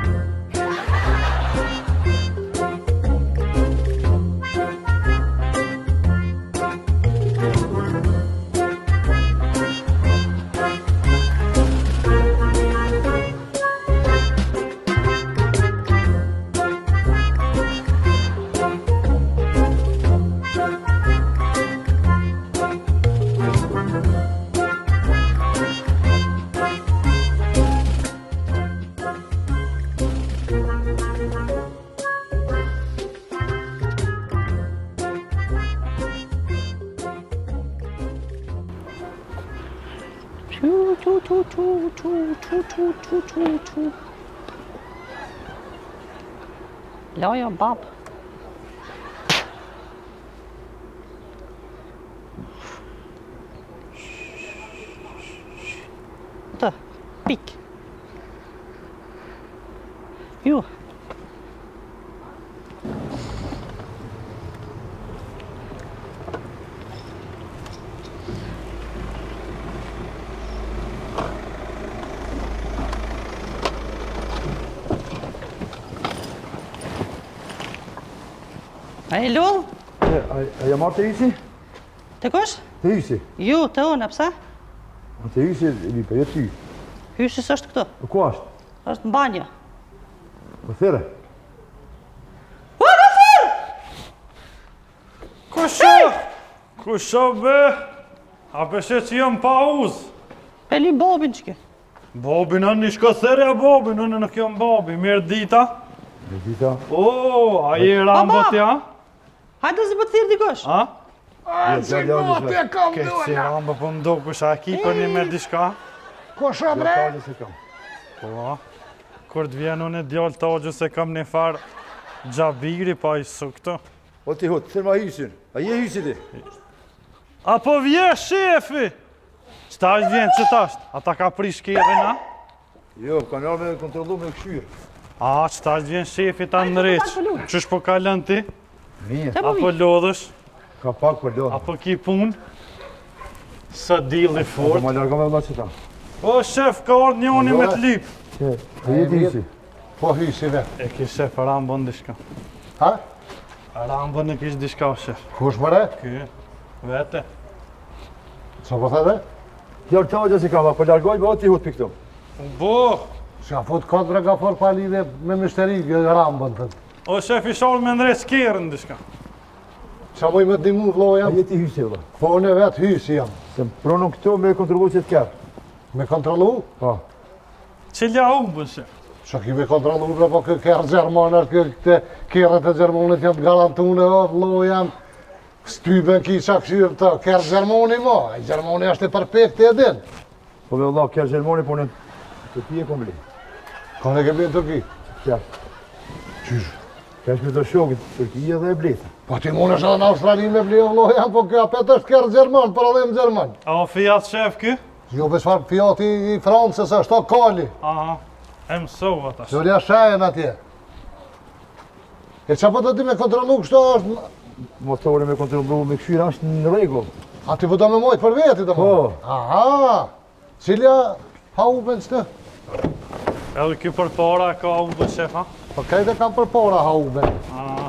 [SPEAKER 6] Laja bab. Të, pik. Ju. A e lull?
[SPEAKER 7] A ja marrë të hysi?
[SPEAKER 6] Të kush?
[SPEAKER 7] Të hysi?
[SPEAKER 6] Ju, të unë, pse?
[SPEAKER 7] Të hysi e li për jetë ty.
[SPEAKER 6] Hysis është këtu.
[SPEAKER 7] Po ku ashtë?
[SPEAKER 6] Është në banjë.
[SPEAKER 7] Po thire?
[SPEAKER 2] Kusho be? A peshe që jam pa uzë?
[SPEAKER 6] Peli bobin që ke.
[SPEAKER 2] Bobin, në një shkëtherja Bobin, në kjo në Bobi, mirë dita.
[SPEAKER 7] Mirë dita.
[SPEAKER 2] O, a je rambët ja?
[SPEAKER 6] Hajde se për të thirë dikosh.
[SPEAKER 2] A?
[SPEAKER 7] Që gati e kam
[SPEAKER 2] Ke si rambë për më do, kusha e ki për një me diçka?
[SPEAKER 1] Kosha bre?
[SPEAKER 7] Gjallë se kam.
[SPEAKER 2] Po, kur të vjen unë e djallë të ogjë se kam një farë gjabiri pa i su këto.
[SPEAKER 7] O ti hot, thërma hysin. A je hysi ti?
[SPEAKER 2] Apo vje shefi! Qëta është vjen, qëta është? Ata ka prish kjeve na?
[SPEAKER 7] Jo, ka nërë me kontrolu me këshyrë.
[SPEAKER 2] A, qëta është vjen shefi ta nëreq? Qësh po kalën ti?
[SPEAKER 7] Mirë.
[SPEAKER 2] Apo lodhësh?
[SPEAKER 7] Ka pak për lodhë.
[SPEAKER 2] Apo ki pun? Së dilli
[SPEAKER 7] Po
[SPEAKER 2] fort.
[SPEAKER 7] ma larga me vla qëta.
[SPEAKER 2] O, shef, ka orë njoni me të lip.
[SPEAKER 7] Që, a je ti hysi?
[SPEAKER 1] Po hysi ve.
[SPEAKER 2] E ki shef, rambën dishka.
[SPEAKER 1] Ha?
[SPEAKER 2] Rambën e kish dishka, shef.
[SPEAKER 1] Kush mëre?
[SPEAKER 2] Ky, vete.
[SPEAKER 1] Co po thede?
[SPEAKER 7] Tjarë të ogjë si kam, a po largoj, ba o ti hot për këtu.
[SPEAKER 2] Bo!
[SPEAKER 1] Që a fut kontra ka for pa lidhe me mështeri, rambën të.
[SPEAKER 2] O, shef, i sholë me ndrej s'kerën dishka.
[SPEAKER 1] Qa muj me dimu vlo
[SPEAKER 7] A
[SPEAKER 1] jam?
[SPEAKER 7] je ti hysi vla.
[SPEAKER 1] Po unë e vetë hysi jam.
[SPEAKER 7] Se më pronën këtu me kontrolu që të kërë.
[SPEAKER 1] Me kontrolu?
[SPEAKER 7] Po.
[SPEAKER 2] Qilja umbën, shef.
[SPEAKER 1] Që ki me kontrolu, bre, po kërë Gjermanër, këte kërët e Gjermonit janë të garantune, o, vlo jam. Styben ki qa këshyrë të kërë Gjermoni mo, i Gjermoni është e perfekt e din.
[SPEAKER 7] Po me vla, kërë Gjermoni, po në të ti e kom li.
[SPEAKER 1] Ka në kemi të ki?
[SPEAKER 7] Kërë.
[SPEAKER 1] Qysh?
[SPEAKER 7] Kërë shme të shokit, Turkija dhe e bletë.
[SPEAKER 1] Po ti mund është edhe në Australi me blio vlo jam, po kjo apet është kërë Gjerman, për adhem Gjerman.
[SPEAKER 2] A o Fiat, shef, ky?
[SPEAKER 1] Jo besfar Fiati i Francës është o Kali.
[SPEAKER 2] Aha, e mësova tash.
[SPEAKER 1] Qërja shajen atje. E qa po të ti me kontrolu kështu është...
[SPEAKER 7] Motore me kontrolu me këshyra është në regull.
[SPEAKER 1] A ti vëdo me mojtë për veti të
[SPEAKER 7] Po.
[SPEAKER 1] Aha! Cilja hauben qëtë?
[SPEAKER 2] Edhe ky për para ka umbën, shef, ha?
[SPEAKER 1] Po kajtë kam për para hauben.
[SPEAKER 2] Aha.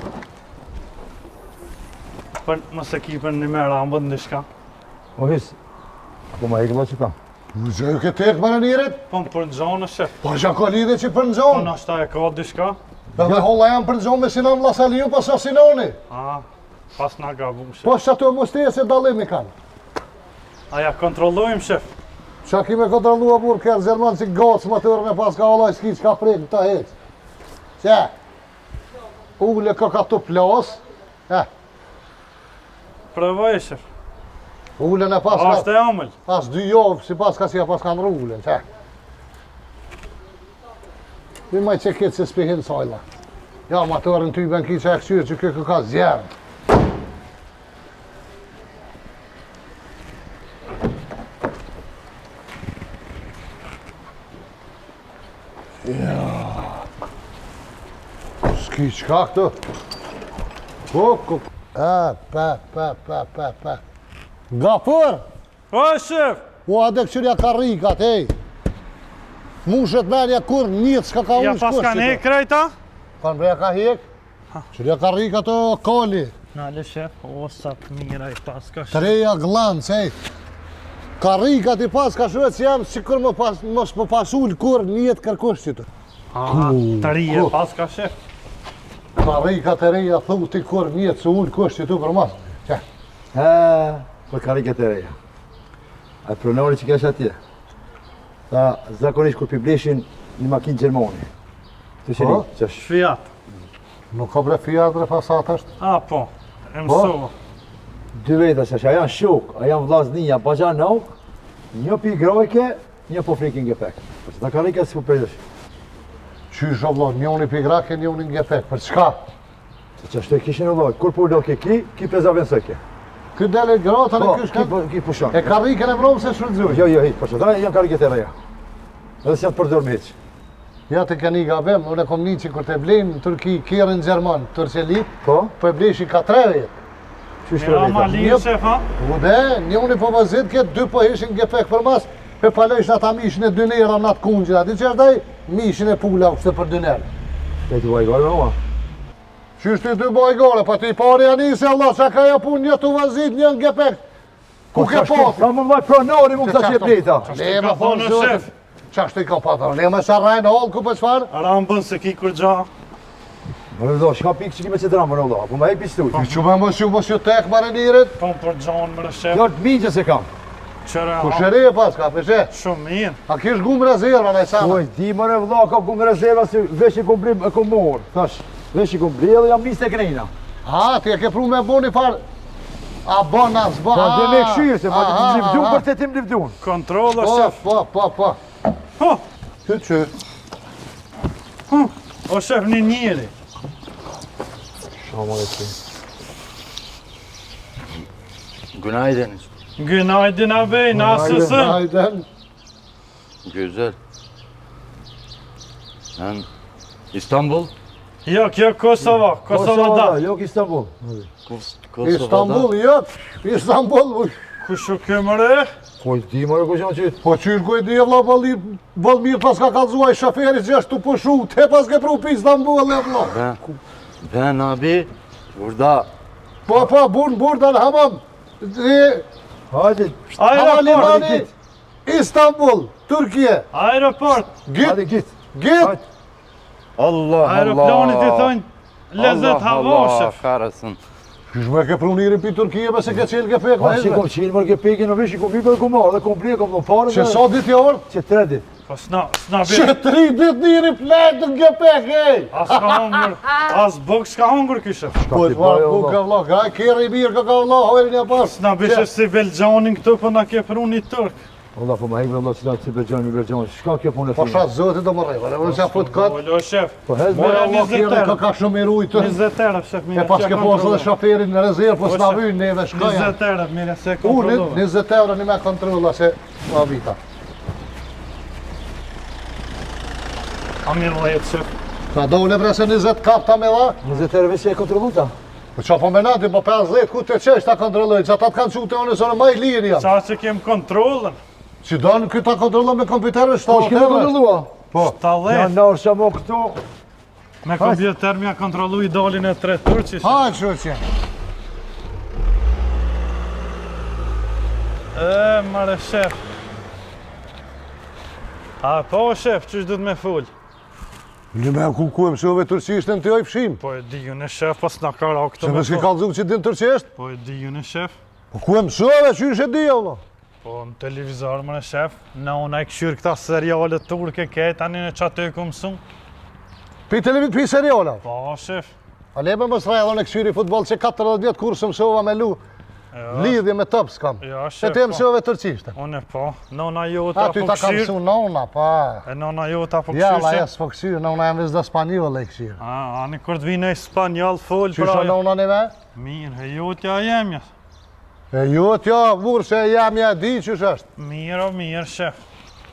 [SPEAKER 2] Për mëse ki për një me rambën dishka.
[SPEAKER 7] O his, po ma e këlla që kam.
[SPEAKER 1] Në gjë ju këtë ekë më në njerit?
[SPEAKER 2] Po më për në gjonë, shef.
[SPEAKER 1] Po që ka lidhe që për në
[SPEAKER 2] Po
[SPEAKER 1] gjonë?
[SPEAKER 2] në ashta e ka dishka.
[SPEAKER 1] Dhe holla jam për në gjonë me Sinan Vlasaliju pas sa Sinoni.
[SPEAKER 2] Aha, pas nga gabu, shef.
[SPEAKER 1] Po që ato mështeje se dalimi kanë.
[SPEAKER 2] A ja kontrollojmë, shef.
[SPEAKER 1] Qa ki me kontrolua burë kërë Gjerman që gocë më tërë me pas ka olaj s'ki që ka prejkë të heqë. Që? Ule ka ka të plas.
[SPEAKER 2] Provoj, shef.
[SPEAKER 1] Ule në pas
[SPEAKER 2] A
[SPEAKER 1] ka...
[SPEAKER 2] është e amëll.
[SPEAKER 1] Pas 2 javë, si pas ka si ja pas kanë rrullin, që? Mi maj që këtë se s'pihin sajla. Ja, ma të arën ty ben ki që e kësyrë që kjo ka zjerë. Ja. S'ki qka këtu? Pa. Gafur!
[SPEAKER 2] O, shef!
[SPEAKER 1] Po adhe këqyrja karrikat, ej. Mushet menja kur njët s'ka ka
[SPEAKER 2] Ja
[SPEAKER 1] unë
[SPEAKER 2] pas ka ne krejta?
[SPEAKER 1] Kanë breja ka hek? Qyrja karrikat o koli.
[SPEAKER 2] Nale shef, o sa të mira i pas ka shef.
[SPEAKER 1] Treja glancë, ej. Karrikat i pas ka shuhet që jam si kur mos më pasull kur njët kërkush që të.
[SPEAKER 2] Të rije pas ka shef.
[SPEAKER 1] Karrikat e reja thuti kur njët se ullë kush që tu për mas.
[SPEAKER 7] Për kariket e reja. A pronori që kesh atje. Ta zakonisht kur pibleshin një makinë Gjermani. Të shiri, që është
[SPEAKER 2] Fiat.
[SPEAKER 1] Nuk ka bre Fiat bre Passat është?
[SPEAKER 2] A po, e mësova.
[SPEAKER 7] dy veta që a janë shok, a janë vllaznija, baxa nauk, një pi grojke, një po frikin gepek. Për që ta kariket s'po përdesh.
[SPEAKER 1] Qysh o vlog, njoni pi grake, njoni në gepek, për çka?
[SPEAKER 7] Se që është e kishin e vlog, kur po do ke ki prezavën së ke.
[SPEAKER 1] Ky dele grata në kysh kanë...
[SPEAKER 7] Ki pushon.
[SPEAKER 1] E karriken e vromë se shfrytëzuj.
[SPEAKER 7] Jo, hiq, për që ta janë kariket e reja. Edhe si janë të përdor me hiq.
[SPEAKER 1] Ja të keni gabem, unë e kom një që kur të blejnë në Turki, kjerën Gjerman, Turqeli,
[SPEAKER 7] Po?
[SPEAKER 1] po e bleshi ka 3 vjet.
[SPEAKER 7] Qysh
[SPEAKER 2] Ja ma
[SPEAKER 7] të
[SPEAKER 2] lirë shef, ha?
[SPEAKER 1] Ude, njoni po vazit këtë, 2 po ishin gepek për mas, pe palojsh në ata mishin e 2 nera në atë kungjit, ati që është daj, mishin e pula kështë për 2 nera.
[SPEAKER 7] Te të vajgore me mua.
[SPEAKER 1] Qysh ty 2 bojgore, pa ti pari anise, Allah, që ka ja pun një të vazit, një në gepek. Ku ke pati?
[SPEAKER 7] Sa më vaj pronori mu këta që e bleta.
[SPEAKER 1] Le me
[SPEAKER 2] ka
[SPEAKER 1] thonë
[SPEAKER 2] thonë,
[SPEAKER 1] zotit, qashtu i ka patër, le me sharrajnë hall, ku për qfarë?
[SPEAKER 2] Rambën se ki kur gja.
[SPEAKER 7] Më vëdo, shka pikë që kime që dramën o Allah, po ma e pistuj.
[SPEAKER 1] Që me mos ju tek marenirit,
[SPEAKER 2] Po për gjanë më shef.
[SPEAKER 7] Jo të minë që se kam.
[SPEAKER 2] Qëre
[SPEAKER 1] ku
[SPEAKER 2] ha.
[SPEAKER 1] shëri e pas ka, peshe?
[SPEAKER 2] Shumë mirë.
[SPEAKER 1] A kish gumë rezerva në i sana?
[SPEAKER 7] Oj, di më në vëdo, ka kumë rezerva se vesh i kumë blim e kumë morë. Thash, vesh i kumë blim edhe jam nisë e krejna.
[SPEAKER 1] Ha, ti e ke pru me bo një farë. A bon, as bon.
[SPEAKER 7] Ta dhe me këshirë, se ma të livdun për të tim livdun.
[SPEAKER 2] Kontrolla
[SPEAKER 1] Po,
[SPEAKER 2] shef.
[SPEAKER 1] po.
[SPEAKER 2] Po,
[SPEAKER 1] Që.
[SPEAKER 2] o shef një njëri.
[SPEAKER 7] Shama e që.
[SPEAKER 8] Günaydın.
[SPEAKER 2] Günaydın abi, nasılsın?
[SPEAKER 1] Günaydın.
[SPEAKER 8] Güzel. Sen İstanbul?
[SPEAKER 2] Yok yok Kosova, Kosova'da.
[SPEAKER 7] Yok İstanbul.
[SPEAKER 8] Kosova'da.
[SPEAKER 1] İstanbul yok. İstanbul.
[SPEAKER 2] Kushu këmëre?
[SPEAKER 7] Oj, di më në kushan që.
[SPEAKER 1] Po qyrë ku e di e vla balmir pas ka kalzuaj shoferi që është të pushu, te pas ke pru pi Istanbul e vla.
[SPEAKER 8] Ben abi burada
[SPEAKER 1] Po, buradan hamam.
[SPEAKER 7] Hadi.
[SPEAKER 1] Havalimani, İstanbul, Türkiye.
[SPEAKER 2] Aeroport.
[SPEAKER 7] Hadi
[SPEAKER 1] Git,
[SPEAKER 7] git.
[SPEAKER 1] git.
[SPEAKER 7] Hadi. Allah
[SPEAKER 2] Aeroplanit i thonë lezet hava shef.
[SPEAKER 8] kahretsin.
[SPEAKER 1] Qysh me ke pru njëri pi Turkije me se ke qelë ke pek
[SPEAKER 7] Pa
[SPEAKER 1] me
[SPEAKER 7] që kom qenë mërë ke pekin në vish, i kom vikë dhe kom marrë dhe kom plikë, kom në parë.
[SPEAKER 1] Që sa dit e orë?
[SPEAKER 7] Që 3 dit.
[SPEAKER 2] Po s'na
[SPEAKER 1] Që
[SPEAKER 2] bërë.
[SPEAKER 1] 3 dit njëri plejtë në ke pek, ej!
[SPEAKER 2] As ka hungur, as bëk s'ka hungur ky shef.
[SPEAKER 1] Po të parë ku ka vla, ka kjerë i mirë ka vla, hojrin e pas.
[SPEAKER 2] S'na bishe si Belgjanin këtu, po na ke pru një turk.
[SPEAKER 7] Allah, po ma hekë Allah që da që Belgjani, Belgjani, shka kjo punë e
[SPEAKER 1] Po
[SPEAKER 7] finë?
[SPEAKER 1] shatë zotit do më rejë, unë që fut këtë.
[SPEAKER 2] Olo shef.
[SPEAKER 7] Po hez me
[SPEAKER 1] Mora
[SPEAKER 2] Moja
[SPEAKER 1] Allah
[SPEAKER 2] 20
[SPEAKER 1] kjerë ka shumë i rujtë.
[SPEAKER 2] 20 euro shef, mire.
[SPEAKER 1] E pas ke posë dhe shoferin në rezervë, po s'na vynë neve shkoja.
[SPEAKER 2] 20 euro, mire, se
[SPEAKER 1] Unë,
[SPEAKER 2] kontrollova.
[SPEAKER 1] 20 euro një me kontrolla se ma vita.
[SPEAKER 2] A mirë lejtë shef.
[SPEAKER 1] Ka dole bre se 20 kapta me dha?
[SPEAKER 7] 20 euro veç që e kontrolu ta?
[SPEAKER 1] Po qa po me nati, po 50 ku të qesh ta kontrollojnë, që ata të kanë qute onë sërë maj lirë jam.
[SPEAKER 2] Qa që kem kontrolën.
[SPEAKER 1] Që donë këtë ta kontrollon me kompjuterve
[SPEAKER 7] Po shkime
[SPEAKER 1] 7 euro.
[SPEAKER 7] kontrolua?
[SPEAKER 1] Po,
[SPEAKER 2] Ta
[SPEAKER 7] Janë
[SPEAKER 2] lejtë.
[SPEAKER 7] nërë që mo këtu.
[SPEAKER 2] Me kompjuter mja kontrollu i dalin e 3 turqi.
[SPEAKER 1] ha që që.
[SPEAKER 2] Mare shef. A po shef, qysh du të me full?
[SPEAKER 1] Një me ku e mësove turqisht në të oj pshim.
[SPEAKER 2] Po e di ju në shef, pas na ka ra këto
[SPEAKER 1] Se
[SPEAKER 2] me
[SPEAKER 1] më s'ke
[SPEAKER 2] full.
[SPEAKER 1] kalzu që din turqisht?
[SPEAKER 2] Po e di ju në shef.
[SPEAKER 1] Po ku e mësove që ishe di, Allah?
[SPEAKER 2] Po në televizor më në shef. Na unë e këshyrë këta serialet turke ke, tani në qatë e ku mësun.
[SPEAKER 1] Pi seriala.
[SPEAKER 2] Po shef.
[SPEAKER 1] A lebe më sraj edhe në këshyri futbol që 40 vjetë kur së mësova me lu. Lidhje me top s'kam.
[SPEAKER 2] Ja
[SPEAKER 1] E
[SPEAKER 2] shef.
[SPEAKER 1] te mësove turqisht.
[SPEAKER 2] Unë e po. Nona jota
[SPEAKER 1] A
[SPEAKER 2] po
[SPEAKER 1] ty ta ka
[SPEAKER 2] këshyrë.
[SPEAKER 1] mësu nona, pa.
[SPEAKER 2] E nona jota po
[SPEAKER 1] Ja, la
[SPEAKER 2] këshyrë.
[SPEAKER 1] jes po këshyrë, nona jam vizda spanjoll e këshyrë.
[SPEAKER 2] Ani kur të vine i spanjall full
[SPEAKER 1] Qysha
[SPEAKER 2] pra.
[SPEAKER 1] nona një me?
[SPEAKER 2] Mirë, e jotja jemja.
[SPEAKER 1] E jo t'ja, vurë se jam ja di qysh është.
[SPEAKER 2] Mirë o mirë shef.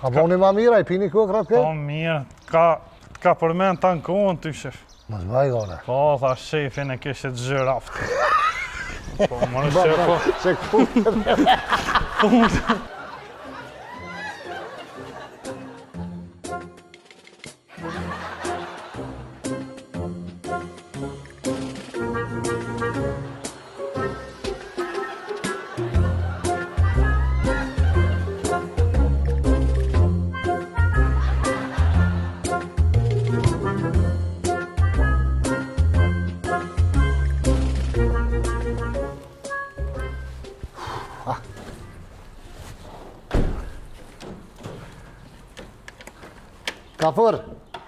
[SPEAKER 1] A boni ma mira, i pini kokrat
[SPEAKER 2] Po
[SPEAKER 1] këtë?
[SPEAKER 2] mirë, ka përmen të në kohën ty shef.
[SPEAKER 1] Mos vaj gone.
[SPEAKER 2] Po, tha shefin e kishit gjëraft. Po, mërë shef, po.
[SPEAKER 1] Se këtu. Kafër,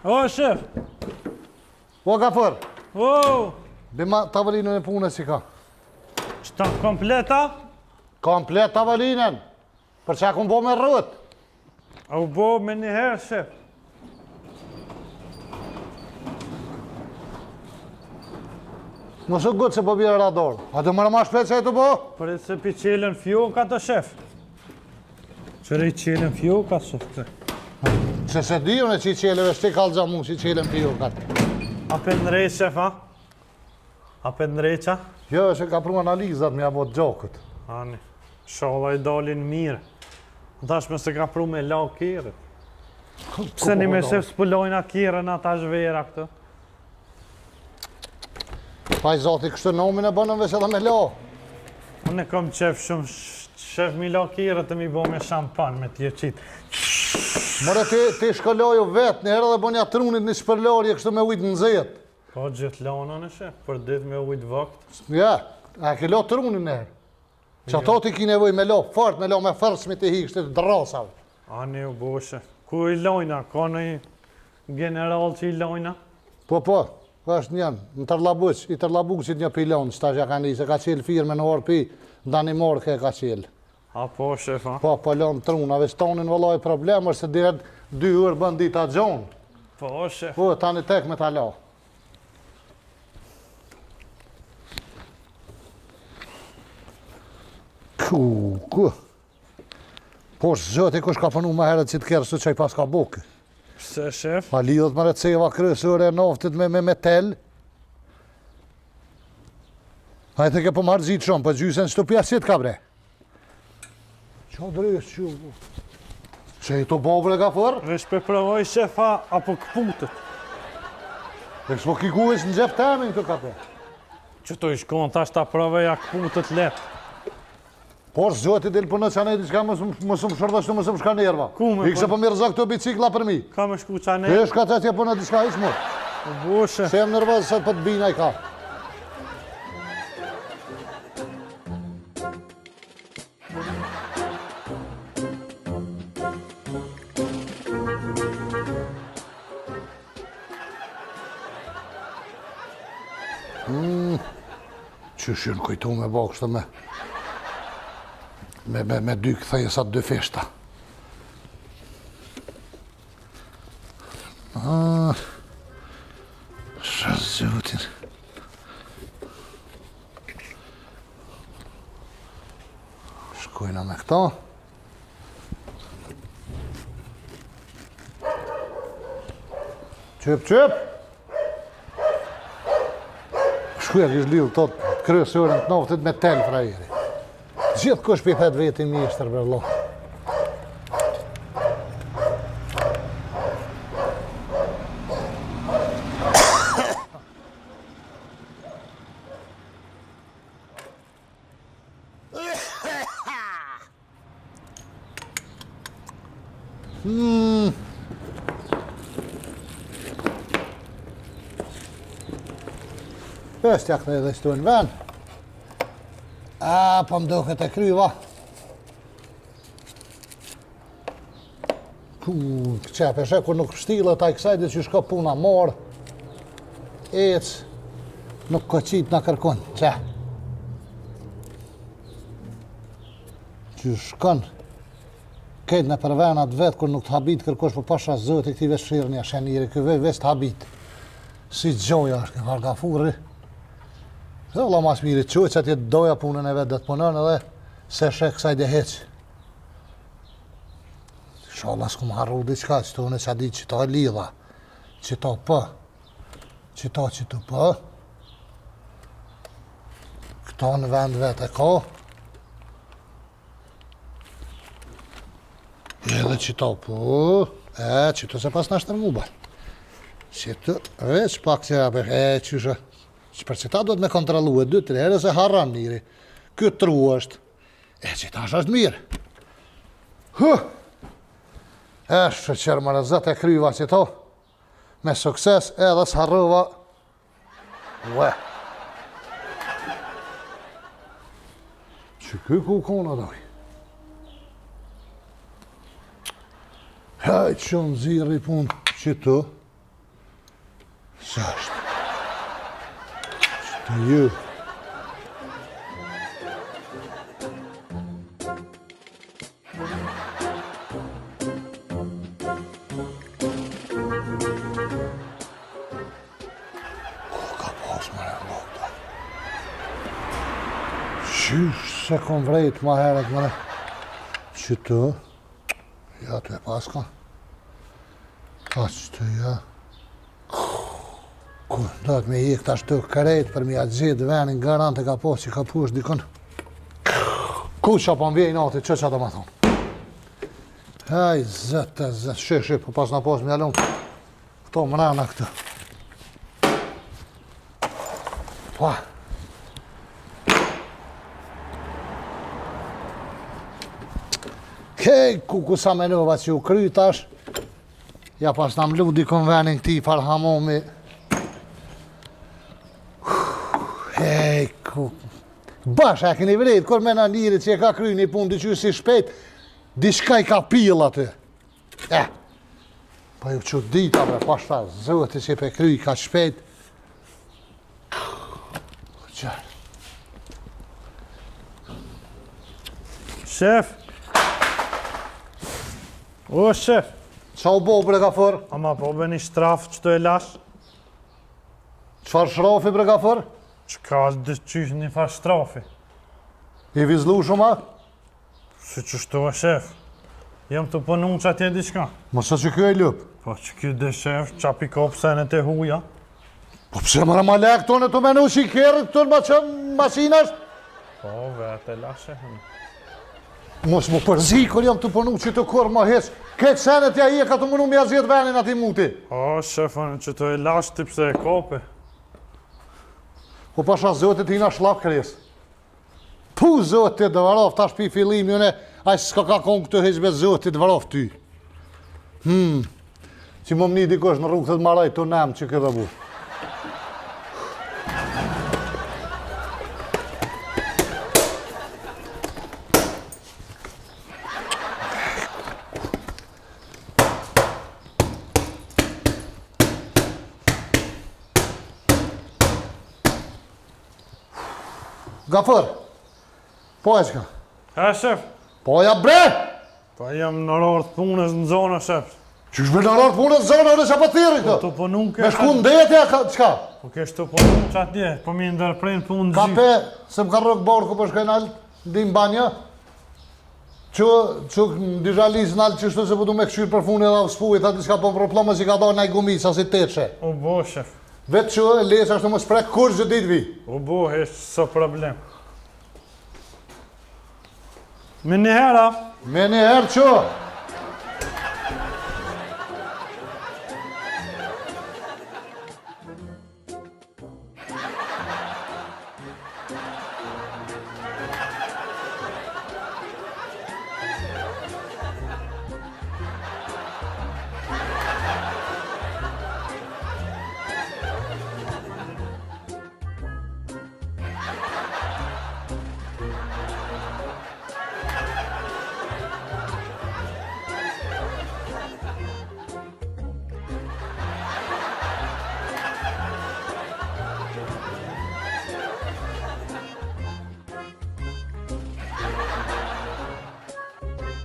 [SPEAKER 2] O, shef!
[SPEAKER 1] o kafër,
[SPEAKER 2] O!
[SPEAKER 1] bima tavolinën e punës si ka.
[SPEAKER 2] Qëta kompleta?
[SPEAKER 1] Komplet tavolinën, për që akun bo me rrët.
[SPEAKER 2] A u bo me njëherë, shef.
[SPEAKER 1] Mos u gutë se po bjerë rador. A të mërë ma shpet që e të bo?
[SPEAKER 2] Për e se pi qelen fjoka të shef. Qëre i qelen fjoka, shef.
[SPEAKER 1] Se se di unë që i qeleve shti kalë gjamu që i qelen pijokat.
[SPEAKER 2] A për ndrejt, shef, a? A për ndrejqa?
[SPEAKER 1] Jo, se ka pru analizat me abot gjokët.
[SPEAKER 2] Ani, shala i dalin mirë. Dashme se ka pru me la kjerët. Pse një me shef s'pëllojna kjerën ata zhvera këtë?
[SPEAKER 1] Pa i zoti kështë nomin e bënëm veç edhe me la.
[SPEAKER 2] Unë e kom qef shumë, shef mi la kjerët të mi bo me shampan, me t'je qitë.
[SPEAKER 1] More ti shkolloju vetë, një herë dhe bënja trunit një shpërlarje kështë me ujtë në zetë.
[SPEAKER 2] Po gjithë lana në shef, për ditë me ujtë vakt.
[SPEAKER 1] Ja, a ke la trunin një herë. Që ato ti ki nevoj me la fort, me la me fërsmi të hi kështë të drasave.
[SPEAKER 2] Ani u bo shef. Ku i lojna? Ka në general që i lojna?
[SPEAKER 1] Po, është njën, në Tërlabuq, i Tërlabuqit një pilon, që ta që ka një, se ka qelë firme në orë pi, Danimarke ka qelë.
[SPEAKER 2] A po shef, a?
[SPEAKER 1] Po, lanë trunave, stonin vëllaj problem, është se direkt 2 orë bën dita gjonë.
[SPEAKER 2] Po shef.
[SPEAKER 1] Po, tani tek me ta la. Ku? Po, zëti kush ka punu ma herët që të kërë së që i pas ka bukë.
[SPEAKER 2] Pse shef?
[SPEAKER 1] Pa lidhët më receva kryesore e noftit me metel. Hajtë ke po marrë gjitë shumë, për gjysën shtupja si të ka bre. Qa drejës që... Që i të bobre ka fërë?
[SPEAKER 2] Vesh pe provoj shefa apo këputët.
[SPEAKER 1] E kështë po kikues në gjep temin këtë ka bre.
[SPEAKER 2] Që to i shkon tash ta proveja këputët letë.
[SPEAKER 1] Por zoti del punë që anë diçka mos më shërdashtu mos më shka nerva.
[SPEAKER 2] Ku me
[SPEAKER 1] I kështë po mirë këto bicikla për mi.
[SPEAKER 2] Ka me shku qane?
[SPEAKER 1] E shka të atje punë diçka hiç më.
[SPEAKER 2] Po boshe.
[SPEAKER 1] Se jam nervoz se po të bina i ka. Qëshin kujtu me bo kështë me dy këthejësat dy feshta. Shëzutin. Shkojna me këta. Qëp! Shkuja kështë lidhë tot kryesërën të noftit me tel frajeri. Gjithë kush për i thetë vetin mjeshtër për lo. Pestja këtë edhe shtu në ven. Po më duket e kryva. Qep e shek, kur nuk shtilët taj kësaj dhe që shka puna marë. Ec, nuk këqit në kërkon. Që? Që shkon. Kejt në përvenat vetë, kur nuk të habit kërkosh për pasha zëtë i këti veshirë një shenjiri, këvej vesh të habit. Si gjoja është, kënë harga furri. Dhe Allah mas miri qoj që atje doja punën e vetë dhe të punën edhe se shek kësaj dhe heq. Inshallah s'ku më harru diqka që të une që a di që ta e lidha, që ta për, që ta që të për. Këta në vend vetë e ka. Edhe që ta për, që të se pas në ashtë në mubal. Që të veç pak që qyshe. Që për që ta duhet me kontrolu e 2-3 herë se harran njëri. Këtë tru është. Që ta është mirë. Eshtë qërë më rëzët e kryva që ta. Me sukses edhe s'harrova. Ue. Që këj ku kona doj. Hajtë që në zirë i punë. Qëtu. Sa është? Qëtu ju. Qysh se kom vrejt ma heret mëre. Qëtu. Ja, të e paska. Qëtu, ja. Ku, do të me ik tash të kërejt për mi atë gjithë venin garant e ka posë që ka push dikon. Ku që pa mvjej nati, që të ma thonë. Haj, zëtë, shë, po pas në posë me alun. Këto mrena këtë. Pa. Kej, ku sa menova që u kry tash, ja pas në mlu dikon venin këti farhamomi. Hej, ku... Bash, e këni vrejt, kur me në njëri që e ka kry një pun diqy si shpejt, diçka i ka pil aty. Pa ju që dita, bre, pas ta zëti që pe kry ka shpejt. Qërë.
[SPEAKER 2] Shef! O, shef!
[SPEAKER 1] Qa u bo, bre gafor?
[SPEAKER 2] Ama po be një shtraf që të e lash?
[SPEAKER 1] Qfar shrafi, bre gafor?
[SPEAKER 2] Që ka qysh një fa shtrafi?
[SPEAKER 1] I vizlu shuma?
[SPEAKER 2] Si që shtu e shef? Jem të pënu që atje diqka?
[SPEAKER 1] Mëse që kjo e lup?
[SPEAKER 2] Po që kjo dhe shef, qa piko pësenet e huja?
[SPEAKER 1] Po pse mëra ma lek tonë të menu që i kjerë të ma që masinash?
[SPEAKER 2] Po, vete la shefën.
[SPEAKER 1] Mos më përzi kër jam të punu që të kur ma heq. Këtë senet ja i e ka të mënu me azjet venin ati muti.
[SPEAKER 2] O, shefën, që të e lash ti pse e kope.
[SPEAKER 1] Po pasha zotit ina shlap kres. Pu zotit dhe varof, tash pi fillim jone, a s'ka ka konë këtë heqbe zotit varof ty. Që më mëni dikosh në rrugë të maraj të nem që këtë bu. Gafor, po e qka?
[SPEAKER 2] E, shef?
[SPEAKER 1] Po ja bre!
[SPEAKER 2] Po jem në rorë të punës në zonë, shef.
[SPEAKER 1] Qysh me në rorë të punës zonë, në që pa thiri
[SPEAKER 2] Po
[SPEAKER 1] të?
[SPEAKER 2] të punu ke...
[SPEAKER 1] Me shku në detja, qka?
[SPEAKER 2] Po kesh të punu që atje, po mi ndërprejnë punë
[SPEAKER 1] Ka
[SPEAKER 2] gjithë.
[SPEAKER 1] pe, se më ka rrëk borë ku për shkaj nalë, di në banja. Që në dizhaliz nalë që shtu se po du me këshyrë për funë edhe spujit, ati s'ka po problemë që ka do në i gumica si teqe.
[SPEAKER 2] U bo, shef.
[SPEAKER 1] Vetë që e lesë ashtu më sprek kur që ditë vi.
[SPEAKER 2] U bo, hesh, së problem. Me një hera.
[SPEAKER 1] Me një herë që.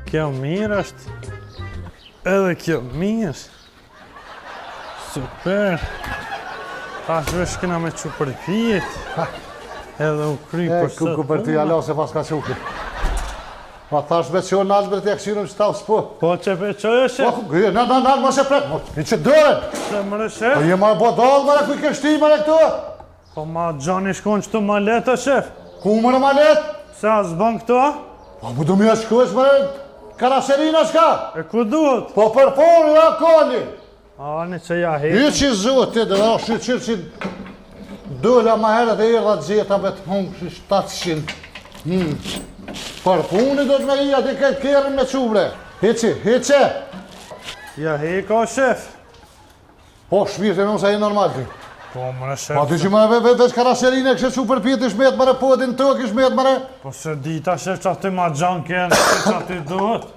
[SPEAKER 2] Kjo mirë është. Edhe kjo mirë. Super. Tash vesh kena me që përpjet. Edhe u kry për sot.
[SPEAKER 1] Ku për ty alo se pas ka quki. Pa thash me që nalë për t'ja këshirëm që ta s'po.
[SPEAKER 2] Po që pe që e shef?
[SPEAKER 1] Po, nalë, mos e prek, i që dërën.
[SPEAKER 2] Se më re
[SPEAKER 1] Po
[SPEAKER 2] shef?
[SPEAKER 1] je ma bo dalë, mërë, ku i kështi, mërë, këtu.
[SPEAKER 2] Po ma Gjani shkon që të maleta, shef?
[SPEAKER 1] Ku mërë malet?
[SPEAKER 2] Se a zban këto?
[SPEAKER 1] Po, mu du mja shkues, mërë, karaserina shka.
[SPEAKER 2] E ku duhet?
[SPEAKER 1] Po, për foni, ja, koni.
[SPEAKER 2] Ani që ja
[SPEAKER 1] I
[SPEAKER 2] hejtë.
[SPEAKER 1] që zotit, dhe është që dola ma herët e irra të zeta me të hongë 700. Për puni do të me i ati këtë kjerën me qubre. Hiqe.
[SPEAKER 2] Ja hejka, shef.
[SPEAKER 1] Po, shpirë të nësa i normal ti.
[SPEAKER 2] Po më re
[SPEAKER 1] Pa ty
[SPEAKER 2] shef.
[SPEAKER 1] që më vetë karaserinë e kështë që përpjet i shmet mëre, podin të kështë shmet mëre.
[SPEAKER 2] Po se dita, shef, që aty ma Gjan kërë, që aty duhet.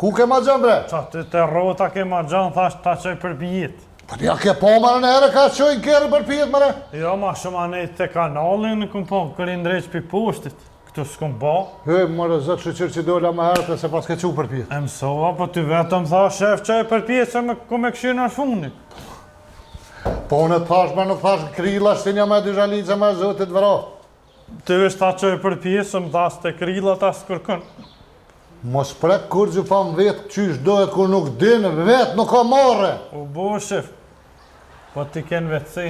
[SPEAKER 1] Ku ke ma gjën bre?
[SPEAKER 2] Qa ty të rota ke ma gjanë thash ta qoj për pijit.
[SPEAKER 1] Po ja ke po marë në herë ka qojnë kërë për pijet mëre?
[SPEAKER 2] Jo, ma shumë anej të kanalin në këm po kërin drejq për poshtit. Këtu s'kom ba.
[SPEAKER 1] Mërë zëtë shëqyrë që dola më herët e se pas ke qu për pijet.
[SPEAKER 2] E mësova, po ty vetëm tha shef qoj për pijit se me ku me këshirë në funit.
[SPEAKER 1] Po në thash me në thash krila shtinja me dy zhalice me zotit vëro.
[SPEAKER 2] Ty është ta qoj për pijit se më thas të krila ta s'kërkën.
[SPEAKER 1] Mos prek kur që pa më vetë qysh dohet kur nuk din, vetë nuk ka marre.
[SPEAKER 2] U bo shef, po ti ken vetësi.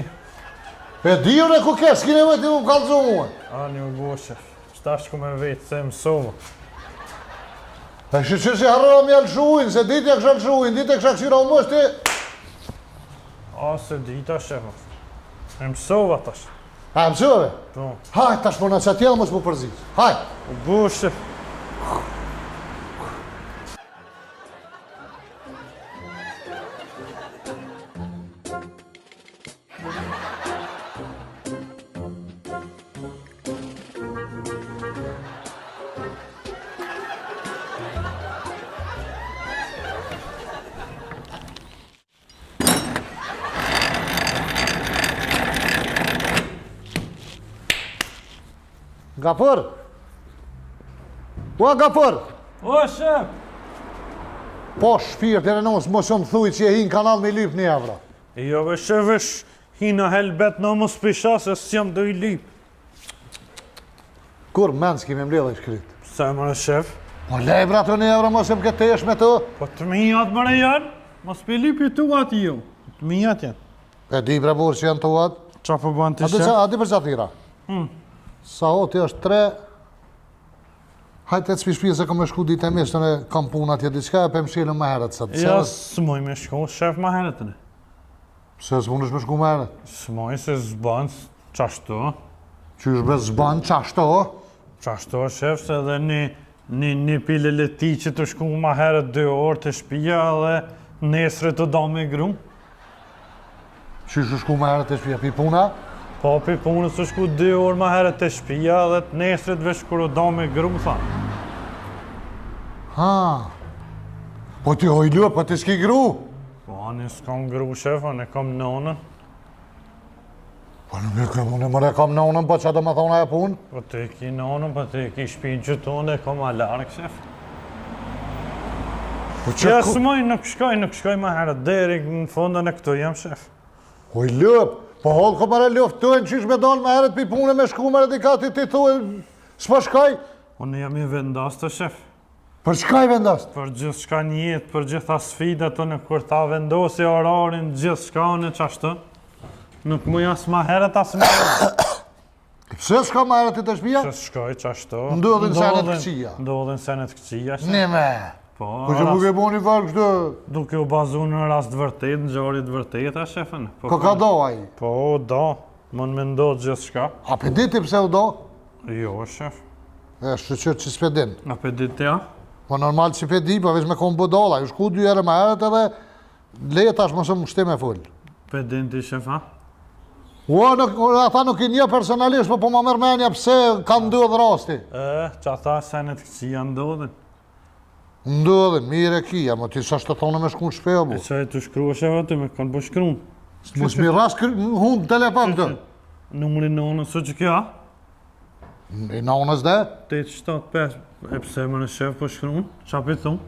[SPEAKER 1] E diune ku ke, s'kine vetë i më kalëzu mua.
[SPEAKER 2] Ani u bo shef, qëtash ku me vetë se mësova.
[SPEAKER 1] E shqyqyr që harëra më janë shuin, se dit e kësha shuin, dit e kësha këshira u mështi.
[SPEAKER 2] A se dita shef, e mësova tash.
[SPEAKER 1] A mësove?
[SPEAKER 2] Po.
[SPEAKER 1] Haj, tash po në që tjelë mos më përzis. Haj.
[SPEAKER 2] U bo shef.
[SPEAKER 1] Gafër! Ua Gafër!
[SPEAKER 2] O shef!
[SPEAKER 1] Po shpirt e renos, mos më thuj që e hinë kanal me lyp një evra.
[SPEAKER 2] Jo ve shevesh, hina helbet në mos pisha se s'jam do i lip.
[SPEAKER 1] Kur men s'ki me mbledhe i shkryt?
[SPEAKER 2] Se më në shef?
[SPEAKER 1] Po lej bra të një evra mos e më këtë esh me të.
[SPEAKER 2] Po të mijat më në janë, mos pi lipi tu ati jo. Të mijat janë.
[SPEAKER 1] E di bre burë që janë të uat.
[SPEAKER 2] Qa po ban të shef?
[SPEAKER 1] A di për qatë tira? Sa oti është 3. Hajtë të shpi se kam me shku ditë e mishtë në kam puna tje diqka e për më shilën më herët sëtë.
[SPEAKER 2] Ja, s'moj me shku, shef ma herët të ne.
[SPEAKER 1] Se s'mon është me shku më herët?
[SPEAKER 2] S'moj se zban qashto.
[SPEAKER 1] Qysh be zban qashto?
[SPEAKER 2] Qashto, shef, se dhe një pile leti që të shku ma herët 2 orë të shpia dhe nesre të do me gru.
[SPEAKER 1] Qysh u shku më herët të shpia pi puna?
[SPEAKER 2] Po pi punës të shku 2 orë ma herët të shpia dhe të nesre të vesh kur do me gru, tha.
[SPEAKER 1] Ha. Po ti hojlu, po ti s'ki gru?
[SPEAKER 2] Po anë s'kam gru, shef, anë kam nonën.
[SPEAKER 1] Po nuk e kam unë, mëre kam nonën, po që do me thona e punë?
[SPEAKER 2] Po të ki nonën, po të ki shpinë që tonë e kam alark, shef.
[SPEAKER 1] Po që
[SPEAKER 2] Ja,
[SPEAKER 1] ku...
[SPEAKER 2] s'moj, nuk shkoj ma herët deri në fundën e këtu jam, shef.
[SPEAKER 1] Hojlu, po hollë ko mëre luftojnë qysh me dalë me herët pi punë me shku mëre dikati ti thuë, s'pa shkaj?
[SPEAKER 2] Unë jam i vendas të, shef.
[SPEAKER 1] Për shkaj vendast?
[SPEAKER 2] Për gjithë shka një jetë, për gjitha sfidat të në kur ta vendosi orarin, gjithë shka në qashtë. Nuk mu jas ma herët as me herët.
[SPEAKER 1] Pse s'ka ma herët i të shpia?
[SPEAKER 2] Se shkoj qashtë.
[SPEAKER 1] Ndodhin senet këqia.
[SPEAKER 2] Ndodhin senet këqia, shef.
[SPEAKER 1] Nime.
[SPEAKER 2] Po,
[SPEAKER 1] Po që nuk e bo një farë kështë?
[SPEAKER 2] duke u bazu në rast vërtet, në gjorit vërtet, a shefën?
[SPEAKER 1] Ko ka do aji?
[SPEAKER 2] Po, do. Më në mendojt gjithë shka.
[SPEAKER 1] A pe diti pse u do?
[SPEAKER 2] Jo, shef.
[SPEAKER 1] E shqyqyr që s'pe din.
[SPEAKER 2] A pe ditë ja?
[SPEAKER 1] Po normal që pe di, po veç me kom budala. Ju shku 2 herë ma herët edhe leje tash mësë më shtim e full.
[SPEAKER 2] Pe din ti, shef, ha?
[SPEAKER 1] Ata nuk i një personalisht, po ma mërmenja pse ka ndodhë rasti.
[SPEAKER 2] Që ata senet këqia ndodhin.
[SPEAKER 1] Ndodhin, mire kia, mo ti sa shtë thonë me shku në shpejo bu.
[SPEAKER 2] E qaj të shkrua shef aty me kanë po shkruun.
[SPEAKER 1] Mos mi ras hunë telefon këtë.
[SPEAKER 2] Numërin në onës së që kjo, ha?
[SPEAKER 1] I nonës dhe?
[SPEAKER 2] 875, e pse më në shef po shkruun? Qa për thunë?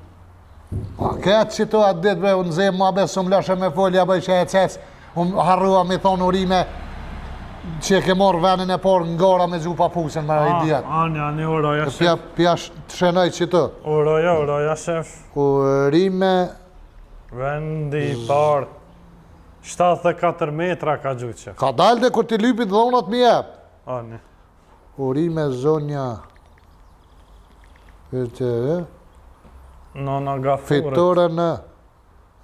[SPEAKER 1] Pa ketë që të atë ditë bre, unë zemë ma besë, unë lashe me folja bëj që e cecë, unë harrua mi thonë urime që e ke morë venin e porë në gara me gju papusin me i djetë.
[SPEAKER 2] Ani, oroja, shef.
[SPEAKER 1] Pja të shenoj që të.
[SPEAKER 2] Oroja, shef.
[SPEAKER 1] Urime...
[SPEAKER 2] Vendi i parë. 74 metra ka gjutë, shef.
[SPEAKER 1] Ka dalë dhe kur ti lypit dhonat mi jep.
[SPEAKER 2] Ani.
[SPEAKER 1] Urime zonja...
[SPEAKER 2] Nona Gafurët.
[SPEAKER 1] Fitore në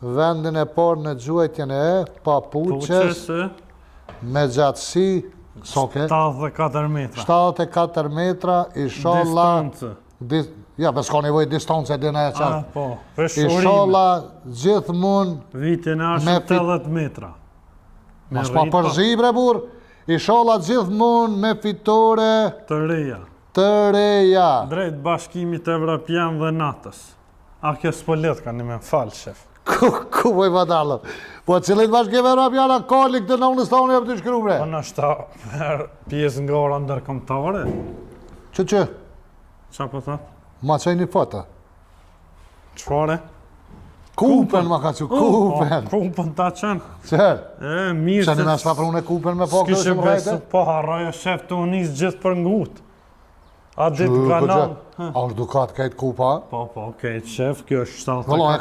[SPEAKER 1] vendin e parë në gjuajtjen e papuqes me gjatësi
[SPEAKER 2] 74 metra.
[SPEAKER 1] 74 metra, inshallah...
[SPEAKER 2] Distancë.
[SPEAKER 1] Ja, për s'ka nevoj distancë e dina e qatë.
[SPEAKER 2] Po, vesh urime.
[SPEAKER 1] Inshallah gjithmonë
[SPEAKER 2] Vitin e ashtë 80 metra.
[SPEAKER 1] Mas pa përzi bre bur, inshallah gjithmonë me fitore
[SPEAKER 2] Të reja.
[SPEAKER 1] të reja.
[SPEAKER 2] Drejt bashkimit evropian dhe natës. A kjo s'po let ka një me falë, shef.
[SPEAKER 1] Ku po i madalëm? Po cilin bashkeve rapjana kalli këtë në unës tonë e për të shkru bre?
[SPEAKER 2] Po në shta për pjesë nga ora ndërkombëtare.
[SPEAKER 1] Që?
[SPEAKER 2] Qa po thot?
[SPEAKER 1] Ma qaj një foto.
[SPEAKER 2] Qfare?
[SPEAKER 1] Kupen ma ka që, kupen.
[SPEAKER 2] Kupen ta qenë.
[SPEAKER 1] Qërë?
[SPEAKER 2] Mirë
[SPEAKER 1] Që në me shta për unë e kupen me po këtë
[SPEAKER 2] s'kishe
[SPEAKER 1] shumë
[SPEAKER 2] besu,
[SPEAKER 1] rajte?
[SPEAKER 2] po harroja shef të unis gjithë për ngut. A ditë kanal.
[SPEAKER 1] A është dukat kajtë kupa?
[SPEAKER 2] Po, okej, shef, kjo është 74.
[SPEAKER 1] Vëllaj,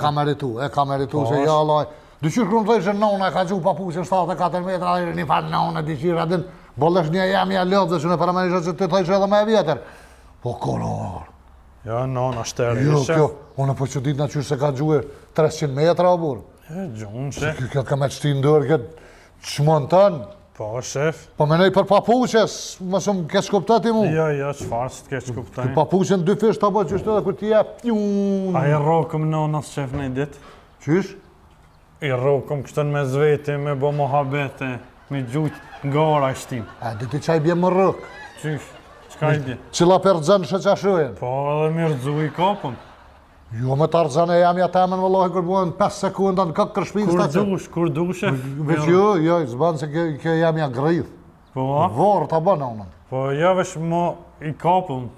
[SPEAKER 1] e ka meritu se ja laj. Dyqysh kërë më thëjë që nona e ka gju papuqin 74 metra, një farë nona, dyqyra din, bollësh një jemi a lëdhë dhe që në paramenisha që të thëjë që edhe me e vjetër. Po kolor.
[SPEAKER 2] Ja, nona shteri,
[SPEAKER 1] Jo,
[SPEAKER 2] shef.
[SPEAKER 1] kjo, unë po që ditë në qysh se ka gjuhe 300 metra o burë.
[SPEAKER 2] Gjunë, shef.
[SPEAKER 1] Kjo ka me qëti ndërë këtë qmën tënë.
[SPEAKER 2] Po, shef.
[SPEAKER 1] Po menej për papuqes, më shumë keq kuptat i mu.
[SPEAKER 2] Jo, qfarë së t'keq kuptaj.
[SPEAKER 1] Papuqen 2 fish të bëjë qështë edhe kur t'je pjun.
[SPEAKER 2] A i rokëm nonës, shef, në i ditë?
[SPEAKER 1] Qysh?
[SPEAKER 2] I rokëm kështën me zveti, me bo mohabete, me gjujtë gara i shtim.
[SPEAKER 1] A, di ti qaj bje më rëk.
[SPEAKER 2] Qysh, qka i di?
[SPEAKER 1] Qila për rëzën shë qashujën.
[SPEAKER 2] Po, edhe mirë dzu i kopëm.
[SPEAKER 1] Jo me të rëzën e jam ja temen vëllohi kër buën 5 sekunda në këkë kërshpinë
[SPEAKER 2] Kur dush, shef?
[SPEAKER 1] Veç jo, zbanë se kjo jam ja grith.
[SPEAKER 2] Po,
[SPEAKER 1] Vorë të bënë unën.
[SPEAKER 2] po, ja vesh mo i kopëm.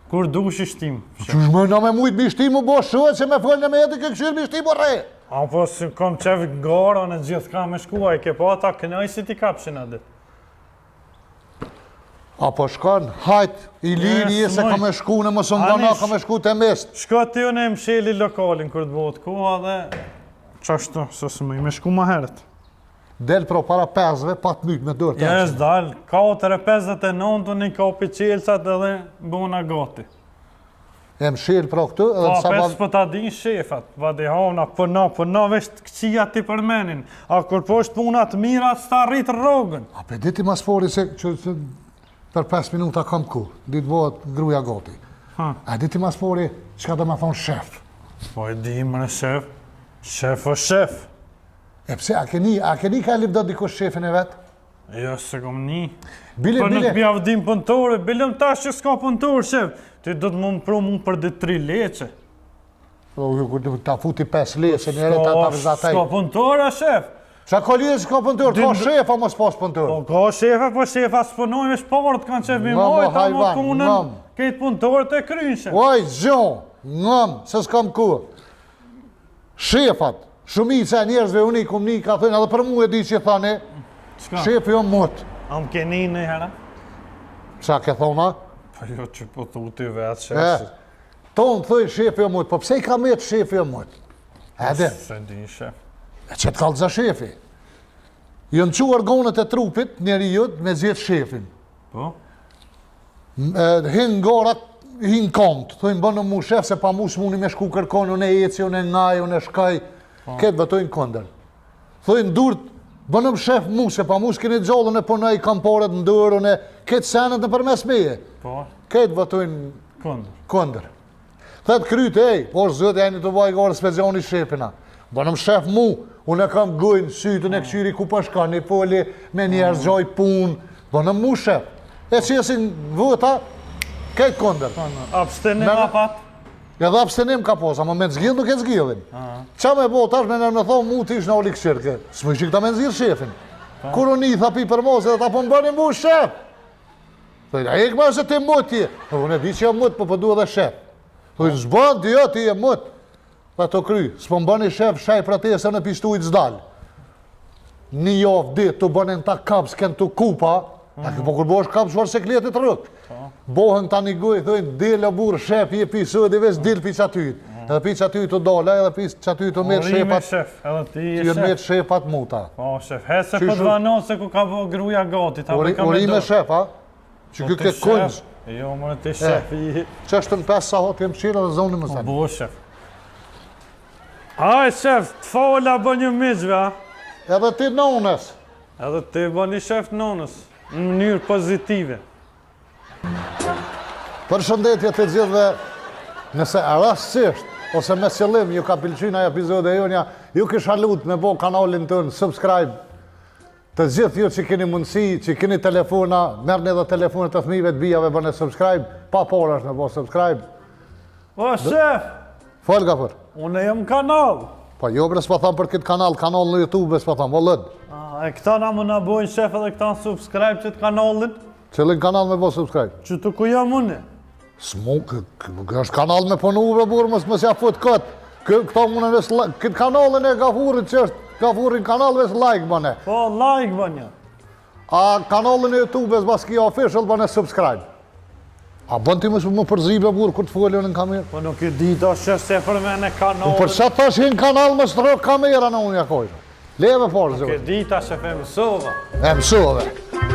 [SPEAKER 2] Kur dush i shtim.
[SPEAKER 1] Qysh më në me mujtë mi shtimu bo shuhet që me folë në me jetë kë këshirë mi shtimu re.
[SPEAKER 2] Apo si kom qef gara në gjithë ka me shkua, i ke po ata kënaj si ti kapshin atë.
[SPEAKER 1] Apo shkon, hajt, i liri se ka me shku në mësë mbana, ka me shku të mest.
[SPEAKER 2] Shko ti unë e msheli lokalin kur të bëhet koha dhe qashtu, së më i me shku ma herët.
[SPEAKER 1] Del pro para 5-ve, pa të mytë me dërë të
[SPEAKER 2] Jes dal, 4:59 unë i kapi qelsat edhe bona gati.
[SPEAKER 1] E më shirë pro këtu, edhe
[SPEAKER 2] Pa,
[SPEAKER 1] sa
[SPEAKER 2] pes për ta din shefat, vadihona, pëna, vesh të këqia ti përmenin. A kur po është punat mira, s'ta rritë rogën.
[SPEAKER 1] A pe diti mas fori se për 5 minuta kam ku, ditë bëhet gruja gati. A diti mas fori, qka do me thonë shef?
[SPEAKER 2] Po e di më në shef o shef.
[SPEAKER 1] E pse, a keni ka lip do dikush shefin e vetë?
[SPEAKER 2] Jo, se kom një.
[SPEAKER 1] Bile,
[SPEAKER 2] Po nuk bja vdim pëntore, bilëm tash që s'ka pëntore, shef. Ti do të më pru mu për dhe 3 leqe.
[SPEAKER 1] Ta futi 5 leqe njëre ta vizataj.
[SPEAKER 2] S'ka pëntore, shef.
[SPEAKER 1] Qa ka liqe s'ka pëntore, ka shefa mos pas pëntore.
[SPEAKER 2] Po ka shefa, po shefa s'punoj me shparët, kanë qef mi
[SPEAKER 1] Ngam,
[SPEAKER 2] mojt, ta më
[SPEAKER 1] hajvan,
[SPEAKER 2] punën,
[SPEAKER 1] ngam.
[SPEAKER 2] kejtë pëntore të krynë, shef.
[SPEAKER 1] Oj, zhjon, ngëm, se s'kam ku. Shefat, shumica e njerëzve unë i kum një ka thënë, edhe për mu e di që thane,
[SPEAKER 2] Qka?
[SPEAKER 1] shefi o mut.
[SPEAKER 2] Am keni në hera?
[SPEAKER 1] Qa ke thona?
[SPEAKER 2] Po jo që po thuti vetë, shef.
[SPEAKER 1] Tonë thëj shefi o mut, po pse i ka metë shefi o mut? Edhe,
[SPEAKER 2] Se di, shef.
[SPEAKER 1] e që të kalëza shefi. Jënë quar gonët e trupit, njeri jëtë me zjetë shefin.
[SPEAKER 2] Po?
[SPEAKER 1] Hinë gorat, hinë komët, thëjnë bënë mu shef, se pa mu s'muni me shku kërkon, unë e eci, unë e ngaj, unë e shkaj, ketë vëtojnë këndër. Thëjnë durët, bënëm shef mu, se pa mu s'kini gjallën e përnej kamporet në dërë, unë e ketë senet në përmes meje.
[SPEAKER 2] Po?
[SPEAKER 1] Ketë vëtojnë
[SPEAKER 2] Këndër.
[SPEAKER 1] këndër. Thëtë krytë, ej, por zëtë e një të vaj gare specioni shefina. Bënëm shef mu, unë e kam gëjnë, sytën e këqyri ku pashka, një poli me njerës gjoj punë, bënëm mu shef. E që jesin vëta, ketë këndër.
[SPEAKER 2] Abstenim
[SPEAKER 1] Me-
[SPEAKER 2] apat?
[SPEAKER 1] Edhe abstenim ka posa, ma me të zgjidh nuk e zgjidhin. Qa me bo, tash me në thonë mu t'ish në olik shirke, s'më që këta me nëzirë shefin. Kur unë i tha pi për mos, edhe ta po më bëni mu shef. Thëjnë, a ik ma se ti mut ti. Unë e di që jam mut, po përdu edhe shef. Thëjnë, zban ti jo, ti je mut. Dhe të kry, s'po më bëni shef, shaj për te se në pistujt zdal. Një javë dit, të bënin ta kaps, kënë të kupa, a po kur bosh kaps, shvar se kletit rëk. Bohën ta një goj, thëjnë, dile burë, shef, je pisë, dhe vesh dil pi qatyt. Edhe pi qatyt të dola, edhe pi qatyt të metë
[SPEAKER 2] Rime,
[SPEAKER 1] shefat,
[SPEAKER 2] shef, edhe ti
[SPEAKER 1] që
[SPEAKER 2] je
[SPEAKER 1] jënë
[SPEAKER 2] shef.
[SPEAKER 1] metë shefat muta.
[SPEAKER 2] Po, shef, hese
[SPEAKER 1] Qyshu?
[SPEAKER 2] për dvanon se ku ka bo gruja gati, ta për ka me
[SPEAKER 1] Uri me
[SPEAKER 2] dorë.
[SPEAKER 1] shef, a? Që
[SPEAKER 2] Po,
[SPEAKER 1] kjo
[SPEAKER 2] ti
[SPEAKER 1] ke
[SPEAKER 2] shef.
[SPEAKER 1] kunz,
[SPEAKER 2] Jo, më ti shef i...
[SPEAKER 1] që është në 5 sahot, jem qira dhe zonë më thënë.
[SPEAKER 2] Bo, shef. Aj, shef, të fola bë një miqve, a?
[SPEAKER 1] Edhe ti nonës.
[SPEAKER 2] Edhe ti bë një shef nonës, në mënyrë pozitive.
[SPEAKER 1] Për shëndetje të gjithve, nëse rastësisht, ose me qëllim, ju ka pëlqyna epizode e jonja, ju kisha lut me bo kanalin tënë, subscribe, të gjithë ju që keni mundësi, që keni telefona, merrni edhe telefonet të fëmijëve të bijave, bëni subscribe, pa por është me bo subscribe.
[SPEAKER 2] O, shef,
[SPEAKER 1] Fol ka për.
[SPEAKER 2] Unë jam kanal.
[SPEAKER 1] Po jo bre s'pa tham për këtë kanal në YouTube s'pa tham, vëllën.
[SPEAKER 2] E këta na më na bojnë shef edhe këta në subscribe që të kanalin.
[SPEAKER 1] Cëllin kanal me bo subscribe?
[SPEAKER 2] Që të ku jam unë.
[SPEAKER 1] S'mu, kë është kanal me punu bre burë, mësë ja fut këtë. Këta mune ves këtë kanalin e Gafurit që është, Gafurin kanal ves like bëne.
[SPEAKER 2] Po, like bënja.
[SPEAKER 1] A kanalin e YouTube-es bas kia official bëne subscribe. A bën ti më përzibe burë kur të folën në kamerë?
[SPEAKER 2] Po nuk e dita që se për me në kanalin.
[SPEAKER 1] Për sa tash në kanal më strok kamera në unë jakojnë. Leve parë,
[SPEAKER 2] Nuk e dita që fe mësova.
[SPEAKER 1] E mësove.